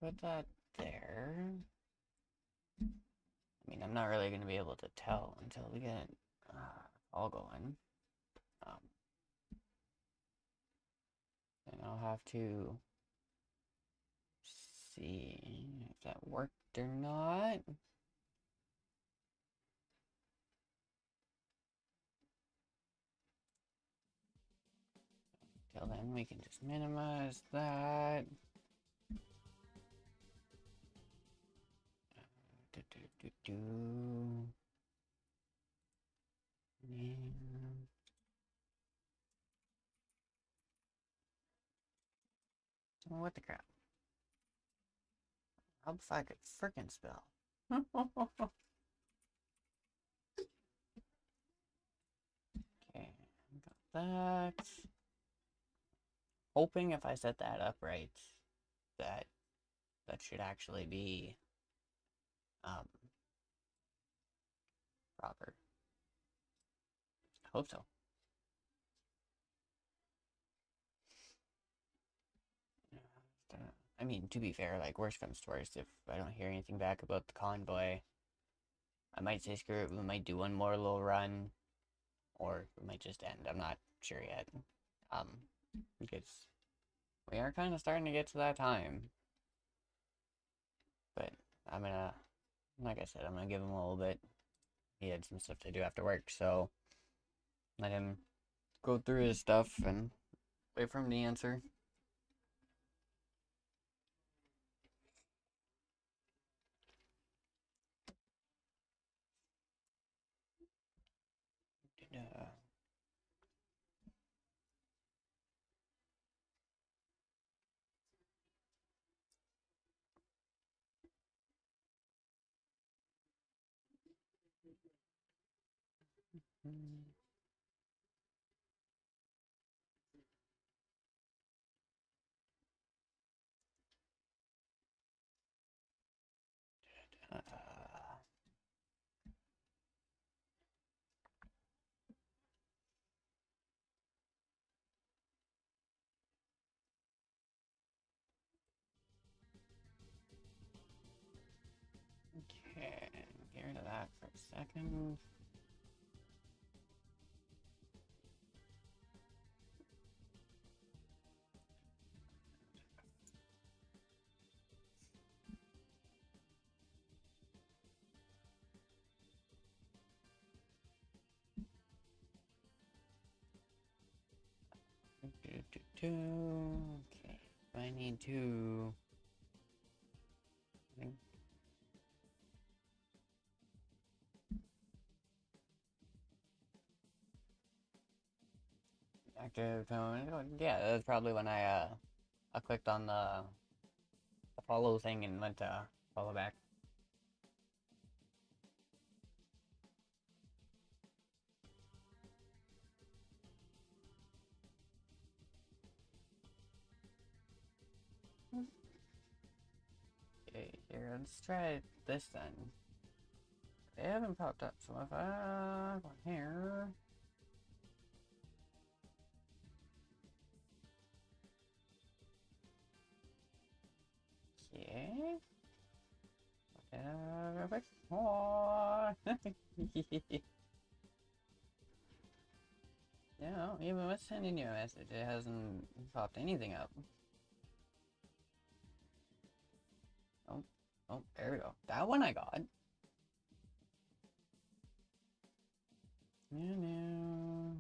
Put that there. I mean, I'm not really going to be able to tell until we get all going. Um, and I'll have to see if that worked or not. Till then, we can just minimize that. And what the crap? How if I could frickin' spell? Okay, got that. Hoping if I set that up right, that should actually be proper. I hope so. I mean, to be fair, like, worst comes to worst, if I don't hear anything back about the convoy, I might say screw it, we might do one more little run, or we might just end. I'm not sure yet. Because we are kind of starting to get to that time. But I'm gonna, like I said, I'm gonna give him a little bit. He had some stuff to do after work, so let him go through his stuff and wait for him to answer. Okay, get rid of that for a second. Okay, I need to. Active tone. Yeah, that's probably when I clicked on the follow thing and went to follow back. Okay, here, let's try this then. They haven't popped up, so if I go here. Okay. Perfect. Oh. Yeah, even with sending you a message, it hasn't popped anything up. Oh, oh, there we go. That one I got. No.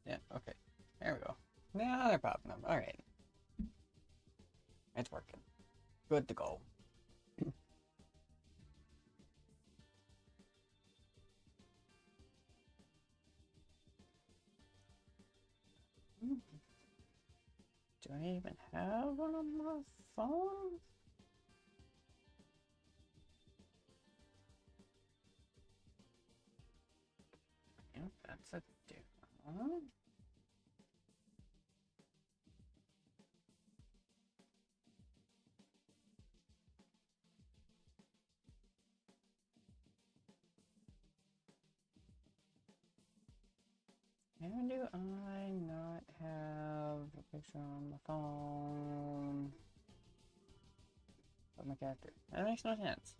Yeah, okay. There we go. Now they're popping up. Alright. It's working. Good to go. Do I even have one on my phone? Yep, that's a different one. How do I not have a picture on my phone of my character? That makes no sense.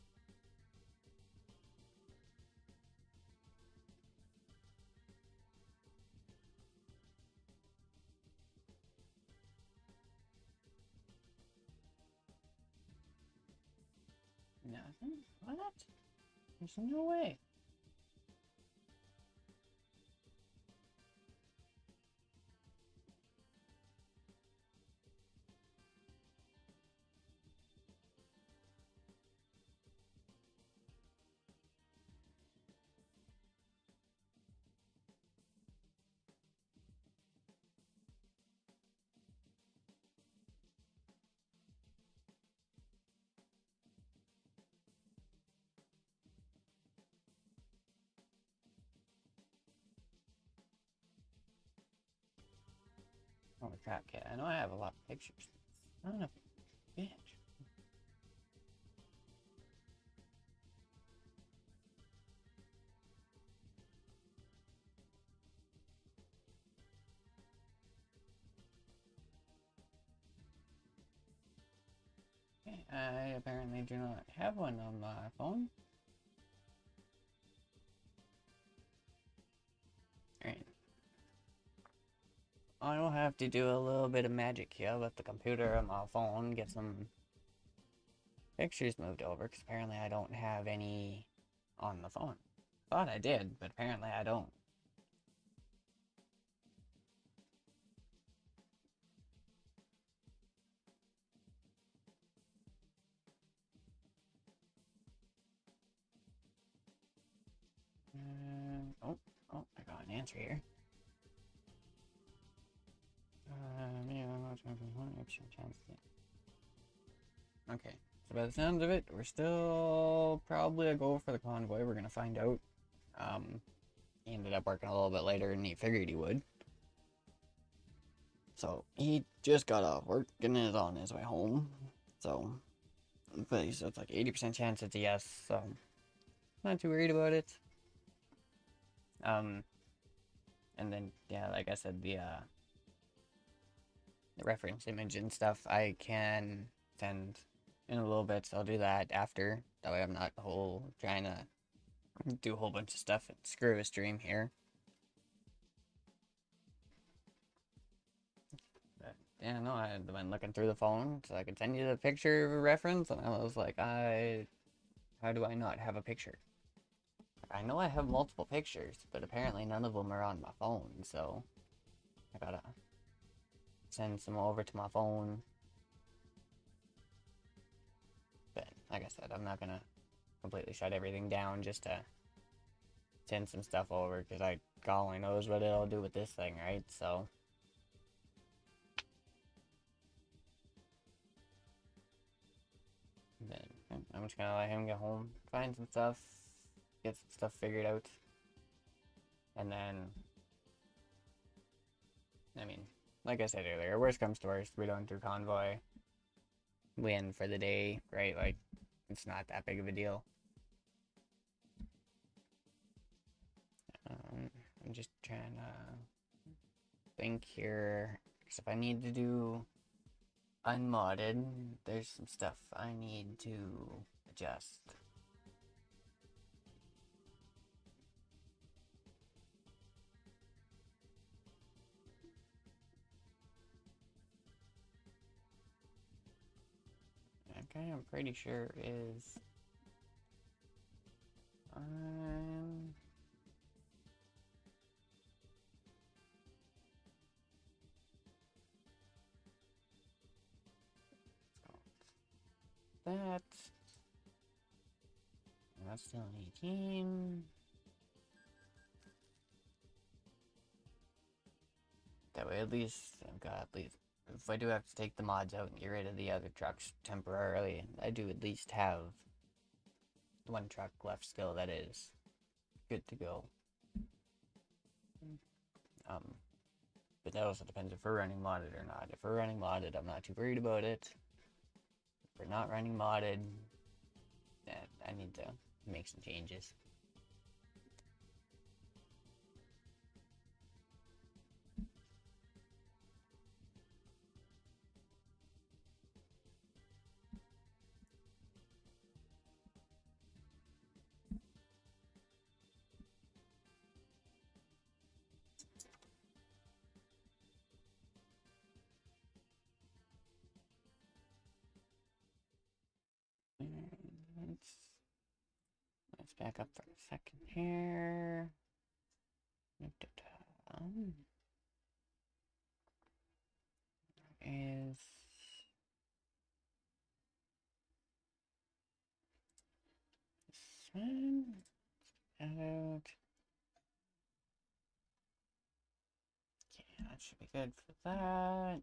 Nothing? What? There's no way. Holy crap, kid. I know I have a lot of pictures. Son of a bitch. Okay, I apparently do not have one on my phone. Alright. I'll have to do a little bit of magic here with the computer on my phone, get some pictures moved over, because apparently I don't have any on the phone. Thought I did, but apparently I don't. Oh, I got an answer here. Yeah, chance. Okay, so by the sounds of it, we're still probably a go for the convoy. We're gonna find out. He ended up working a little bit later than he figured he would. So he just got off work, getting it on his way home. So, but he said it's like 80% chance it's a yes. So, not too worried about it. And then yeah, like I said, the reference image and stuff I can send in a little bit. So I'll do that after. That way I'm not trying to do a whole bunch of stuff and screw a stream here. But yeah, no, I had been looking through the phone so I could send you the picture reference, and I was like, how do I not have a picture? I know I have multiple pictures, but apparently none of them are on my phone, so I gotta send some over to my phone. But like I said, I'm not gonna completely shut everything down just to send some stuff over, because God only knows what it'll do with this thing, right? So then I'm just gonna let him get home, find some stuff, get some stuff figured out, and then, I mean, like I said earlier, worst comes to worst, we don't do convoy, we end for the day, right? Like, it's not that big of a deal. I'm just trying to think here, because if I need to do unmodded, there's some stuff I need to adjust. Okay, I'm pretty sure is that. That's still an 18. That way, at least I've got at least. If I do have to take the mods out and get rid of the other trucks temporarily, I do at least have one truck left still that is good to go. But that also depends if we're running modded or not. If we're running modded, I'm not too worried about it. If we're not running modded, I need to make some changes. Let's back up for a second here. Is this one out? Okay, that should be good for that.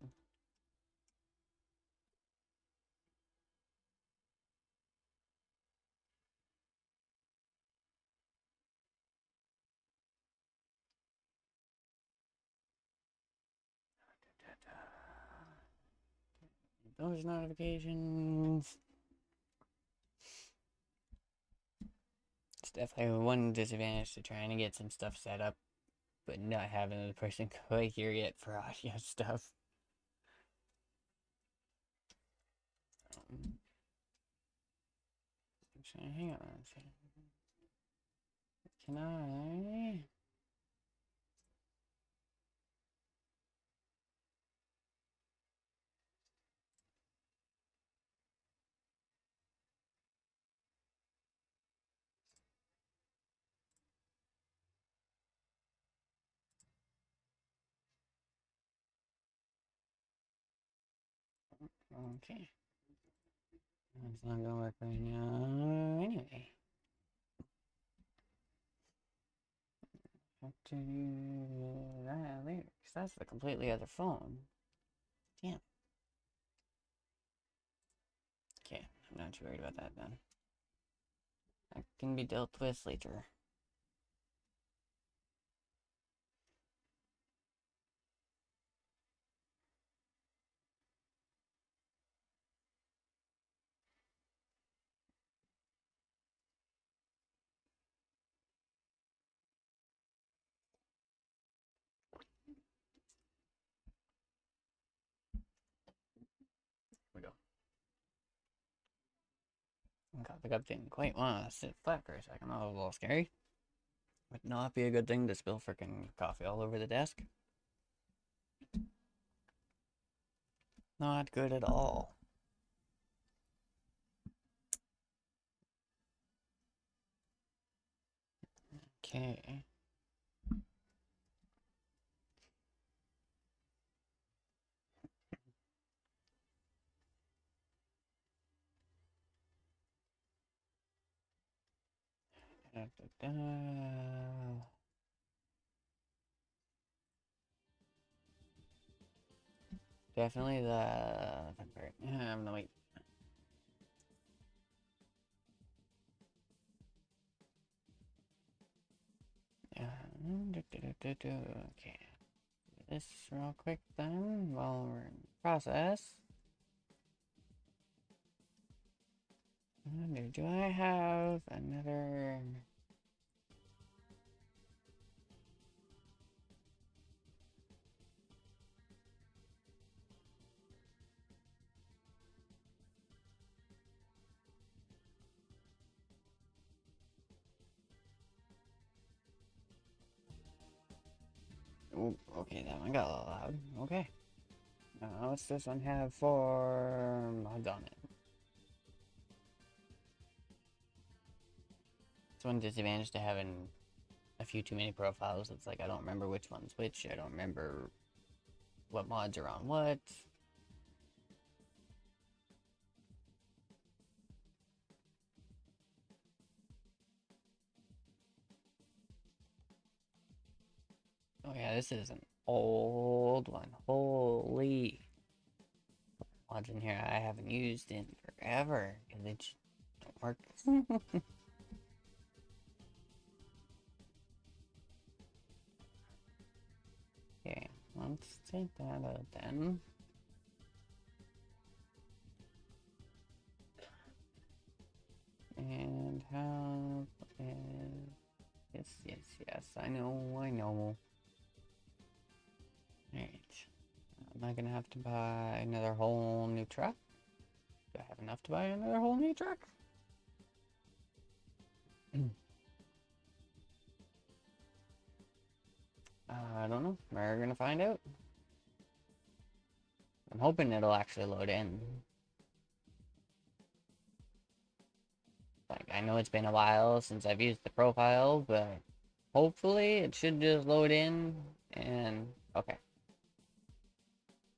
Those notifications. It's definitely one disadvantage to trying to get some stuff set up, but not having the person quite here yet for audio stuff. Hang on a second. Can I? Okay. It's not gonna work right now. Anyway. Have to do that later, because that's the completely other phone. Damn. Okay, I'm not too worried about that then. That can be dealt with later. Here we go. Got the gut didn't quite want to sit flat for a second. That was a little scary. Would not be a good thing to spill frickin' coffee all over the desk. Not good at all. Okay. Da, da, da. Definitely the part. No, wait. Okay. Do this real quick then while we're in process. Do I have another? Oh, okay, that one got a little loud. Okay. What's this one have for mods on it? It's one disadvantage to having a few too many profiles. It's like I don't remember which one's which. I don't remember what mods are on what. Oh yeah, this is an old one. Holy mods in here I haven't used in forever because they just don't work. Okay, let's take that out then. And how is... Yes, I know. Alright. Am I gonna have to buy another whole new truck? Do I have enough to buy another whole new truck? I don't know. We're gonna find out. I'm hoping it'll actually load in. Like, I know it's been a while since I've used the profile, but hopefully it should just load in and... Okay.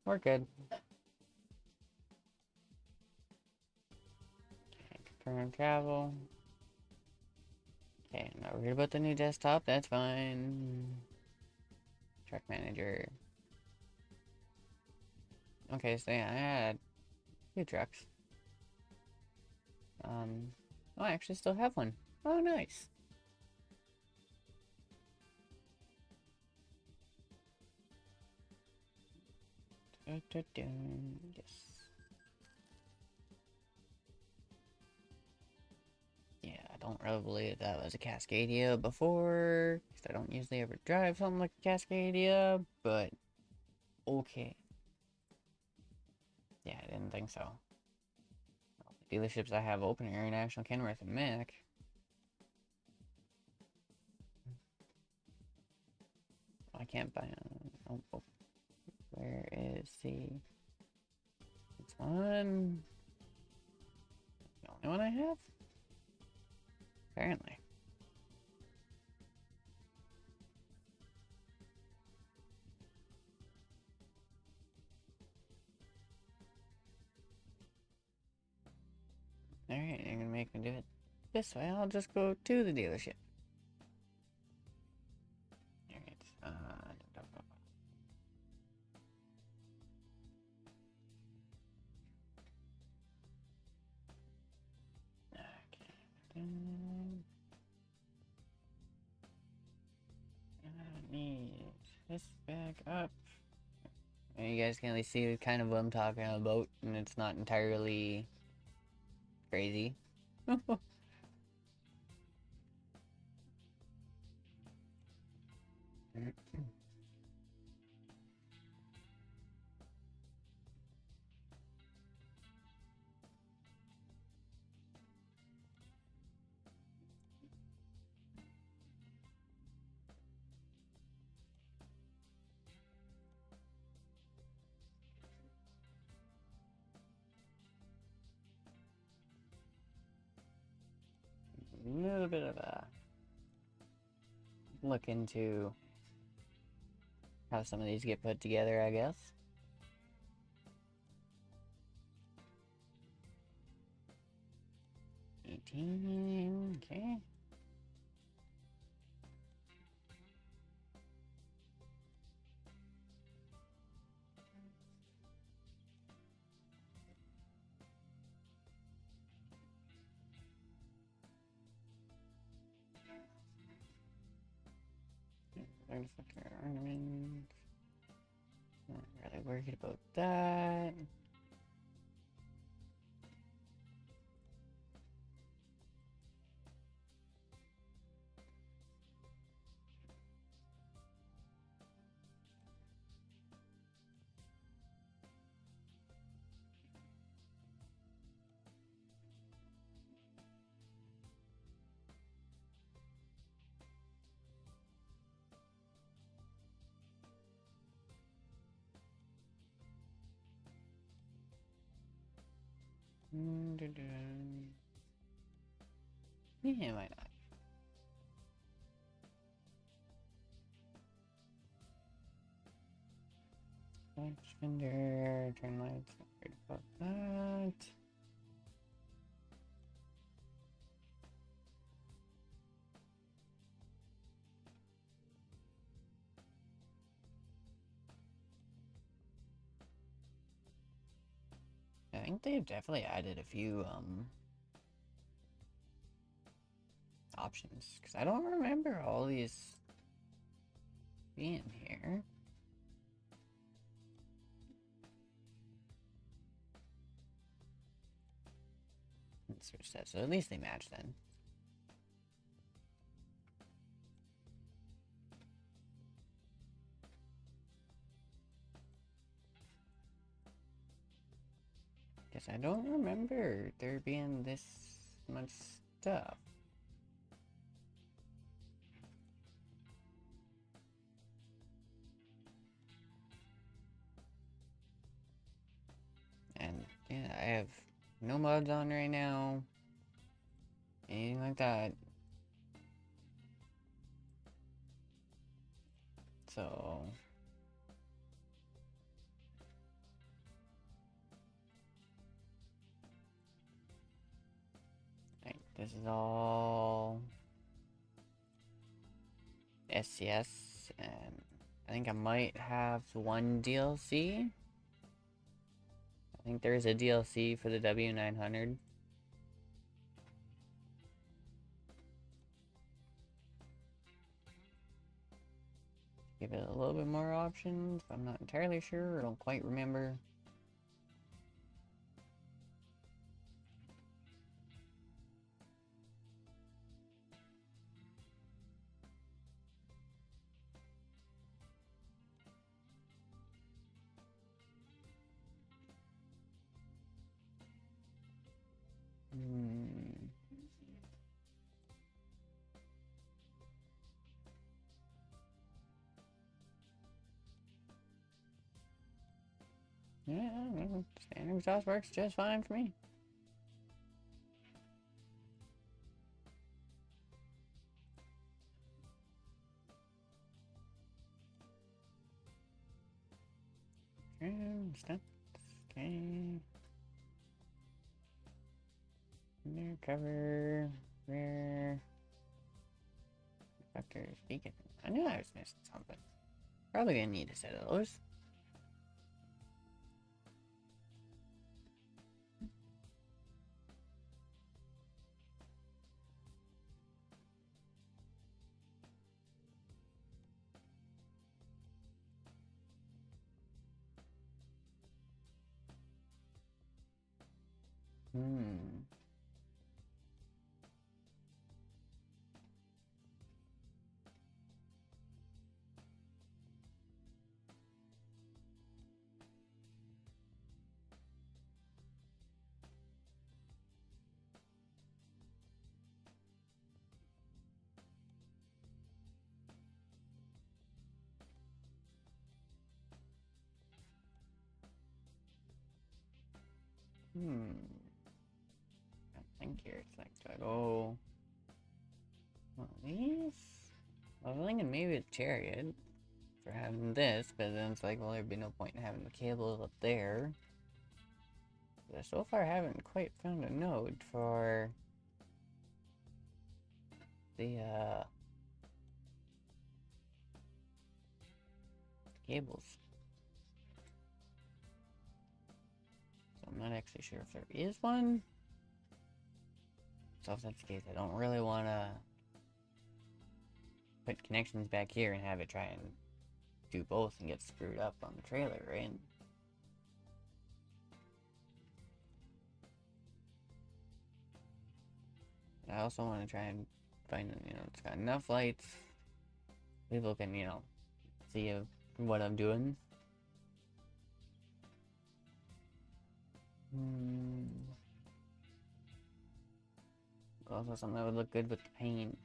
We're good. Okay, confirm travel. Okay, not worried about the new desktop, that's fine. Truck manager. Okay, so yeah, I had 2 trucks. Oh, I actually still have one. Oh, nice. Yes. Yeah, I don't really believe that was a Cascadia before, because I don't usually ever drive something like a Cascadia, but okay. Yeah, I didn't think so. The dealerships I have open here, National, Kenworth, and Mac. I can't buy oh, where is the... It's one... The only one I have? Apparently. Alright, you're gonna make me do it this way. I'll just go to the dealership. Alright, okay. I need this back up. And you guys can at least see kind of what I'm talking about, and it's not entirely crazy. A little bit of a look into how some of these get put together, I guess. Okay. Ornament. Not really worried about that. Yeah, why not? Launch vendor, turn lights, not worried about that. I think they've definitely added a few options, because I don't remember all these being here. Let's switch that, so at least they match then. Guess I don't remember there being this much stuff. And yeah, I have no mods on right now. Anything like that. So right, this is all SCS, and I think I might have one DLC. I think there's a DLC for the W900. Give it a little bit more options, but I'm not entirely sure. I don't quite remember. Yeah, standard exhaust works just fine for me. Stuff. Okay. Rear cover. Rear. Reflectors. Beacon. I knew I was missing something. Probably gonna need a set of those. Hmm. I think here it's like, do I go one of these? I was thinking maybe a chariot for having this, but then it's like, well, there'd be no point in having the cables up there. But I so far haven't quite found a node for the cables. So I'm not actually sure if there is one. So if that's the case, I don't really want to put connections back here and have it try and do both and get screwed up on the trailer, right? I also want to try and find, it's got enough lights. People can, see what I'm doing. Also something that would look good with the paint.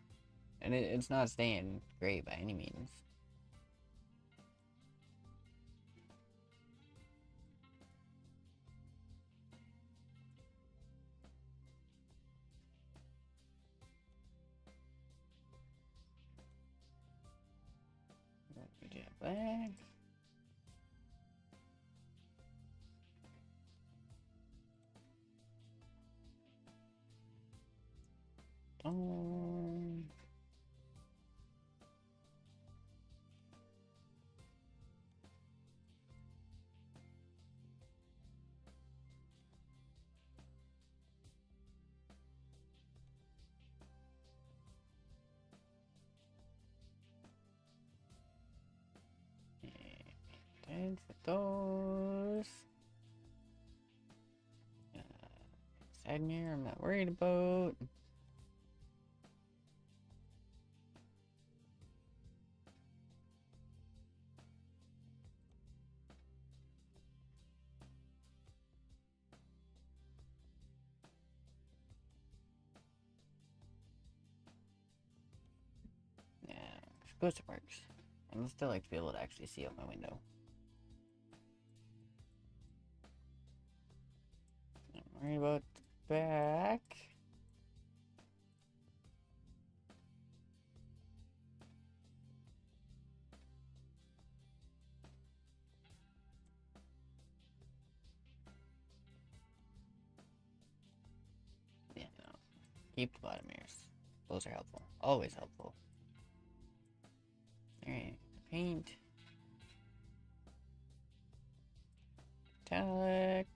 And it's not staying great by any means. Get back. And for those. Side mirror, I'm not worried about. Yeah, exclusive works. And I'd still like to be able to actually see out my window. Don't worry about the back. Yeah, no. Keep the bottom mirrors. Those are helpful. Always helpful. Alright, paint. Metallic.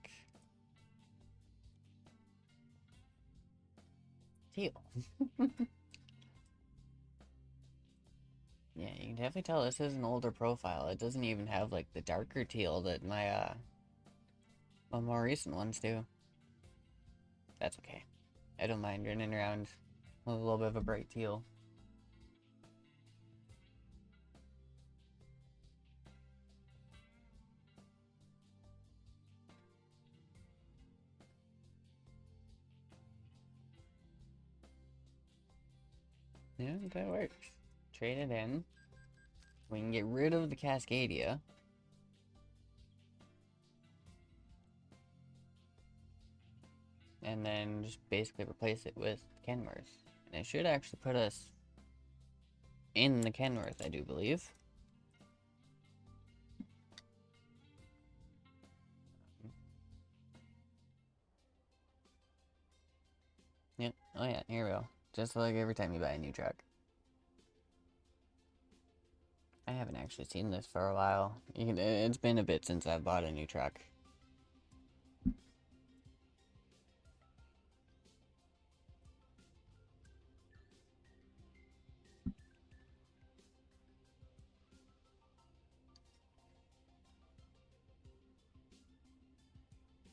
Teal. Yeah, you can definitely tell this is an older profile. It doesn't even have like the darker teal that my more recent ones do. That's okay. I don't mind running around with a little bit of a bright teal. Yeah, that works. Trade it in. We can get rid of the Cascadia. And then just basically replace it with Kenworth. And it should actually put us in the Kenworth, I do believe. Yep. Oh yeah, here we go. Just like every time you buy a new truck. I haven't actually seen this for a while. It's been a bit since I've bought a new truck.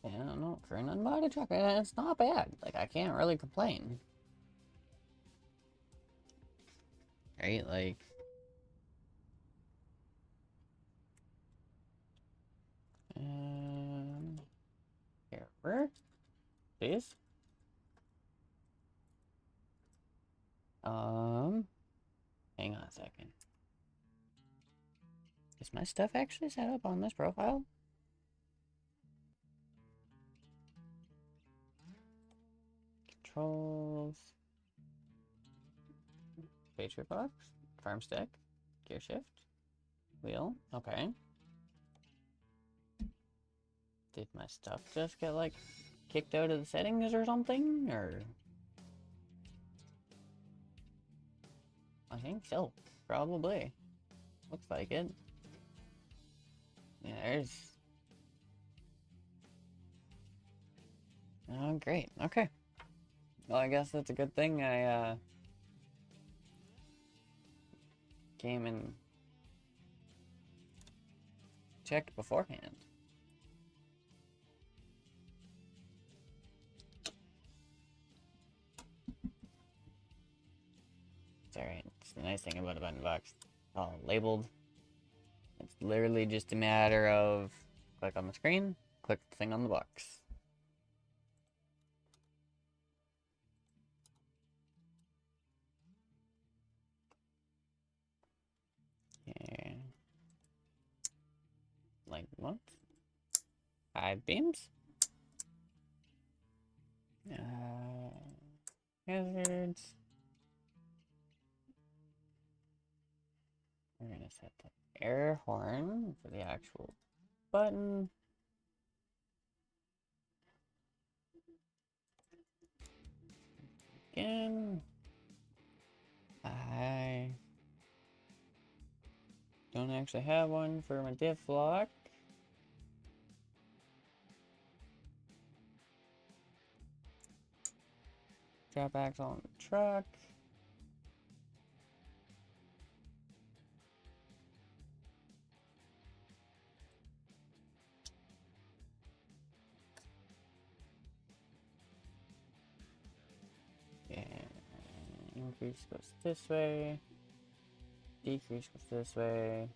Yeah, I don't know. For an unmodded truck, it's not bad. Like, I can't really complain. Right? Like... Here, please? Hang on a second. Is my stuff actually set up on this profile? Controls. Feature box? Farm stick. Gear shift. Wheel. Okay. Did my stuff just get, like, kicked out of the settings or something? Or... I think so. Probably. Looks like it. Yeah, there's... Oh, great. Okay. Well, I guess that's a good thing I, came and checked beforehand. It's alright. It's the nice thing about a button box. All labeled. It's literally just a matter of click on the screen, click the thing on the box. Yeah. Like what? 5 beams? Hazards. We're gonna set the air horn for the actual button. Again. I don't actually have one for my diff lock. Drop axle on the truck. And increase goes this way. Decrease goes this way.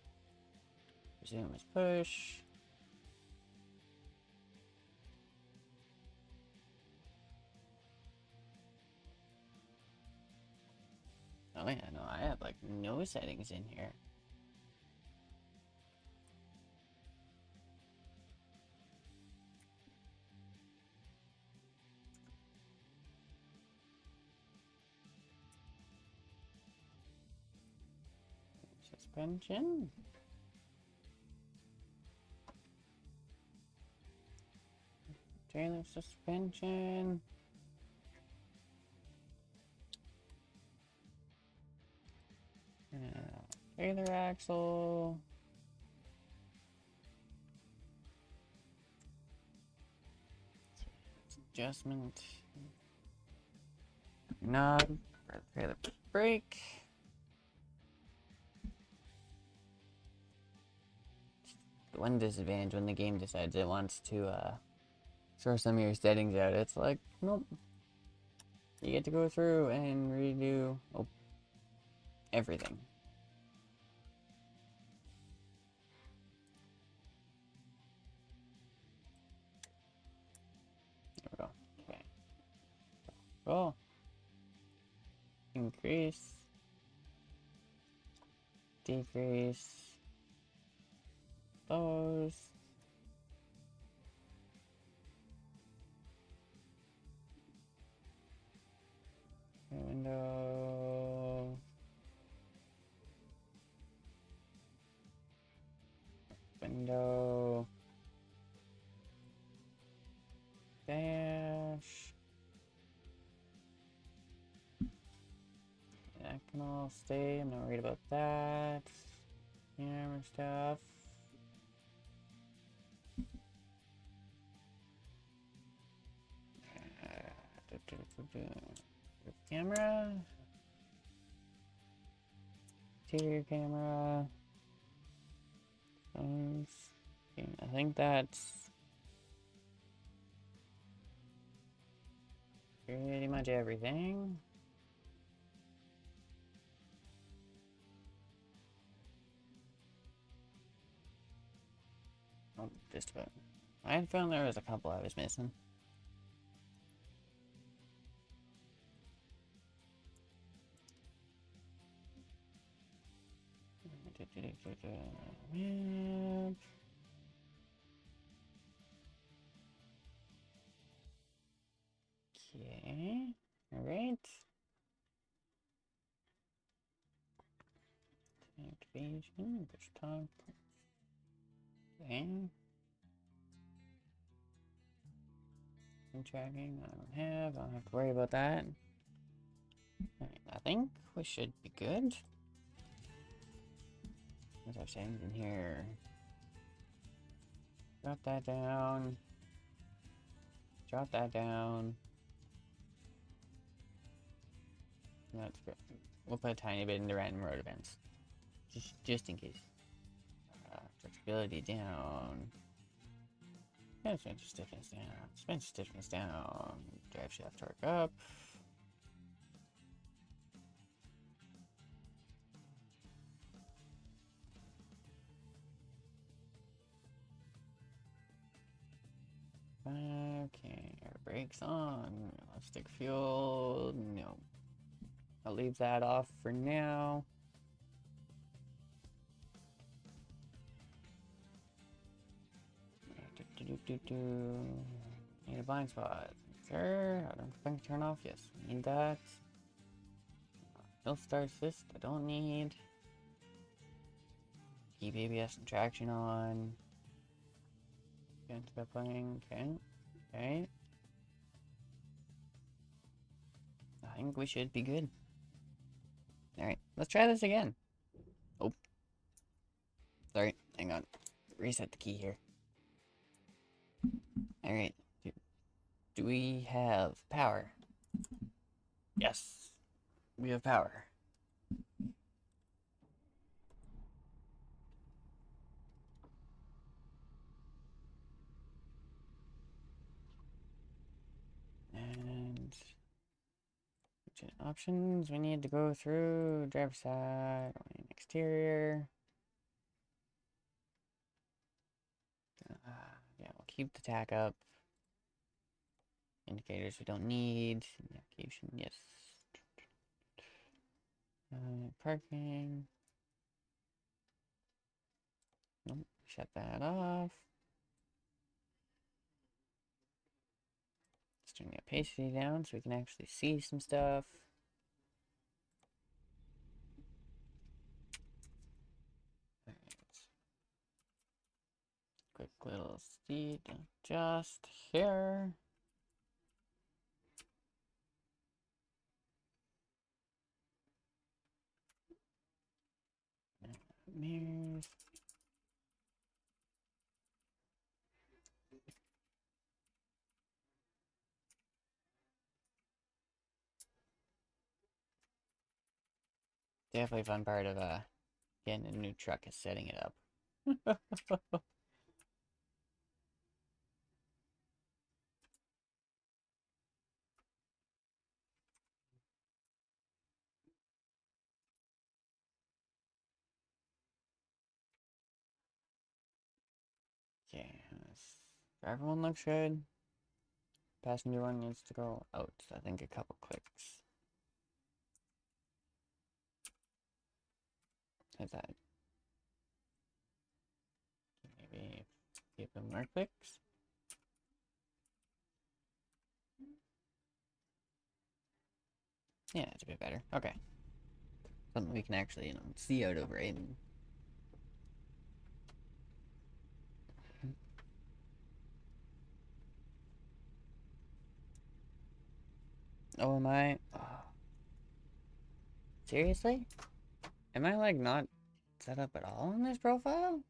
Resume is push. Oh yeah, no, I have like no settings in here. Suspension. Trailer suspension. Trailer axle. Adjustment. Knob. Trailer brake. One disadvantage when the game decides it wants to throw some of your settings out, it's like, nope. You get to go through and redo everything. There we go. Okay. Roll. Increase. Decrease. Those. Window. Window. Dash. That can all stay. I'm not worried about that. Camera stuff. Camera. Interior camera. Phones. Okay, I think that's pretty much everything. Oh, just about. I had found there was a couple I was missing. Map. Okay. Alright. Invasion, there's time. Dang. Tracking, I don't have to worry about that. Alright, I think we should be good. What's our settings in here? Drop that down. Drop that down. That's good. We'll put a tiny bit into random road events. Just in case. Flexibility down. Suspension stiffness down. Suspension stiffness down. Drive shaft torque up. Okay, air brakes on. Let's stick fuel. No. I'll leave that off for now. Need a blind spot. Sure, I don't think turn off. Yes, need that. No start assist, I don't need. Keep ABS and traction on. Can't stop playing. Okay. Okay. I think we should be good. Alright, let's try this again. Oh. Sorry, hang on. Reset the key here. Alright. Do we have power? Yes. We have power. And options we need to go through. Driver side, exterior. Yeah, we'll keep the tack up. Indicators we don't need. Navigation, yes. Parking. Nope, shut that off. Let's turn the opacity down so we can actually see some stuff. Quick little speed adjust here. Mirrors. Definitely fun part of getting a new truck is setting it up. Yes. Everyone looks good. Passenger one needs to go out. I think a couple clicks. How's that? Maybe give them more clicks. Yeah, it's a bit better. Okay. Something we can actually, see out of, right? Oh, am I? Oh. Seriously? Am I, like, not set up at all in this profile?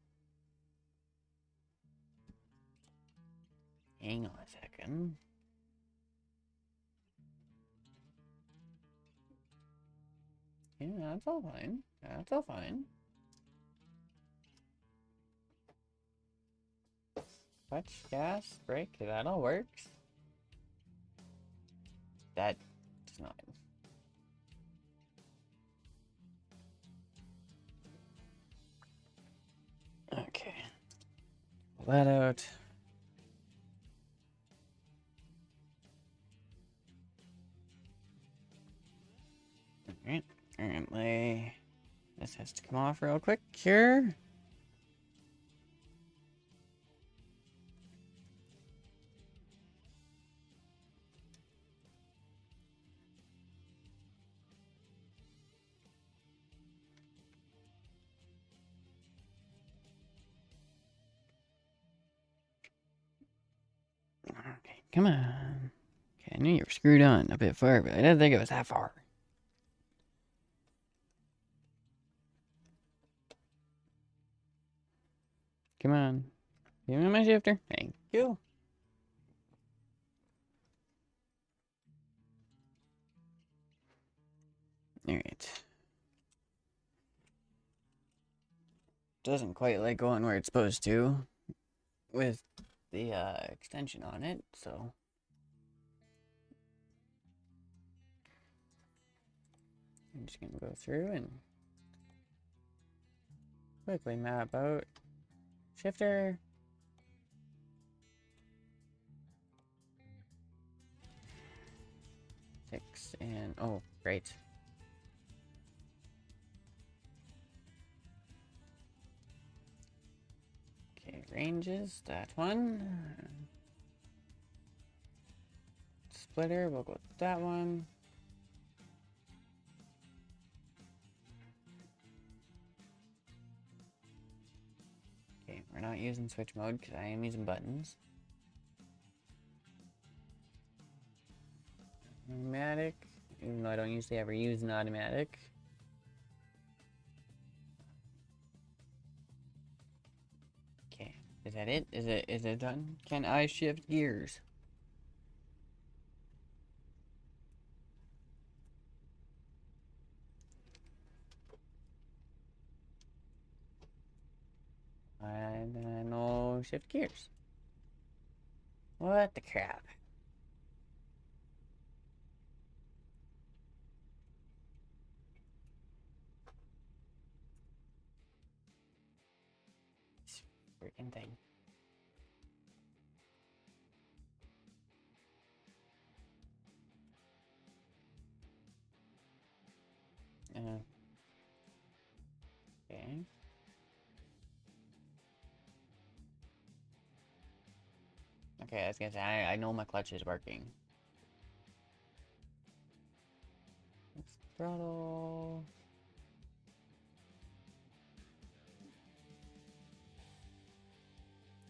Hang on a second. Yeah, that's all fine. That's all fine. Clutch, gas, brake, that all works. That does not. Okay. Let out. Alright. Apparently, this has to come off real quick here. Come on. Okay, I knew you were screwed on a bit far, but I didn't think it was that far. Come on. Give me my shifter. Thank you. Alright. Doesn't quite like going where it's supposed to with the extension on it, so I'm just gonna go through and quickly map out shifter. Six and oh, great. Okay, ranges, that one. Splitter, we'll go with that one. Okay, we're not using switch mode because I am using buttons. Automatic, even though I don't usually ever use an automatic. Okay, is that it? Is it done? Can I shift gears? I no shift gears. What the crap? This freaking thing. Okay. Okay, I was gonna say, I know my clutch is working. Let's throttle.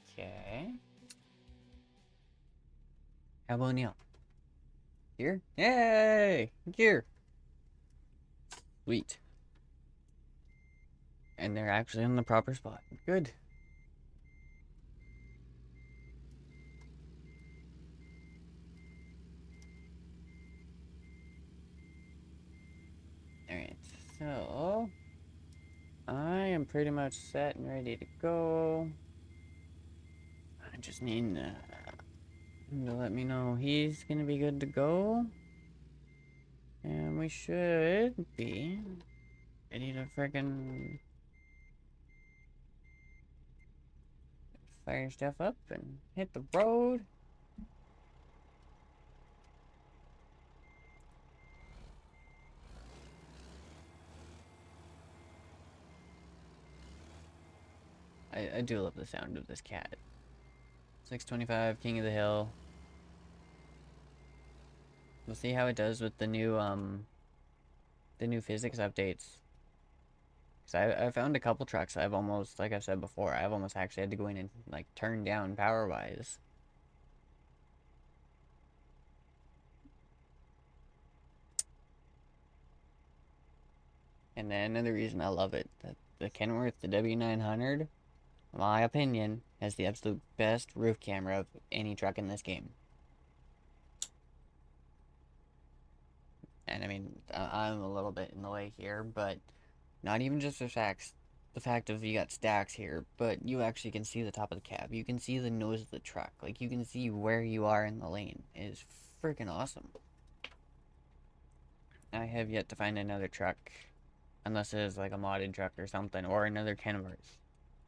Okay. How about Neil? Here? Yay! Gear! Sweet. And they're actually in the proper spot. Good. Alright, so I am pretty much set and ready to go. I just need him to let me know he's gonna be good to go. And we should be ready to freaking fire stuff up and hit the road. I do love the sound of this cat. 625, King of the Hill. We'll see how it does with the new physics updates. Cause I found a couple trucks I've almost, like I've said before, I've almost actually had to go in and like turn down power wise. And then another reason I love it, that the Kenworth, the W900, in my opinion, has the absolute best roof camera of any truck in this game. And I mean, I'm a little bit in the way here, but not even just the fact of you got stacks here, but you actually can see the top of the cab. You can see the nose of the truck. Like, you can see where you are in the lane. It is freaking awesome. I have yet to find another truck, unless it is like a modded truck or something, or another Kenworth,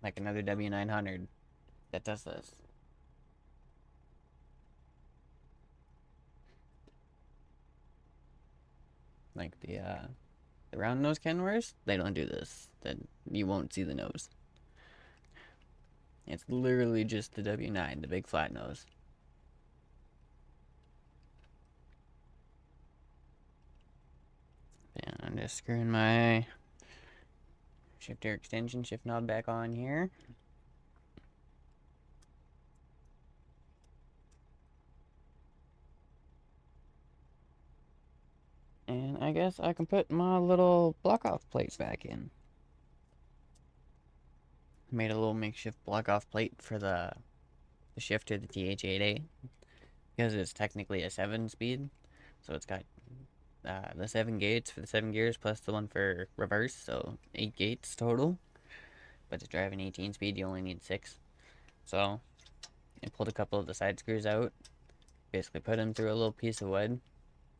like another W900 that does this. Like the round nose Kenworths, they don't do this. Then you won't see the nose. It's literally just the W9, the big flat nose. And I'm just screwing my shifter extension shift knob back on here. And I guess I can put my little block-off plates back in. Made a little makeshift block-off plate for the shifter, the TH8A, because it's technically a 7-speed. So it's got the 7 gates for the 7 gears plus the one for reverse, so 8 gates total. But to drive an 18 speed, you only need 6. So I pulled a couple of the side screws out, basically put them through a little piece of wood,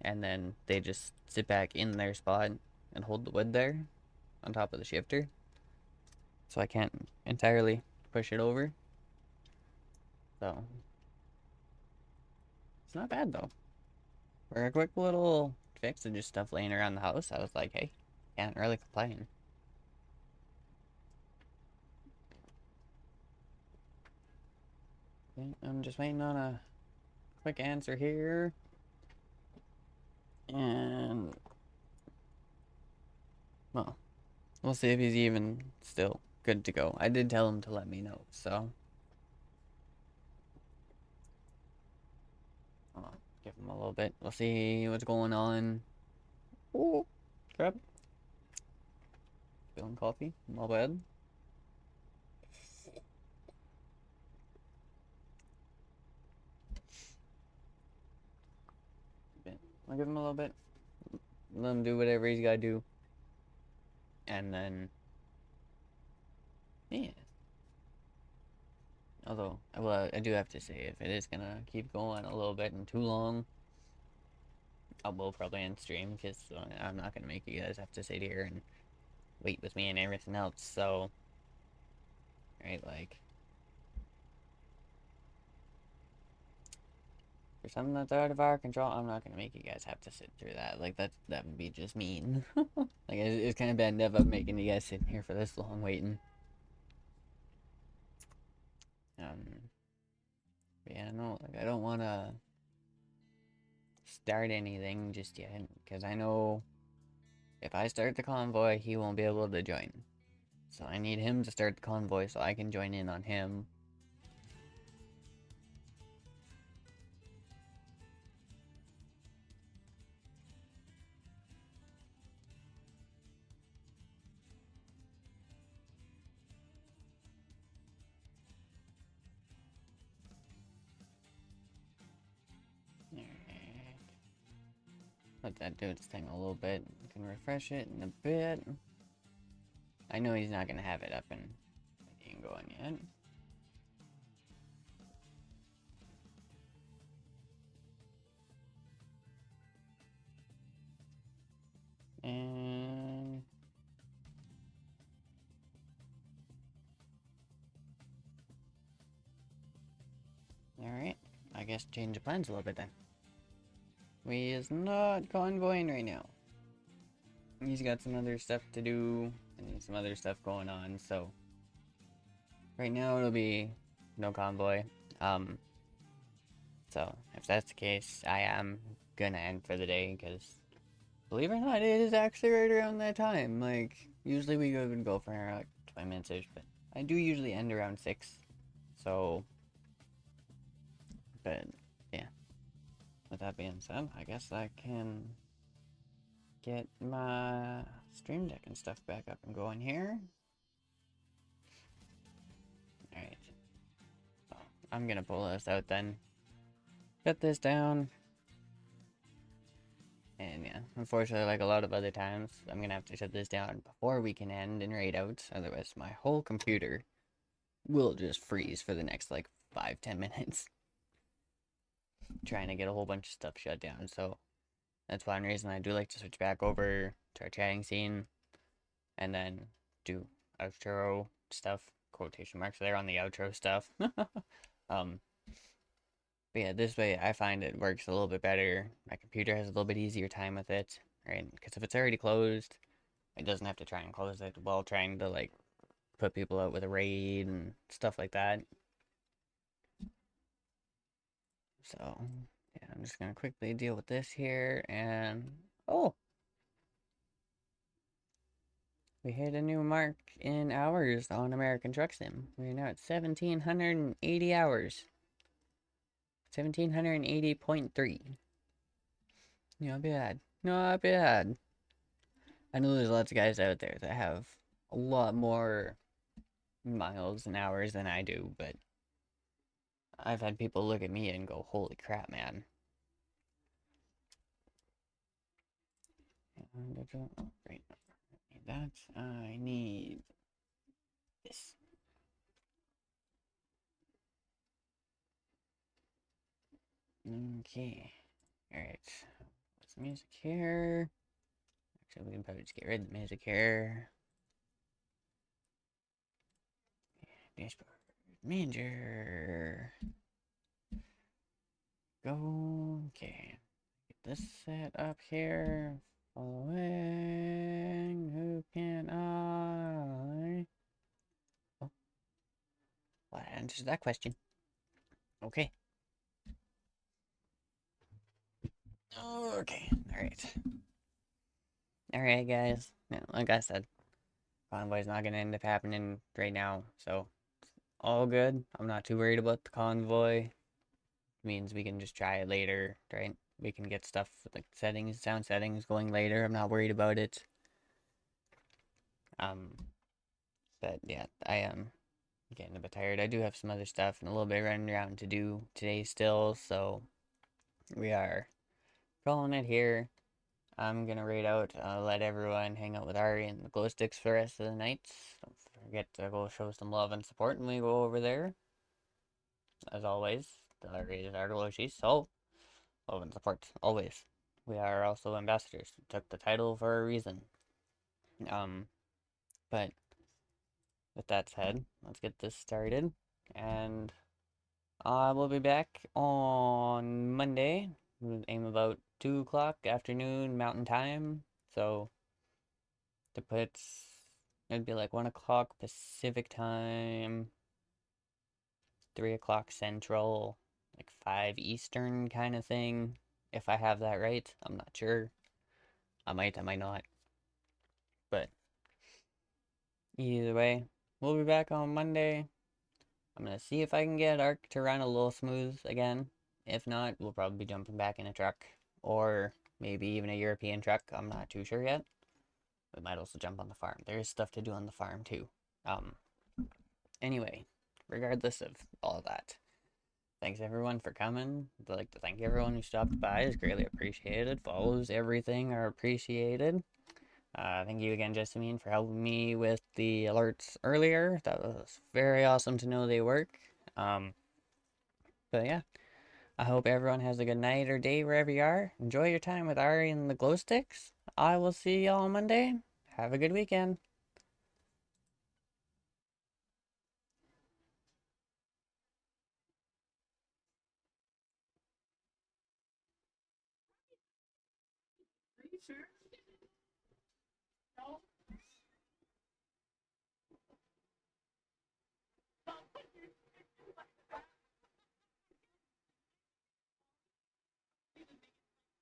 and then they just sit back in their spot and hold the wood there on top of the shifter. So I can't entirely push it over. So it's not bad though. For a quick little fix and just stuff laying around the house, I was like, hey, can't really complain. Okay, I'm just waiting on a quick answer here. And, well, we'll see if he's even still good to go. I did tell him to let me know, so I'll give him a little bit. We'll see what's going on. Oh, crap. Spilling coffee. My bad. I'll give him a little bit. Let him do whatever he's got to do. And then, yeah. Although, well, I do have to say, if it is gonna keep going a little bit and too long, I will probably end stream, because I'm not gonna make you guys have to sit here and wait with me and everything else, so, right, like, for something that's out of our control, I'm not gonna make you guys have to sit through that, like, that would be just mean. Like, it's kind of bad enough of making you guys sitting here for this long waiting. But yeah, no, like, I don't want to start anything just yet, because I know if I start the convoy, he won't be able to join. So I need him to start the convoy so I can join in on him. Alright. Let that do its thing a little bit. I can refresh it in a bit. I know he's not going to have it up and going yet. And alright, I guess change the plans a little bit then. We is not convoying right now. He's got some other stuff to do and some other stuff going on, so right now it'll be no convoy. So if that's the case, I am gonna end for the day, because believe it or not, it is actually right around that time. Like, usually we would go for like 20 minutes-ish, but I do usually end around 6. So, but yeah. With that being said, I guess I can get my stream deck and stuff back up and going here. Alright. So, I'm gonna pull this out then. Shut this down. And yeah, unfortunately, like a lot of other times, I'm gonna have to shut this down before we can end and raid out. Otherwise, my whole computer will just freeze for the next like 5-10 minutes. Trying to get a whole bunch of stuff shut down. So that's one reason I do like to switch back over to our chatting scene and then do outro stuff. Quotation marks there on the outro stuff. But yeah, this way I find it works a little bit better. My computer has a little bit easier time with it, right? Because if it's already closed, it doesn't have to try and close it while trying to like put people out with a raid and stuff like that. So yeah, I'm just gonna quickly deal with this here, and oh, we hit a new mark in hours on American Truck Sim. We're now at 1,780 hours. 1,780.3. Not bad. Not bad. I know there's lots of guys out there that have a lot more miles and hours than I do, but I've had people look at me and go, holy crap, man. Right. That I need this. Okay. Alright. What's music here? Actually, we can probably just get rid of the music here. Dashboard. Manager. Go. Okay. Get this set up here. Following. Who can I? Oh, well, that answers that question. Okay. Okay. Alright. Alright, guys. Yeah, like I said, convoy's not gonna end up happening right now, so all good. I'm not too worried about the convoy. It means we can just try it later, right? We can get stuff like settings, sound settings going later. I'm not worried about it. Um, but yeah, I am getting a bit tired. I do have some other stuff and a little bit running around to do today still, so we are calling it here. I'm gonna raid out, let everyone hang out with Ari and the glow sticks for the rest of the night. Don't forget to go show some love and support when we go over there. As always, the raid is our glow so love and support, always. We are also ambassadors. We took the title for a reason. Um, but with that said, let's get this started. And I will be back on Monday. We'll aim about 2 o'clock afternoon Mountain Time. So to put, it'd be like 1 o'clock Pacific Time, 3 o'clock Central, like 5 Eastern kind of thing. If I have that right, I'm not sure. I might not. But either way, we'll be back on Monday. I'm gonna see if I can get Ark to run a little smooth again. If not, we'll probably be jumping back in a truck. Or maybe even a European truck. I'm not too sure yet. We might also jump on the farm. There is stuff to do on the farm too. Um, anyway, regardless of all that, thanks everyone for coming. I'd like to thank everyone who stopped by. It's greatly appreciated. Follows, everything are appreciated. Thank you again, Jessamine, for helping me with the alerts earlier. That was very awesome to know they work. Um, but yeah, I hope everyone has a good night or day wherever you are. Enjoy your time with Ari and the glow sticks. I will see y'all on Monday. Have a good weekend. Are you sure?